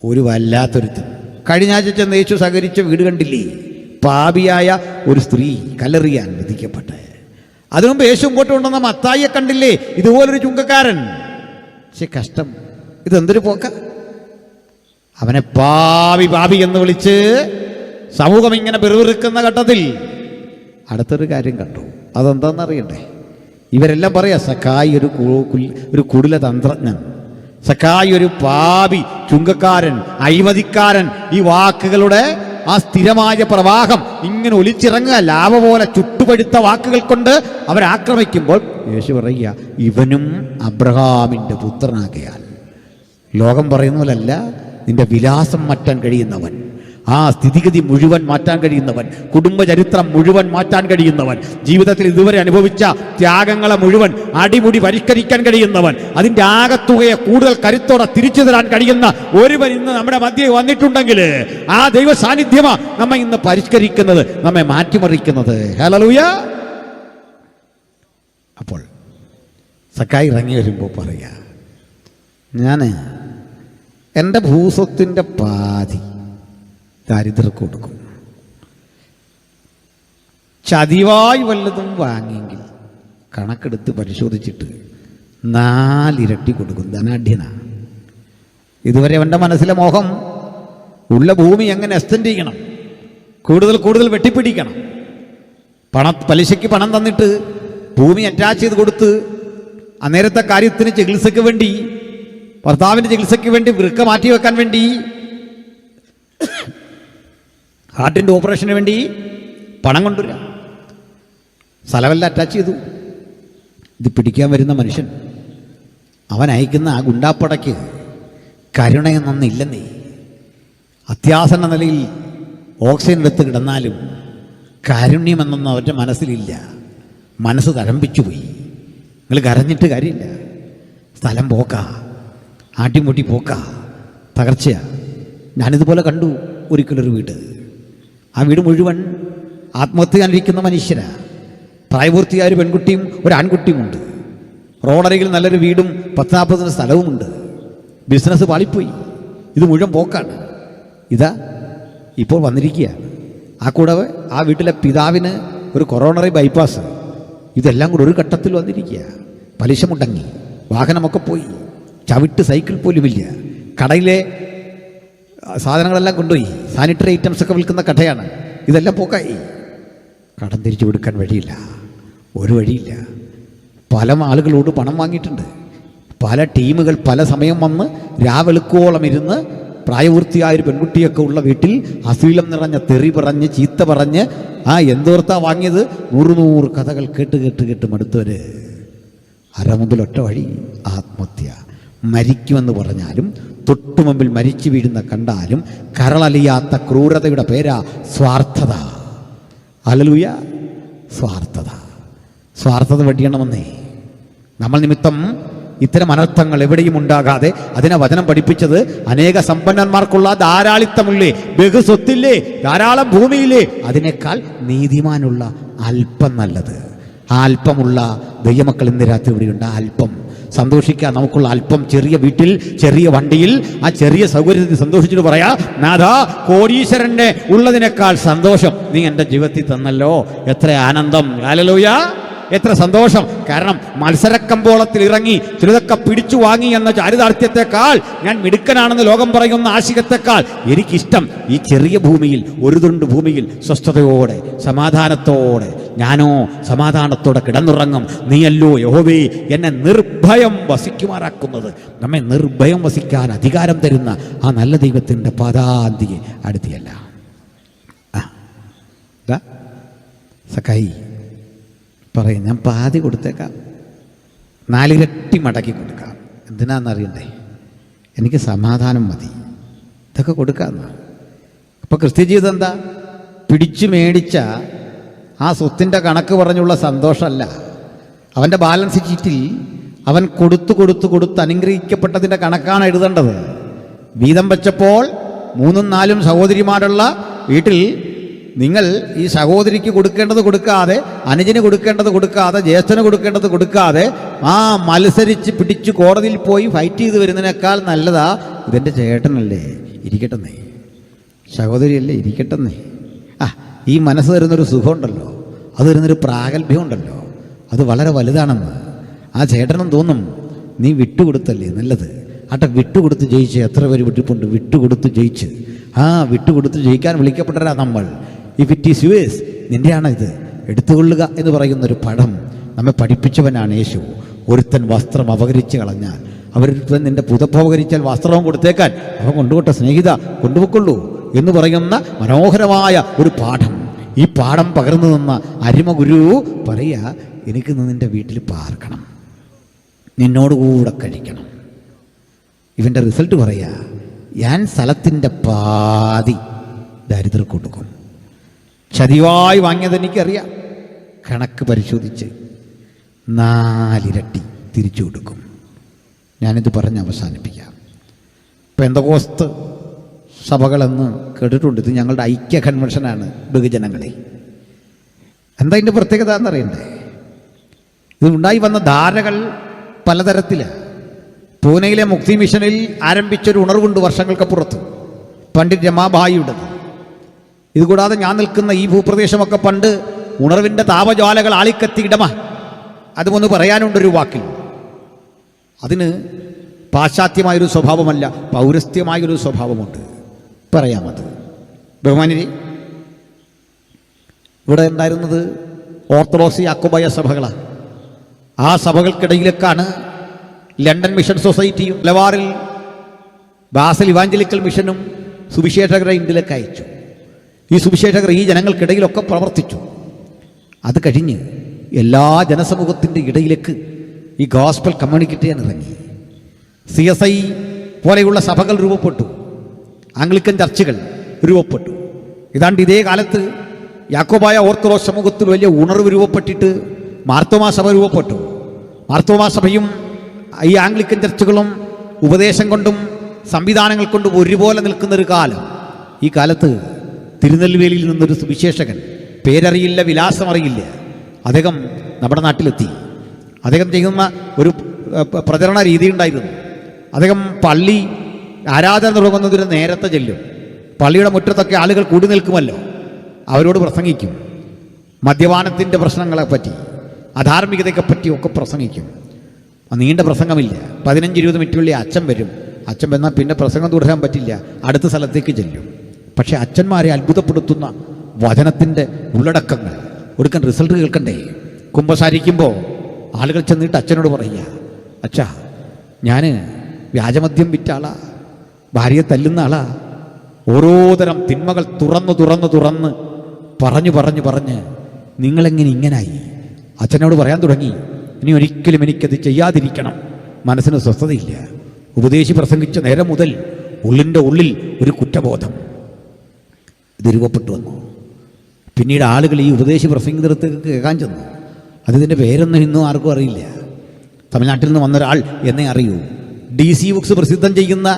ഒരു വല്ലാത്തൊരുത്തൻ. കഴിഞ്ഞ ആഴ്ച ചെന്ന് യേശു സഹകരിച്ച വീട് കണ്ടില്ലേ? പാപിയായ ഒരു സ്ത്രീ കല്ലെറിയാൻ വിധിക്കപ്പെട്ടെ. അതിനുമുമ്പ് യേശു ഇങ്ങോട്ട് കൊണ്ടുവന്ന മത്തായിയെ കണ്ടില്ലേ? ഇതുപോലൊരു ചുങ്കക്കാരൻ. പക്ഷെ കഷ്ടം, ഇതെന്തൊരു പോക്ക. അവനെ പാപി പാപി എന്ന് വിളിച്ച് സമൂഹം ഇങ്ങനെ പെറുവിറുക്കുന്ന ഘട്ടത്തിൽ അടുത്തൊരു കാര്യം കണ്ടു. അതെന്താണെന്നറിയണ്ടേ? ഇവരെല്ലാം പറയാ സക്കായി ഒരു കുടില തന്ത്രജ്ഞൻ, സക്കായി ഒരു പാപി, ചുങ്കക്കാരൻ, അഴിമതിക്കാരൻ. ഈ വാക്കുകളുടെ ആ സ്ഥിരമായ പ്രവാഹം ഇങ്ങനെ ഒലിച്ചിറങ്ങുക, ലാവ പോലെ ചുട്ടുപഴുത്ത വാക്കുകൾ കൊണ്ട് അവരാക്രമിക്കുമ്പോൾ യേശു പറയുക, ഇവനും അബ്രഹാമിൻ്റെ പുത്രനാകയാൽ. ലോകം പറയുന്ന പോലല്ല, നിന്റെ വിലാസം മാറ്റാൻ കഴിയുന്നവൻ, ആ സ്ഥിതിഗതി മുഴുവൻ മാറ്റാൻ കഴിയുന്നവൻ, കുടുംബചരിത്രം മുഴുവൻ മാറ്റാൻ കഴിയുന്നവൻ, ജീവിതത്തിൽ ഇതുവരെ അനുഭവിച്ച ത്യാഗങ്ങളെ മുഴുവൻ അടിമുടി പരിഷ്കരിക്കാൻ കഴിയുന്നവൻ, അതിൻ്റെ ആകത്തുകയെ കൂടുതൽ കരുത്തോടെ തിരിച്ചു തരാൻ കഴിയുന്ന ഒരുവൻ ഇന്ന് നമ്മുടെ മധ്യേ വന്നിട്ടുണ്ടെങ്കിൽ ആ ദൈവ സാന്നിധ്യമാ നമ്മെ ഇന്ന് പരിഷ്കരിക്കുന്നത്, നമ്മെ മാറ്റിമറിക്കുന്നത്. ഹല്ലേലൂയ. അപ്പോൾ സക്കായി ഇറങ്ങി വരുമ്പോൾ പറയാ, ഞാൻ എൻ്റെ ഭൂസ്വത്തിൻ്റെ പാതി ദരിദ്രർക്ക് കൊടുക്കും. ചതിവായി വല്ലതും വാങ്ങിയെങ്കിൽ കണക്കെടുത്ത് പരിശോധിച്ചിട്ട് 4 ഇരട്ടി കൊടുക്കും. ധനാഢ്യന. ഇതുവരെ അവൻ്റെ മനസ്സിലെ മോഹം ഉള്ള ഭൂമി എങ്ങനെ എക്സ്റ്റെൻഡ് ചെയ്യണം, കൂടുതൽ കൂടുതൽ വെട്ടിപ്പിടിക്കണം. പലിശയ്ക്ക് പണം തന്നിട്ട് ഭൂമി അറ്റാച്ച് ചെയ്ത് കൊടുത്ത് അന്നേരത്തെ കാര്യത്തിന് ചികിത്സയ്ക്ക് വേണ്ടി, ഭർത്താവിൻ്റെ ചികിത്സയ്ക്ക് വേണ്ടി, വൃക്ക മാറ്റി വെക്കാൻ വേണ്ടി, ഹാർട്ടിൻ്റെ ഓപ്പറേഷന് വേണ്ടി പണം കൊണ്ടുവരിക. സ്ഥലമെല്ലാം അറ്റാച്ച് ചെയ്തു. ഇത് പിടിക്കാൻ വരുന്ന മനുഷ്യൻ, അവൻ അയക്കുന്ന ആ ഗുണ്ടാപ്പടയ്ക്ക് കരുണയെന്നൊന്നില്ലെന്നേ. അത്യാസന്ന നിലയിൽ ഓക്സിജൻ എടുത്ത് കിടന്നാലും കാരുണ്യമെന്നൊന്നും അവരുടെ മനസ്സിലില്ല. മനസ്സ് തഴമ്പിച്ചു പോയി. നിങ്ങൾ കരഞ്ഞിട്ട് കാര്യമില്ല. സ്ഥലം പോക്ക, ആട്ടിമുട്ടി പോക്ക, തകർച്ചയാ. ഞാനിതുപോലെ കണ്ടു ഒരിക്കലൊരു വീട്. ആ വീട് മുഴുവൻ ആത്മഹത്യ ചെയ്യാനിരിക്കുന്ന മനുഷ്യരാ. പ്രായപൂർത്തിയായ ഒരു പെൺകുട്ടിയും ഒരു ആൺകുട്ടിയുമുണ്ട്. റോഡരികിൽ നല്ലൊരു വീടും 10-40 സ്ഥലവുമുണ്ട്. ബിസിനസ് പാളിപ്പോയി. ഇത് മുഴുവൻ പോക്കാണ്. ഇതാ ഇപ്പോൾ വന്നിരിക്കുകയാണ്. ആ കൂടെ ആ വീട്ടിലെ പിതാവിന് ഒരു കൊറോണറി ബൈപ്പാസ്. ഇതെല്ലാം കൂടെ ഒരു ഘട്ടത്തിൽ വന്നിരിക്കുക. പലിശ മുടങ്ങി, വാഹനമൊക്കെ പോയി, ചവിട്ട് സൈക്കിൾ പോലുമില്ല. കടയിലെ സാധനങ്ങളെല്ലാം കൊണ്ടുപോയി. സാനിറ്ററി ഐറ്റംസ് ഒക്കെ വിൽക്കുന്ന കടയാണ്. ഇതെല്ലാം പോക്കായി. കടം തിരിച്ചു കൊടുക്കാൻ വഴിയില്ല, ഒരു വഴിയില്ല. പല ആളുകളോട് പണം വാങ്ങിയിട്ടുണ്ട്. പല ടീമുകൾ പല സമയം വന്ന് രാവെളുക്കോളം ഇരുന്ന് പ്രായപൂർത്തിയായൊരു പെൺകുട്ടിയൊക്കെ ഉള്ള വീട്ടിൽ അശ്ലീലം നിറഞ്ഞ തെറി പറഞ്ഞ് ചീത്ത പറഞ്ഞ് എന്തോർത്താ വാങ്ങിയത് 100 കഥകൾ കേട്ട് കേട്ട് കേട്ട് മടുത്തവര്. അരമുമ്പിൽ ഒറ്റ വഴി, ആത്മഹത്യ. മരിക്കുമെന്ന് പറഞ്ഞാലും തൊട്ടുമുമ്പിൽ മരിച്ചു വീഴുന്ന കണ്ടാലും കരളലിയാത്ത ക്രൂരതയുടെ പേരാ സ്വാർത്ഥത. ഹല്ലേലൂയ. സ്വാർത്ഥത. സ്വാർത്ഥത വെടിയണമെന്നേ. നമ്മൾ നിമിത്തം ഇത്തരം അനർത്ഥങ്ങൾ എവിടെയും ഉണ്ടാകാതെ അതിനെ വചനം പഠിപ്പിച്ചത്, അനേക സമ്പന്നന്മാർക്കുള്ള ധാരാളിത്തമില്ലേ, ബഹുസ്വത്തില്ലേ, ധാരാളം ഭൂമിയില്ലേ, അതിനേക്കാൾ നീതിമാനുള്ള അല്പം നല്ലത്. ആ അല്പമുള്ള ദൈവമക്കൾ ഇന്ന് രാത്രി ഇവിടെയുണ്ട്. ആ അല്പം സന്തോഷിക്കാൻ നമുക്കുള്ള അല്പം, ചെറിയ വീട്ടിൽ, ചെറിയ വണ്ടിയിൽ, ആ ചെറിയ സൗകര്യത്തിൽ സന്തോഷിച്ചിട്ട് പറയാ, നാഥാ, കോടീശ്വരന്റെ ഉള്ളതിനേക്കാൾ സന്തോഷം നീ എൻ്റെ ജീവിതത്തിൽ തന്നല്ലോ, എത്ര ആനന്ദം. ഹല്ലേലൂയ. എത്ര സന്തോഷം. കാരണം മത്സരക്കമ്പോളത്തിൽ ഇറങ്ങി ചിലതൊക്കെ പിടിച്ചു വാങ്ങി എന്ന ചാരിതാർത്ഥ്യത്തെക്കാൾ, ഞാൻ മിടുക്കനാണെന്ന് ലോകം പറയുന്ന ആശികത്തെക്കാൾ എനിക്കിഷ്ടം ഈ ചെറിയ ഭൂമിയിൽ, ഒരു തുണ്ട് ഭൂമിയിൽ സ്വസ്ഥതയോടെ സമാധാനത്തോടെ, ഞാനോ സമാധാനത്തോടെ കിടന്നുറങ്ങും. നീയല്ലോ യഹോവേ എന്നെ നിർഭയം വസിക്കുമാറാക്കുന്നത്. നമ്മെ നിർഭയം വസിക്കാൻ അധികാരം തരുന്ന ആ നല്ല ദൈവത്തിൻ്റെ പാദാന്തിയെ അടുത്തിയല്ല. സഖായി പറയും, ഞാൻ പാതി കൊടുത്തേക്കാം, 4 ഇരട്ടി മടക്കി കൊടുക്കാം. എന്തിനാണെന്നറിയണ്ടേ? എനിക്ക് സമാധാനം മതി, ഇതൊക്കെ കൊടുക്കാമെന്ന്. അപ്പോൾ ക്രിസ്ത്യ ജീവിതം എന്താ? പിടിച്ചു മേടിച്ച ആ സ്വത്തിൻ്റെ കണക്ക് പറഞ്ഞുള്ള സന്തോഷമല്ല. അവൻ്റെ ബാലൻസ് ഷീറ്റിൽ അവൻ കൊടുത്ത് അനുഗ്രഹിക്കപ്പെട്ടതിൻ്റെ കണക്കാണ് എഴുതേണ്ടത്. വീതം വെച്ചപ്പോൾ 3ഉം 4ഉം സഹോദരിമാരുള്ള വീട്ടിൽ നിങ്ങൾ ഈ സഹോദരിക്ക് കൊടുക്കേണ്ടത് കൊടുക്കാതെ, അനുജന് കൊടുക്കേണ്ടത് കൊടുക്കാതെ, ജ്യേഷ്ഠന് കൊടുക്കേണ്ടത് കൊടുക്കാതെ മത്സരിച്ച് പിടിച്ച് കോടതിയിൽ പോയി ഫൈറ്റ് ചെയ്ത് വരുന്നതിനേക്കാൾ നല്ലതാ ഇതെൻ്റെ ചേട്ടനല്ലേ, ഇരിക്കട്ടെന്നേ, സഹോദരിയല്ലേ, ഇരിക്കട്ടെന്നേ. ഈ മനസ്സ് തരുന്നൊരു സുഖമുണ്ടല്ലോ, അത് തരുന്നൊരു പ്രാഗൽഭ്യം ഉണ്ടല്ലോ, അത് വളരെ വലുതാണെന്ന് ആ ചേട്ടനും തോന്നും. നീ വിട്ടുകൊടുത്തല്ലേ നല്ലത്. വിട്ടുകൊടുത്ത് ജയിച്ച് എത്ര പേര് വിട്ടിപ്പുണ്ട്, വിട്ടുകൊടുത്ത് ജയിച്ച്. വിട്ടുകൊടുത്ത് ജയിക്കാൻ വിളിക്കപ്പെട്ടവരാ നമ്മൾ. ഇഫ് ഇറ്റ് ഈസ് യുവേഴ്സ്, നിൻ്റെയാണ് ഇത്, എടുത്തുകൊള്ളുക എന്ന് പറയുന്നൊരു പടം നമ്മെ പഠിപ്പിച്ചവനാണ് യേശു. ഒരുത്തൻ വസ്ത്രം അപകരിച്ച് കളഞ്ഞാൽ, അവരൊരുത്തൻ നിൻ്റെ പുതപ്പ് അപകരിച്ചാൽ വസ്ത്രവും കൊടുത്തേക്കാൻ അവൻ കൊണ്ടുപോട്ടെ സ്നേഹിത, കൊണ്ടുപോയിക്കൊള്ളൂ എന്ന് പറയുന്ന മനോഹരമായ ഒരു പാഠം. ഈ പാഠം പകർന്നു നിന്ന അരിമ ഗുരു പറയുക, എനിക്ക് നിൻ്റെ വീട്ടിൽ പാർക്കണം, നിന്നോടുകൂടെ കഴിക്കണം. ഇവൻ്റെ റിസൾട്ട് പറയുക, ഞാൻ സ്ഥലത്തിൻ്റെ പാതി ദരിദ്രർക്ക് കൊടുക്കും. ചതിവായി വാങ്ങിയത് എനിക്കറിയാം, കണക്ക് പരിശോധിച്ച് 4 ഇരട്ടി തിരിച്ചു കൊടുക്കും. ഞാനിത് പറഞ്ഞ് അവസാനിപ്പിക്കാം. പെന്തക്കോസ്ത് സഭകളെന്ന് കേട്ടിട്ടുണ്ട്. ഇത് ഞങ്ങളുടെ ഐക്യ കൺവെൻഷനാണ് ബഹുജനങ്ങളെ. എന്താ ഇതിൻ്റെ പ്രത്യേകത എന്നറിയണ്ടേ? ഇത് ഉണ്ടായി വന്ന ധാരകൾ പലതരത്തിലാണ്. പൂനെയിലെ മുക്തി മിഷനിൽ ആരംഭിച്ചൊരു ഉണർവുണ്ട് വർഷങ്ങൾക്കപ്പുറത്ത്, പണ്ഡിറ്റ് രമാബായിയുടേത്. ഇതുകൂടാതെ ഞാൻ നിൽക്കുന്ന ഈ ഭൂപ്രദേശമൊക്കെ പണ്ട് ഉണർവിൻ്റെ താപജ്വാലകൾ ആളിക്കത്തി ഇടമ. അതുമൊന്ന് പറയാനുണ്ടൊരു വാക്കിൽ. അതിന് പാശ്ചാത്യമായൊരു സ്വഭാവമല്ല, പൗരസ്ത്യമായൊരു സ്വഭാവമുണ്ട്. പറയാമത്. ബഹുമാനിരെ, ഇവിടെ ഉണ്ടായിരുന്നത് ഓർത്തഡോക്സ് യാക്കോബായ സഭകളാണ്. ആ സഭകൾക്കിടയിലേക്കാണ് ലണ്ടൻ മിഷൻ സൊസൈറ്റിയും ലവാറിൽ ബാസൽ ഇവാഞ്ചലിക്കൽ മിഷനും സുവിശേഷകരെ ഇന്ത്യയിലേക്ക് അയച്ചു. ഈ സുവിശേഷകർ ഈ ജനങ്ങൾക്കിടയിലൊക്കെ പ്രവർത്തിച്ചു. അത് കഴിഞ്ഞ് എല്ലാ ജനസമൂഹത്തിൻ്റെ ഇടയിലേക്ക് ഈ ഗോസ്പൽ കമ്മ്യൂണിക്കേറ്റ് ചെയ്യാൻ ഇറങ്ങി. CSI പോലെയുള്ള സഭകൾ രൂപപ്പെട്ടു, ആംഗ്ലിക്കൻ ചർച്ചുകൾ രൂപപ്പെട്ടു. ഇതാണ്ട് ഇതേ കാലത്ത് യാക്കോബായ ഓർത്തഡോക്സ് സമൂഹത്തിൽ വലിയ ഉണർവ് രൂപപ്പെട്ടിട്ട് മാർത്തോമാ സഭ രൂപപ്പെട്ടു. മാർത്തോമാ സഭയും ഈ ആംഗ്ലിക്കൻ ചർച്ചുകളും ഉപദേശം കൊണ്ടും സംവിധാനങ്ങൾ കൊണ്ടും ഒരുപോലെ നിൽക്കുന്നൊരു കാലം. ഈ കാലത്ത് തിരുനെൽവേലിയിൽ നിന്നൊരു സുവിശേഷകൻ, പേരറിയില്ല, വിലാസമറിയില്ല, അദ്ദേഹം നമ്മുടെ നാട്ടിലെത്തി. അദ്ദേഹം ചെയ്യുന്ന ഒരു പ്രചരണ രീതി ഉണ്ടായിരുന്നു. അദ്ദേഹം പള്ളി ആരാധന തുടങ്ങുന്നതിന് നേരത്തെ ചെല്ലും. പള്ളിയുടെ മുറ്റത്തൊക്കെ ആളുകൾ കൂടി നിൽക്കുമല്ലോ, അവരോട് പ്രസംഗിക്കും. മദ്യപാനത്തിൻ്റെ പ്രശ്നങ്ങളെപ്പറ്റി, അധാർമികതയെപ്പറ്റി ഒക്കെ പ്രസംഗിക്കും. നീണ്ട പ്രസംഗമില്ല, 15-20 മിനിറ്റുള്ളിൽ അച്ഛൻ വരും. അച്ഛൻ വന്നാൽ പിന്നെ പ്രസംഗം തുടരാൻ പറ്റില്ല, അടുത്ത സ്ഥലത്തേക്ക് ചെല്ലും. പക്ഷേ അച്ഛന്മാരെ അത്ഭുതപ്പെടുത്തുന്ന വചനത്തിൻ്റെ ഉള്ളടക്കങ്ങൾ ഒടുക്കൻ റിസൾട്ട് കേൾക്കണ്ടേ? കുമ്പസാരിക്കുമ്പോൾ ആളുകൾ ചെന്നിട്ട് അച്ഛനോട് പറയുക, അച്ഛാ, ഞാൻ വ്യാജമദ്യം വിറ്റ ആളാ, ഭാര്യയെ തല്ലുന്ന ആളാ, ഓരോ തരം തിന്മകൾ തുറന്ന് പറഞ്ഞ് നിങ്ങളെങ്ങനെ ഇങ്ങനായി? അച്ഛനോട് പറയാൻ തുടങ്ങി, ഇനി ഒരിക്കലും എനിക്കത് ചെയ്യാതിരിക്കണം, മനസ്സിന് സ്വസ്ഥതയില്ല. ഉപദേശി പ്രസംഗിച്ച നേരം മുതൽ ഉള്ളിൻ്റെ ഉള്ളിൽ ഒരു കുറ്റബോധം ഇത് രൂപപ്പെട്ടു വന്നു. പിന്നീട് ആളുകൾ ഈ ഉപദേശി പ്രസംഗിച്ചിടത്തേക്ക് കേൾക്കാൻ ചെന്നു. അതിൻ്റെ പേരൊന്നും ഇന്നും ആർക്കും അറിയില്ല. തമിഴ്നാട്ടിൽ നിന്ന് വന്നൊരാൾ എന്നേ അറിയൂ. DC ബുക്സ് പ്രസിദ്ധം ചെയ്യുന്ന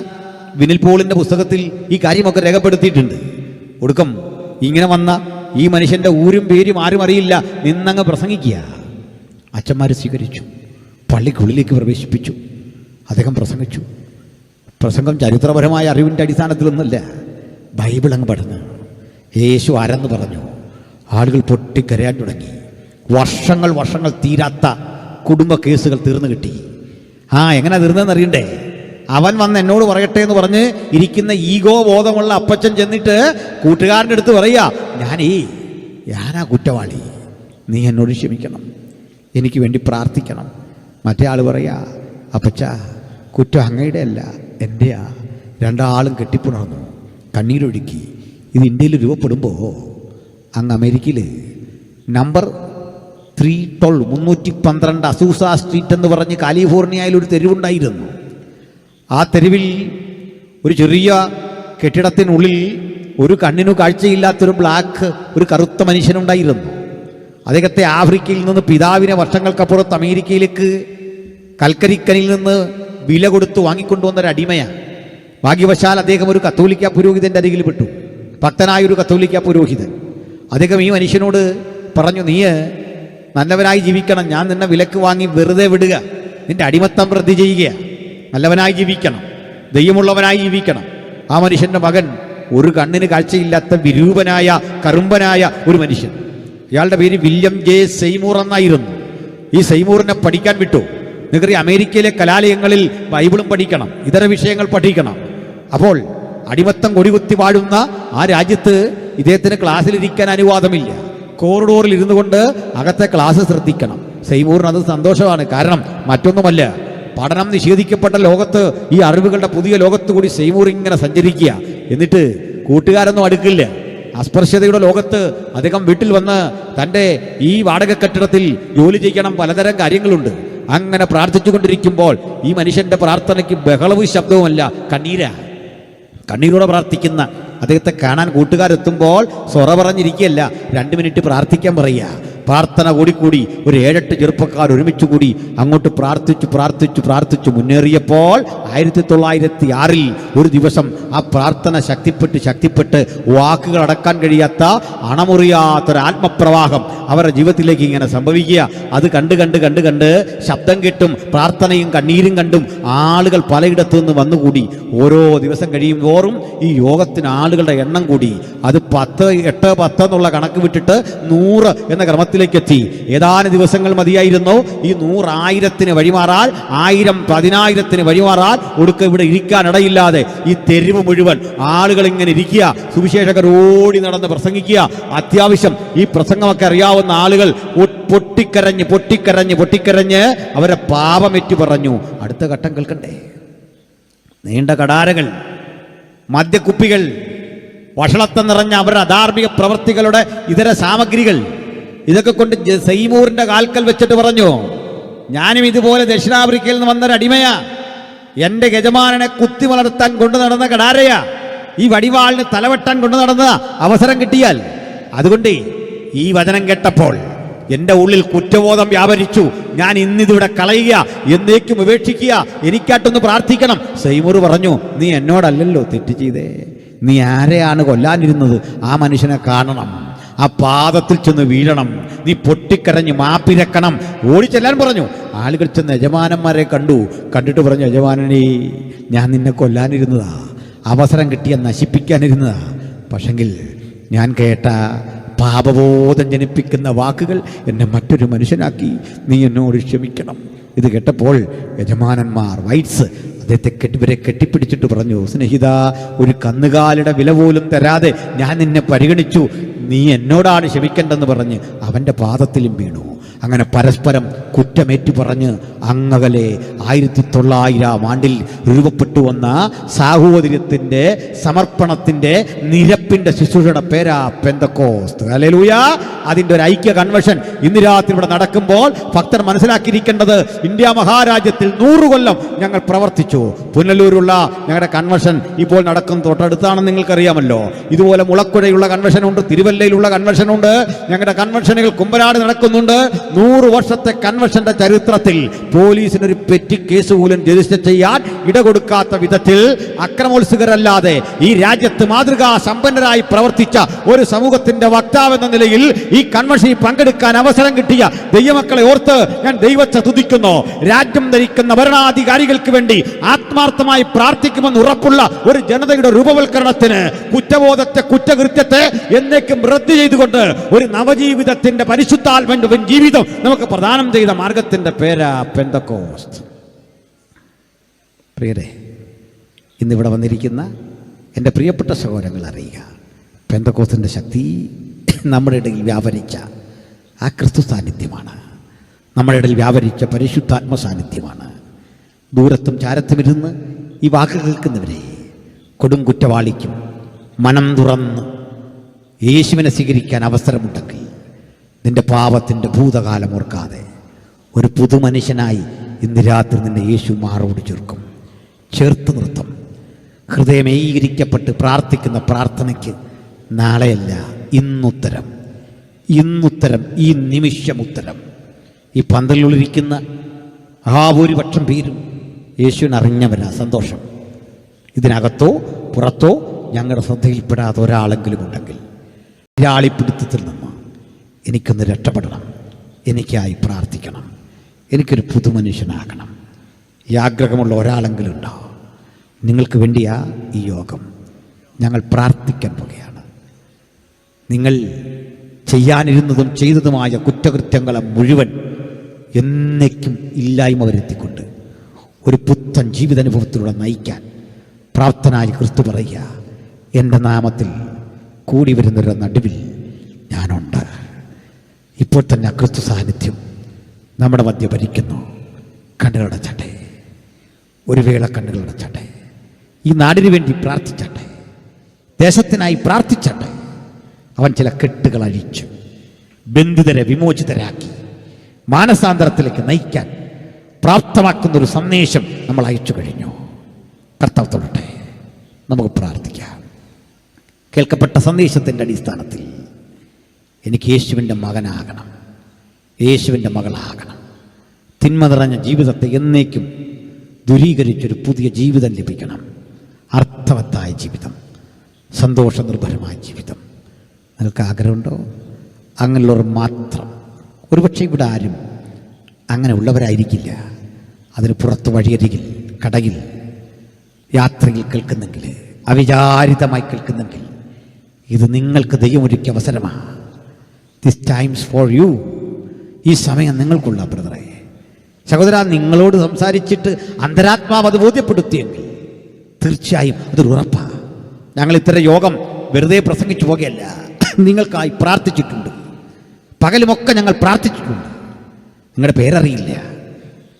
വിനിൽ പോളിൻ്റെ പുസ്തകത്തിൽ ഈ കാര്യമൊക്കെ രേഖപ്പെടുത്തിയിട്ടുണ്ട്. ഒടുക്കം ഇങ്ങനെ വന്ന ഈ മനുഷ്യൻ്റെ ഊരും പേരും ആരും അറിയില്ല, നിന്നങ്ങ് പ്രസംഗിക്കുക. അച്ഛന്മാർ സ്വീകരിച്ചു, പള്ളിക്കുള്ളിലേക്ക് പ്രവേശിപ്പിച്ചു. അദ്ദേഹം പ്രസംഗിച്ചു. പ്രസംഗം ചരിത്രപരമായ അറിവിൻ്റെ അടിസ്ഥാനത്തിലൊന്നുമല്ല, ബൈബിൾ അങ്ങ് പഠനം. യേശു ആരെന്ന് പറഞ്ഞു. ആളുകൾ പൊട്ടിക്കരയാൻ തുടങ്ങി. വർഷങ്ങൾ തീരാത്ത കുടുംബ കേസുകൾ തീർന്നു കിട്ടി. എങ്ങനെ തീർന്നെന്ന് അറിയണ്ടേ? അവൻ വന്ന് എന്നോട് പറയട്ടെ എന്ന് പറഞ്ഞ് ഇരിക്കുന്ന ഈഗോ ബോധമുള്ള അപ്പച്ചൻ ചെന്നിട്ട് കൂട്ടുകാരൻ്റെ അടുത്ത് പറയുക, ഞാനാ കുറ്റവാളി, നീ എന്നോട് ക്ഷമിക്കണം, എനിക്ക് വേണ്ടി പ്രാർത്ഥിക്കണം. മറ്റേ ആൾ പറയാ, അപ്പച്ച കുറ്റം അങ്ങയുടെ അല്ല എൻ്റെയാ. രണ്ടാളും കെട്ടിപ്പുണർന്നു, കണ്ണീരൊഴുക്കി. ഇത് ഇന്ത്യയിൽ രൂപപ്പെടുമ്പോൾ അങ്ങ് അമേരിക്കയിൽ നമ്പർ 312 അസൂസ സ്ട്രീറ്റ് എന്ന് പറഞ്ഞ് കാലിഫോർണിയയിൽ ഒരു തെരുവുണ്ടായിരുന്നു. ആ തെരുവിൽ ഒരു ചെറിയ കെട്ടിടത്തിനുള്ളിൽ ഒരു കണ്ണിനു കാഴ്ചയില്ലാത്തൊരു ഒരു കറുത്ത മനുഷ്യനുണ്ടായിരുന്നു. അദ്ദേഹത്തെ ആഫ്രിക്കയിൽ നിന്ന് പിതാവിനെ വർഷങ്ങൾക്കപ്പുറത്ത് അമേരിക്കയിലേക്ക് കൽക്കരിക്കനിൽ നിന്ന് വില കൊടുത്ത് വാങ്ങിക്കൊണ്ടുവന്നൊരു അടിമയാണ്. ഭാഗ്യവശാൽ അദ്ദേഹം ഒരു കത്തോലിക്ക പുരോഹിതൻ്റെ അരികിൽ പെട്ടു. ഭക്തനായൊരു കത്തോലിക്ക പുരോഹിതൻ. അദ്ദേഹം ഈ മനുഷ്യനോട് പറഞ്ഞു, നീ നല്ലവനായി ജീവിക്കണം, ഞാൻ നിന്നെ വിലക്ക് വാങ്ങി വെറുതെ വിടുക, നിന്റെ അടിമത്തം വൃദ്ധി ചെയ്യുക, നല്ലവനായി ജീവിക്കണം, ദൈവമുള്ളവനായി ജീവിക്കണം. ആ മനുഷ്യൻ്റെ മകൻ ഒരു കണ്ണിന് കാഴ്ചയില്ലാത്ത വിരൂപനായ കറുമ്പനായ ഒരു മനുഷ്യൻ. ഇയാളുടെ പേര് വില്യം ജെ സെയ്മൂർ എന്നായിരുന്നു. ഈ സെയ്മൂറിനെ പഠിക്കാൻ വിട്ടു. നിങ്ങൾക്കറിയാം, അമേരിക്കയിലെ കലാലയങ്ങളിൽ ബൈബിളും പഠിക്കണം, ഇതര വിഷയങ്ങൾ പഠിക്കണം. അപ്പോൾ അടിമത്തം കൊടികുത്തി വാഴുന്ന ആ രാജ്യത്ത് ഇദ്ദേഹത്തിന് ക്ലാസ്സിലിരിക്കാൻ അനുവാദമില്ല. കോറിഡോറിൽ ഇരുന്നു കൊണ്ട് അകത്തെ ക്ലാസ് ശ്രദ്ധിക്കണം. സെയ്മൂറിന് അത് സന്തോഷമാണ്. കാരണം മറ്റൊന്നുമല്ല, പഠനം നിഷേധിക്കപ്പെട്ട ലോകത്ത്, ഈ അറിവുകളുടെ പുതിയ ലോകത്ത് കൂടി സെയ്മൂർ ഇങ്ങനെ സഞ്ചരിക്കുക. എന്നിട്ട് കൂട്ടുകാരൊന്നും അടുക്കില്ല. അസ്പർശ്യതയുടെ ലോകത്ത് അദ്ദേഹം വീട്ടിൽ വന്ന് തൻ്റെ ഈ വാടക കെട്ടിടത്തിൽ ജോലി ചെയ്യണം, പലതരം കാര്യങ്ങളുണ്ട്. അങ്ങനെ പ്രാർത്ഥിച്ചു കൊണ്ടിരിക്കുമ്പോൾ ഈ മനുഷ്യൻ്റെ പ്രാർത്ഥനയ്ക്ക് ബഹളവും ശബ്ദവുമല്ല, കണ്ണീരോടെ പ്രാർത്ഥിക്കുന്ന അദ്ദേഹത്തെ കാണാൻ കൂട്ടുകാരെത്തുമ്പോൾ സൊറ പറഞ്ഞിരിക്കുകയല്ല, 2 മിനിറ്റ് പ്രാർത്ഥിക്കാൻ പറയുക. പ്രാർത്ഥന കൂടിക്കൂടി ഒരു 7-8 ചെറുപ്പക്കാർ ഒരുമിച്ച് കൂടി അങ്ങോട്ട് പ്രാർത്ഥിച്ചു മുന്നേറിയപ്പോൾ 1906 ഒരു ദിവസം ആ പ്രാർത്ഥന ശക്തിപ്പെട്ട് വാക്കുകൾ അടക്കാൻ കഴിയാത്ത അണമുറിയാത്തൊരു ആത്മപ്രവാഹം അവരുടെ ജീവിതത്തിലേക്ക് ഇങ്ങനെ സംഭവിക്കുക. അത് കണ്ട് ശബ്ദം കേട്ടും പ്രാർത്ഥനയും കണ്ണീരും കണ്ടും ആളുകൾ പലയിടത്തു നിന്ന് വന്നുകൂടി. ഓരോ ദിവസം കഴിയുമ്പോറും ഈ യോഗത്തിന് ആളുകളുടെ എണ്ണം കൂടി. അത് 10, 8, 10 എന്നുള്ള കണക്ക് വിട്ടിട്ട് 100 എന്ന ക്രമത്തിൽ എത്തി. ഏതാനും ദിവസങ്ങൾ മതിയായിരുന്നു ഈ 100,000-ന് വഴിമാറാൽ, 1000 10,000-ന് വഴിമാറാൽ. ഒടുക്ക ഇവിടെ ഇരിക്കാനിടയില്ലാതെ ഈ തെരുവ് മുഴുവൻ ആളുകൾ ഇങ്ങനെ ഇരിക്കുക. സുവിശേഷകർ ഓടി നടന്ന് പ്രസംഗിക്കുക. അത്യാവശ്യം ഈ പ്രസംഗമൊക്കെ അറിയാവുന്ന ആളുകൾ പൊട്ടിക്കരഞ്ഞ് അവരെ പാപമേറ്റു പറഞ്ഞു. അടുത്ത ഘട്ടം കേൾക്കണ്ടേ? നീണ്ട കടാരകൾ, മദ്യക്കുപ്പികൾ, വഷളത്തം നിറഞ്ഞ അവരുടെ അധാർമിക പ്രവൃത്തികളുടെ ഇതര സാമഗ്രികൾ, ഇതൊക്കെ കൊണ്ട് സെയ്മൂറിന്റെ കാൽക്കൽ വെച്ചിട്ട് പറഞ്ഞു, ഞാനും ഇതുപോലെ ദക്ഷിണാഫ്രിക്കയിൽ നിന്ന് വന്നൊരു അടിമയാ, എൻ്റെ യജമാനനെ കുത്തി വളർത്താൻ കൊണ്ടു നടന്ന കടാരയാ, ഈ വടിവാളിന് തലവെട്ടാൻ കൊണ്ടു നടന്ന അവസരം കിട്ടിയാൽ. അതുകൊണ്ട് ഈ വചനം കേട്ടപ്പോൾ എൻ്റെ ഉള്ളിൽ കുറ്റബോധം വ്യാപരിച്ചു. ഞാൻ ഇന്നിതിവിടെ കളയുക, എന്നേക്കും ഉപേക്ഷിക്കുക, എനിക്കായിട്ടൊന്ന് പ്രാർത്ഥിക്കണം. സെയ്മൂർ പറഞ്ഞു, നീ എന്നോടല്ലല്ലോ തെറ്റ് ചെയ്തേ, നീ ആരെയാണ് കൊല്ലാനിരുന്നത്? ആ മനുഷ്യനെ കാണണം, ആ പാദത്തിൽ ചെന്ന് വീഴണം, നീ പൊട്ടിക്കരഞ്ഞ് മാപ്പിരക്കണം, ഓടിച്ചെല്ലാൻ പറഞ്ഞു. ആളുകൾ ചെന്ന് യജമാനന്മാരെ കണ്ടിട്ട് പറഞ്ഞു, യജമാനനെ, ഞാൻ നിന്നെ കൊല്ലാനിരുന്നതാ, അവസരം കിട്ടിയ നശിപ്പിക്കാനിരുന്നതാ. പക്ഷെങ്കിൽ ഞാൻ കേട്ട പാപബോധം ജനിപ്പിക്കുന്ന വാക്കുകൾ എന്നെ മറ്റൊരു മനുഷ്യനാക്കി, നീ എന്നോട് ക്ഷമിക്കണം. ഇത് കേട്ടപ്പോൾ യജമാനന്മാർ വൈറ്റ്സ് അദ്ദേഹത്തെ കെട്ടിപ്പിടിച്ചിട്ട് പറഞ്ഞു, സ്നേഹിത, ഒരു കന്നുകാലിയുടെ വില പോലും തരാതെ ഞാൻ നിന്നെ പരിഗണിച്ചു, നീ എന്നോടാണ് ക്ഷമിക്കേണ്ടെന്ന് പറഞ്ഞ് അവൻ്റെ പാദത്തിലും വീണു. അങ്ങനെ പരസ്പരം കുറ്റമേറ്റു പറഞ്ഞ് അങ്ങകലെ 1900 രൂപപ്പെട്ടു വന്ന സാഹോദര്യത്തിൻ്റെ, സമർപ്പണത്തിൻ്റെ, നിരപ്പിൻ്റെ ശുശ്രൂഷയുടെ പേരാ പെന്തക്കോസ്ത്. ഹല്ലേലൂയ! അതിൻ്റെ ഒരു ഐക്യ കൺവെൻഷൻ ഇന്ന് രാത്രി ഇവിടെ നടക്കുമ്പോൾ ഭക്തർ മനസ്സിലാക്കിയിരിക്കേണ്ടത്, ഇന്ത്യ മഹാരാജ്യത്തിൽ 100 കൊല്ലം ഞങ്ങൾ പ്രവർത്തിച്ചു. പുനലൂരുള്ള ഞങ്ങളുടെ കൺവെൻഷൻ ഇപ്പോൾ നടക്കും, തൊട്ടടുത്താണെന്ന് നിങ്ങൾക്കറിയാമല്ലോ. ഇതുപോലെ മുളക്കുഴയുള്ള കൺവെൻഷനുണ്ട്, തിരുവല്ലയിലുള്ള കൺവെൻഷനുണ്ട്, ഞങ്ങളുടെ കൺവെൻഷനുകൾ കുമ്പനാട് നടക്കുന്നുണ്ട്, 100 വർഷത്തെ കൺവെൻഷന്റെ ചരിത്രത്തിൽ പോലീസിനൊരു പെറ്റി കേസ് പോലും രജിസ്റ്റർ ചെയ്യാൻ ഇടകൊടുക്കാത്ത വിധത്തിൽ അക്രമോത്സുകരല്ലാതെ ഈ രാജ്യത്ത് മാതൃകാ സമ്പന്നരായി പ്രവർത്തിച്ച ഒരു സമൂഹത്തിന്റെ വക്താവ് എന്ന നിലയിൽ ഈ കൺവെൻഷനിൽ പങ്കെടുക്കാൻ അവസരം കിട്ടിയ ദൈവമക്കളെ ഓർത്ത് ഞാൻ ദൈവത്തെ തുതിക്കുന്നു. രാജ്യം ഭരിക്കുന്ന ഭരണാധികാരികൾക്ക് വേണ്ടി ആത്മാർത്ഥമായി പ്രാർത്ഥിക്കുമെന്ന് ഉറപ്പുള്ള ഒരു ജനതയുടെ രൂപവൽക്കരണത്തിന് കുറ്റബോധത്തെ, കുറ്റകൃത്യത്തെ എന്നേക്കും റദ്ദ് ചെയ്തുകൊണ്ട് ഒരു നവജീവിതത്തിന്റെ പരിശുദ്ധാത്മന്റെ ജീവിതം നമുക്ക് പ്രദാനം ചെയ്ത മാർഗത്തിന്റെ പേരാ പെന്തക്കോസ്ത്. പ്രിയരെ, ഇന്നിവിടെ വന്നിരിക്കുന്ന എൻ്റെ പ്രിയപ്പെട്ട സഹോദരങ്ങൾ അറിയുക, പെന്തക്കോസ്തിൻ്റെ ശക്തി നമ്മുടെ ഇടയിൽ വ്യാപരിച്ച ആ ക്രിസ്തു സാന്നിധ്യമാണ്. നമ്മുടെ ഇടയിൽ വ്യാപരിച്ച പരിശുദ്ധാത്മ സാന്നിധ്യമാണ്. ദൂരത്തും ചാരത്തുമിരുന്ന് ഈ വാക്ക് കേൾക്കുന്നവരെ, കൊടും കുറ്റവാളിക്കും മനം തുറന്ന് യേശുവിനെ സ്വീകരിക്കാൻ അവസരമുണ്ടെങ്കിൽ നിന്റെ പാപത്തിൻ്റെ ഭൂതകാലം ഓർക്കാതെ ഒരു പുതുമനുഷ്യനായി ഇന്ന് രാത്രി നിന്നെ യേശു മാറോട് ചേർത്ത് നിർത്തും. ഹൃദയമേകീകരിക്കപ്പെട്ട് പ്രാർത്ഥിക്കുന്ന പ്രാർത്ഥനയ്ക്ക് നാളെയല്ല ഇന്നുത്തരം, ഈ നിമിഷം ഉത്തരം. ഈ പന്തലിലുള്ളിരിക്കുന്ന ഭൂരിപക്ഷം പേരും യേശുവിനെ അറിഞ്ഞവരാ. സന്തോഷം. ഇതിനകത്തോ പുറത്തോ ഞങ്ങളുടെ ശ്രദ്ധയിൽപ്പെടാത്ത ഒരാളെങ്കിലും ഉണ്ടെങ്കിൽ ാളിപ്പിടുത്തത്തിൽ നിന്ന് എനിക്കൊന്ന് രക്ഷപ്പെടണം, എനിക്കായി പ്രാർത്ഥിക്കണം, എനിക്കൊരു പുതുമനുഷ്യനാകണം, ഈ ആഗ്രഹമുള്ള ഒരാളെങ്കിലും ഉണ്ടോ? നിങ്ങൾക്ക് വേണ്ടിയാ ഈ യോഗം. ഞങ്ങൾ പ്രാർത്ഥിക്കാൻ പോകുകയാണ്. നിങ്ങൾ ചെയ്യാനിരുന്നതും ചെയ്തതുമായ കുറ്റകൃത്യങ്ങളെ മുഴുവൻ എന്നേക്കും ഇല്ലായ്മ വരുത്തിക്കൊണ്ട് ഒരു പുത്തൻ ജീവിതാനുഭവത്തിലൂടെ നയിക്കാൻ പ്രാപ്തനായി ക്രിസ്തു പറയുക, എൻ്റെ നാമത്തിൽ കൂടി വരുന്നവരുടെ നടുവിൽ ഞാനുണ്ട്. ഇപ്പോൾ തന്നെ ആ ക്രിസ്തു സാന്നിധ്യം നമ്മുടെ മധ്യ ഭരിക്കുന്നു. കണ്ണുകളടച്ചട്ടെ, ഒരു വേള കണ്ണുകളടച്ചട്ടെ. ഈ നാടിന് വേണ്ടി പ്രാർത്ഥിച്ചട്ടെ, ദേശത്തിനായി പ്രാർത്ഥിച്ചട്ടെ. അവൻ ചില കെട്ടുകൾ അഴിച്ചു ബന്ധിതരെ വിമോചിതരാക്കി മാനസാന്തരത്തിലേക്ക് നയിക്കാൻ പ്രാപ്തമാക്കുന്നൊരു സന്ദേശം നമ്മൾ അയച്ചു കഴിഞ്ഞു. കർത്താവ് തൊടട്ടെ, നമുക്ക് പ്രാർത്ഥിക്കാം. കേൾക്കപ്പെട്ട സന്ദേശത്തിൻ്റെ അടിസ്ഥാനത്തിൽ എനിക്ക് യേശുവിൻ്റെ മകനാകണം, യേശുവിൻ്റെ മകളാകണം. തിന്മ നിറഞ്ഞ ജീവിതത്തെ എന്നേക്കും ദൂരീകരിച്ചൊരു പുതിയ ജീവിതം ലഭിക്കണം. അർത്ഥവത്തായ ജീവിതം, സന്തോഷനിർഭരമായ ജീവിതം. നിങ്ങൾക്ക് ആഗ്രഹമുണ്ടോ? അങ്ങനെയുള്ളവർ മാത്രം. ഒരുപക്ഷെ ഇവിടെ ആരും അങ്ങനെ ഉള്ളവരായിരിക്കില്ല. അതിന് പുറത്ത് വഴിയരികിൽ, കടയിൽ, യാത്രയിൽ കേൾക്കുന്നെങ്കിൽ, അവിചാരിതമായി കേൾക്കുന്നെങ്കിൽ, ഇത് നിങ്ങൾക്ക് ദൈവമൊരുക്കിയ അവസരമാണ്. This times for you. ഈ സമയം നിങ്ങൾക്കുള്ള ബ്രദറെ, സഹോദര, നിങ്ങളോട് സംസാരിച്ചിട്ട് അന്തരാത്മാവ് അത് ബോധ്യപ്പെടുത്തിയെങ്കിൽ തീർച്ചയായും അതൊരു ഉറപ്പാണ്. ഞങ്ങൾ ഇത്തരം യോഗം വെറുതെ പ്രസംഗിച്ചു പോകുകയല്ല, നിങ്ങൾക്കായി പ്രാർത്ഥിച്ചിട്ടുണ്ട്. പകലുമൊക്കെ ഞങ്ങൾ പ്രാർത്ഥിച്ചിട്ടുണ്ട്. നിങ്ങളുടെ പേരറിയില്ല,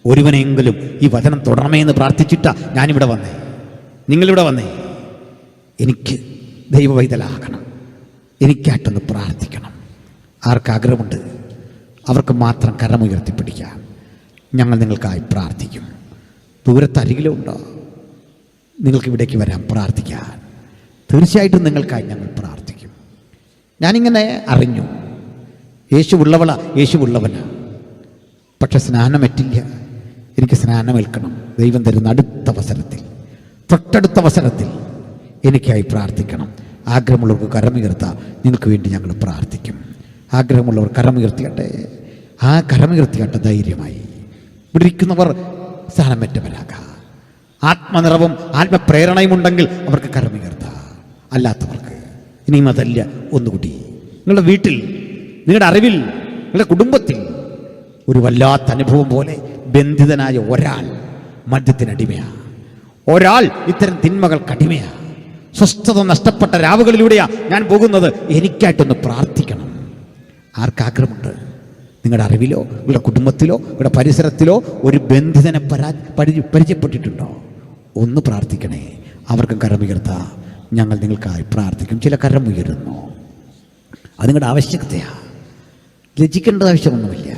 ഒരുവനെങ്കിലും ഈ വചനം തുടരണമേ എന്ന് പ്രാർത്ഥിച്ചിട്ടാ ഞാനിവിടെ വന്നേ, നിങ്ങളിവിടെ വന്നേ. എനിക്ക് ദൈവവൈതലാകണം, എനിക്കായിട്ടൊന്ന് പ്രാർത്ഥിക്കണം. ആർക്കാഗ്രഹമുണ്ട് അവർക്ക് മാത്രം കരമുയർത്തിപ്പിടിക്കാം. ഞങ്ങൾ നിങ്ങൾക്കായി പ്രാർത്ഥിക്കും. ദൂരത്ത് അരികിലും ഉണ്ടോ? നിങ്ങൾക്ക് ഇവിടേക്ക് വരാൻ പ്രാർത്ഥിക്കാൻ. തീർച്ചയായിട്ടും നിങ്ങൾക്കായി ഞങ്ങൾ പ്രാർത്ഥിക്കും. ഞാനിങ്ങനെ അറിഞ്ഞു, യേശു ഉള്ളവളാ, യേശു ഉള്ളവനാ. പക്ഷെ സ്നാനമേറ്റില്ല. എനിക്ക് സ്നാനമേൽക്കണം. ദൈവം തരുന്ന അടുത്ത അവസരത്തിൽ, തൊട്ടടുത്ത അവസരത്തിൽ എനിക്കായി പ്രാർത്ഥിക്കണം. ആഗ്രഹമുള്ളവർക്ക് കരമുയർത്താം. നിങ്ങൾക്ക് വേണ്ടി ഞങ്ങൾ പ്രാർത്ഥിക്കും. ആഗ്രഹമുള്ളവർ കരമുയർത്തിയട്ടെ. ആ കരമുയർത്തിയട്ടെ ധൈര്യമായി. ഇവിടെ ഇരിക്കുന്നവർ സ്നാനമേറ്റവരാകാം. ആത്മനിറവും ആത്മപ്രേരണയും ഉണ്ടെങ്കിൽ അവർക്ക് കരമുയർത്താം. അല്ലാത്തവർക്ക് ഇനിയും അതല്ല, ഒന്നുകൂടി നിങ്ങളുടെ വീട്ടിൽ, നിങ്ങളുടെ അറിവിൽ, നിങ്ങളുടെ കുടുംബത്തിൽ ഒരു വല്ലാത്ത അനുഭവം പോലെ ബന്ധിതനായ ഒരാൾ മദ്യത്തിനടിമയാണ്. ഒരാൾ ഇത്തരം തിന്മകൾക്കടിമയാണ്. സ്വസ്ഥത നഷ്ടപ്പെട്ട രാവുകളിലൂടെയാണ് ഞാൻ പോകുന്നത്. എനിക്കായിട്ടൊന്ന് പ്രാർത്ഥിക്കണം. ആർക്കാഗ്രഹമുണ്ട്? നിങ്ങളുടെ അറിവിലോ നിങ്ങളുടെ കുടുംബത്തിലോ നിങ്ങളുടെ പരിസരത്തിലോ ഒരു ബന്ധിതനെ പരിചയപ്പെട്ടിട്ടുണ്ടോ? ഒന്ന് പ്രാർത്ഥിക്കണേ. അവർക്കും കരമുയർത്താം. ഞങ്ങൾ നിങ്ങൾക്കായി പ്രാർത്ഥിക്കും. ചില കരമുയരുന്നു. അത് നിങ്ങളുടെ ആവശ്യകതയാണ്. ലജ്ജിക്കേണ്ട ആവശ്യമൊന്നുമില്ല.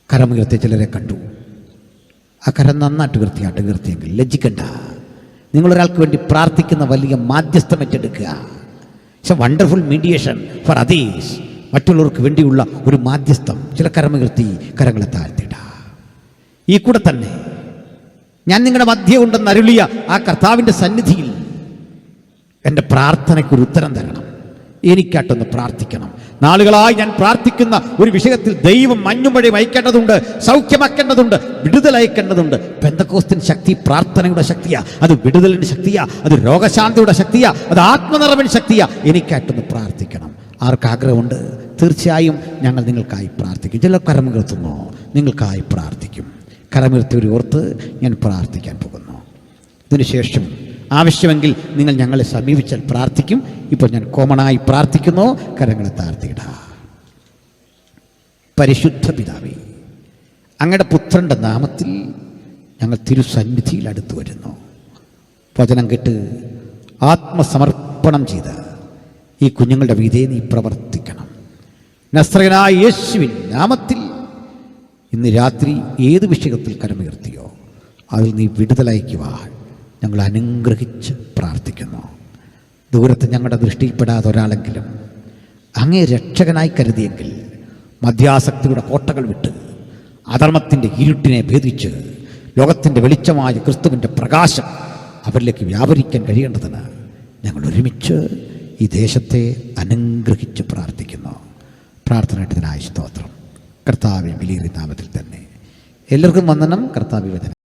കരമുയർത്തിയ ചിലരെ കണ്ടു. ആ കരം നന്നായിട്ട് കീർത്തിയെങ്കിൽ ലജ്ജിക്കണ്ട. നിങ്ങളൊരാൾക്ക് വേണ്ടി പ്രാർത്ഥിക്കുന്ന വലിയ മാധ്യസ്ഥം ഏറ്റെടുക്കുക. It's A wonderful mediation for others. മറ്റുള്ളവർക്ക് വേണ്ടിയുള്ള ഒരു മാധ്യസ്ഥം. ചില കരമുയർത്തി കരങ്ങളെ താഴ്ത്തിട. ഈ കൂടെ തന്നെ ഞാൻ നിങ്ങളുടെ മധ്യേ ഉണ്ടെന്ന് അരുളിയ ആ കർത്താവിൻ്റെ സന്നിധിയിൽ എൻ്റെ പ്രാർത്ഥനയ്ക്കൊരു ഉത്തരം തരണം. എനിക്കായിട്ടൊന്ന് പ്രാർത്ഥിക്കണം. നാളുകളായി ഞാൻ പ്രാർത്ഥിക്കുന്ന ഒരു വിഷയത്തിൽ ദൈവം മഞ്ഞുമഴയും അയക്കേണ്ടതുണ്ട്, സൗഖ്യമാക്കേണ്ടതുണ്ട്, വിടുതലയക്കേണ്ടതുണ്ട്. പെന്തക്കോസ്തിൻ ശക്തി പ്രാർത്ഥനയുടെ ശക്തിയാ, അത് വിടുതലിൻ്റെ ശക്തിയാ, അത് രോഗശാന്തിയുടെ ശക്തിയാ, അത് ആത്മനിറവിൻ്റെ ശക്തിയാ. എനിക്കായിട്ടൊന്ന് പ്രാർത്ഥിക്കണം. ആർക്കാഗ്രഹമുണ്ട്? തീർച്ചയായും ഞങ്ങൾ നിങ്ങൾക്കായി പ്രാർത്ഥിക്കും. ചില കരമുയർത്തുന്നു, നിങ്ങൾക്കായി പ്രാർത്ഥിക്കും. കരമുയർത്തിയവരെ ഓർത്ത് ഞാൻ പ്രാർത്ഥിക്കാൻ പോകുന്നു. ഇതിനുശേഷം ആവശ്യമെങ്കിൽ നിങ്ങൾ ഞങ്ങളെ സമീപിച്ചാൽ പ്രാർത്ഥിക്കും. ഇപ്പോൾ ഞാൻ കോമണായി പ്രാർത്ഥിക്കുന്നു. കരങ്ങളെ താഴ്ത്തിയിട. പരിശുദ്ധ പിതാവേ, അങ്ങയുടെ പുത്രൻ്റെ നാമത്തിൽ ഞങ്ങൾ തിരുസന്നിധിയിൽ അടുത്തു വരുന്നു. വചനം കേട്ട് ആത്മസമർപ്പണം ചെയ്ത് ഈ കുഞ്ഞുങ്ങളുടെ വീതേ നീ പ്രവർത്തിക്കണം. നസ്രയനായ യേശുവിൻ നാമത്തിൽ ഇന്ന് രാത്രി ഏത് വിഷയത്തിൽ കരമുയർത്തിയോ അതിൽ നീ വിടുതലയക്കുവാൻ ഞങ്ങൾ അനുഗ്രഹിച്ച് പ്രാർത്ഥിക്കുന്നു. ദൂരത്ത് ഞങ്ങളുടെ ദൃഷ്ടിയിൽപ്പെടാതെ ഒരാളെങ്കിലും അങ്ങേ രക്ഷകനായി കരുതിയെങ്കിൽ മദ്യാസക്തിയുടെ കോട്ടകൾ വിട്ട് അധർമ്മത്തിൻ്റെ ഇരുട്ടിനെ ഭേദിച്ച് ലോകത്തിൻ്റെ വെളിച്ചമായ ക്രിസ്തുവിൻ്റെ പ്രകാശം അവരിലേക്ക് വ്യാപരിക്കാൻ കഴിയേണ്ടതിന് ഞങ്ങൾ ഒരുമിച്ച് ഈ ദേശത്തെ അനുഗ്രഹിച്ച് പ്രാർത്ഥിക്കുന്നു. പ്രാർത്ഥനയായിട്ട് സ്തോത്രം. കർത്താവേ, വിലയേറിയ നാമത്തിൽ തന്നെ എല്ലാവർക്കും വന്ദനം. കർത്താവേ, വചനം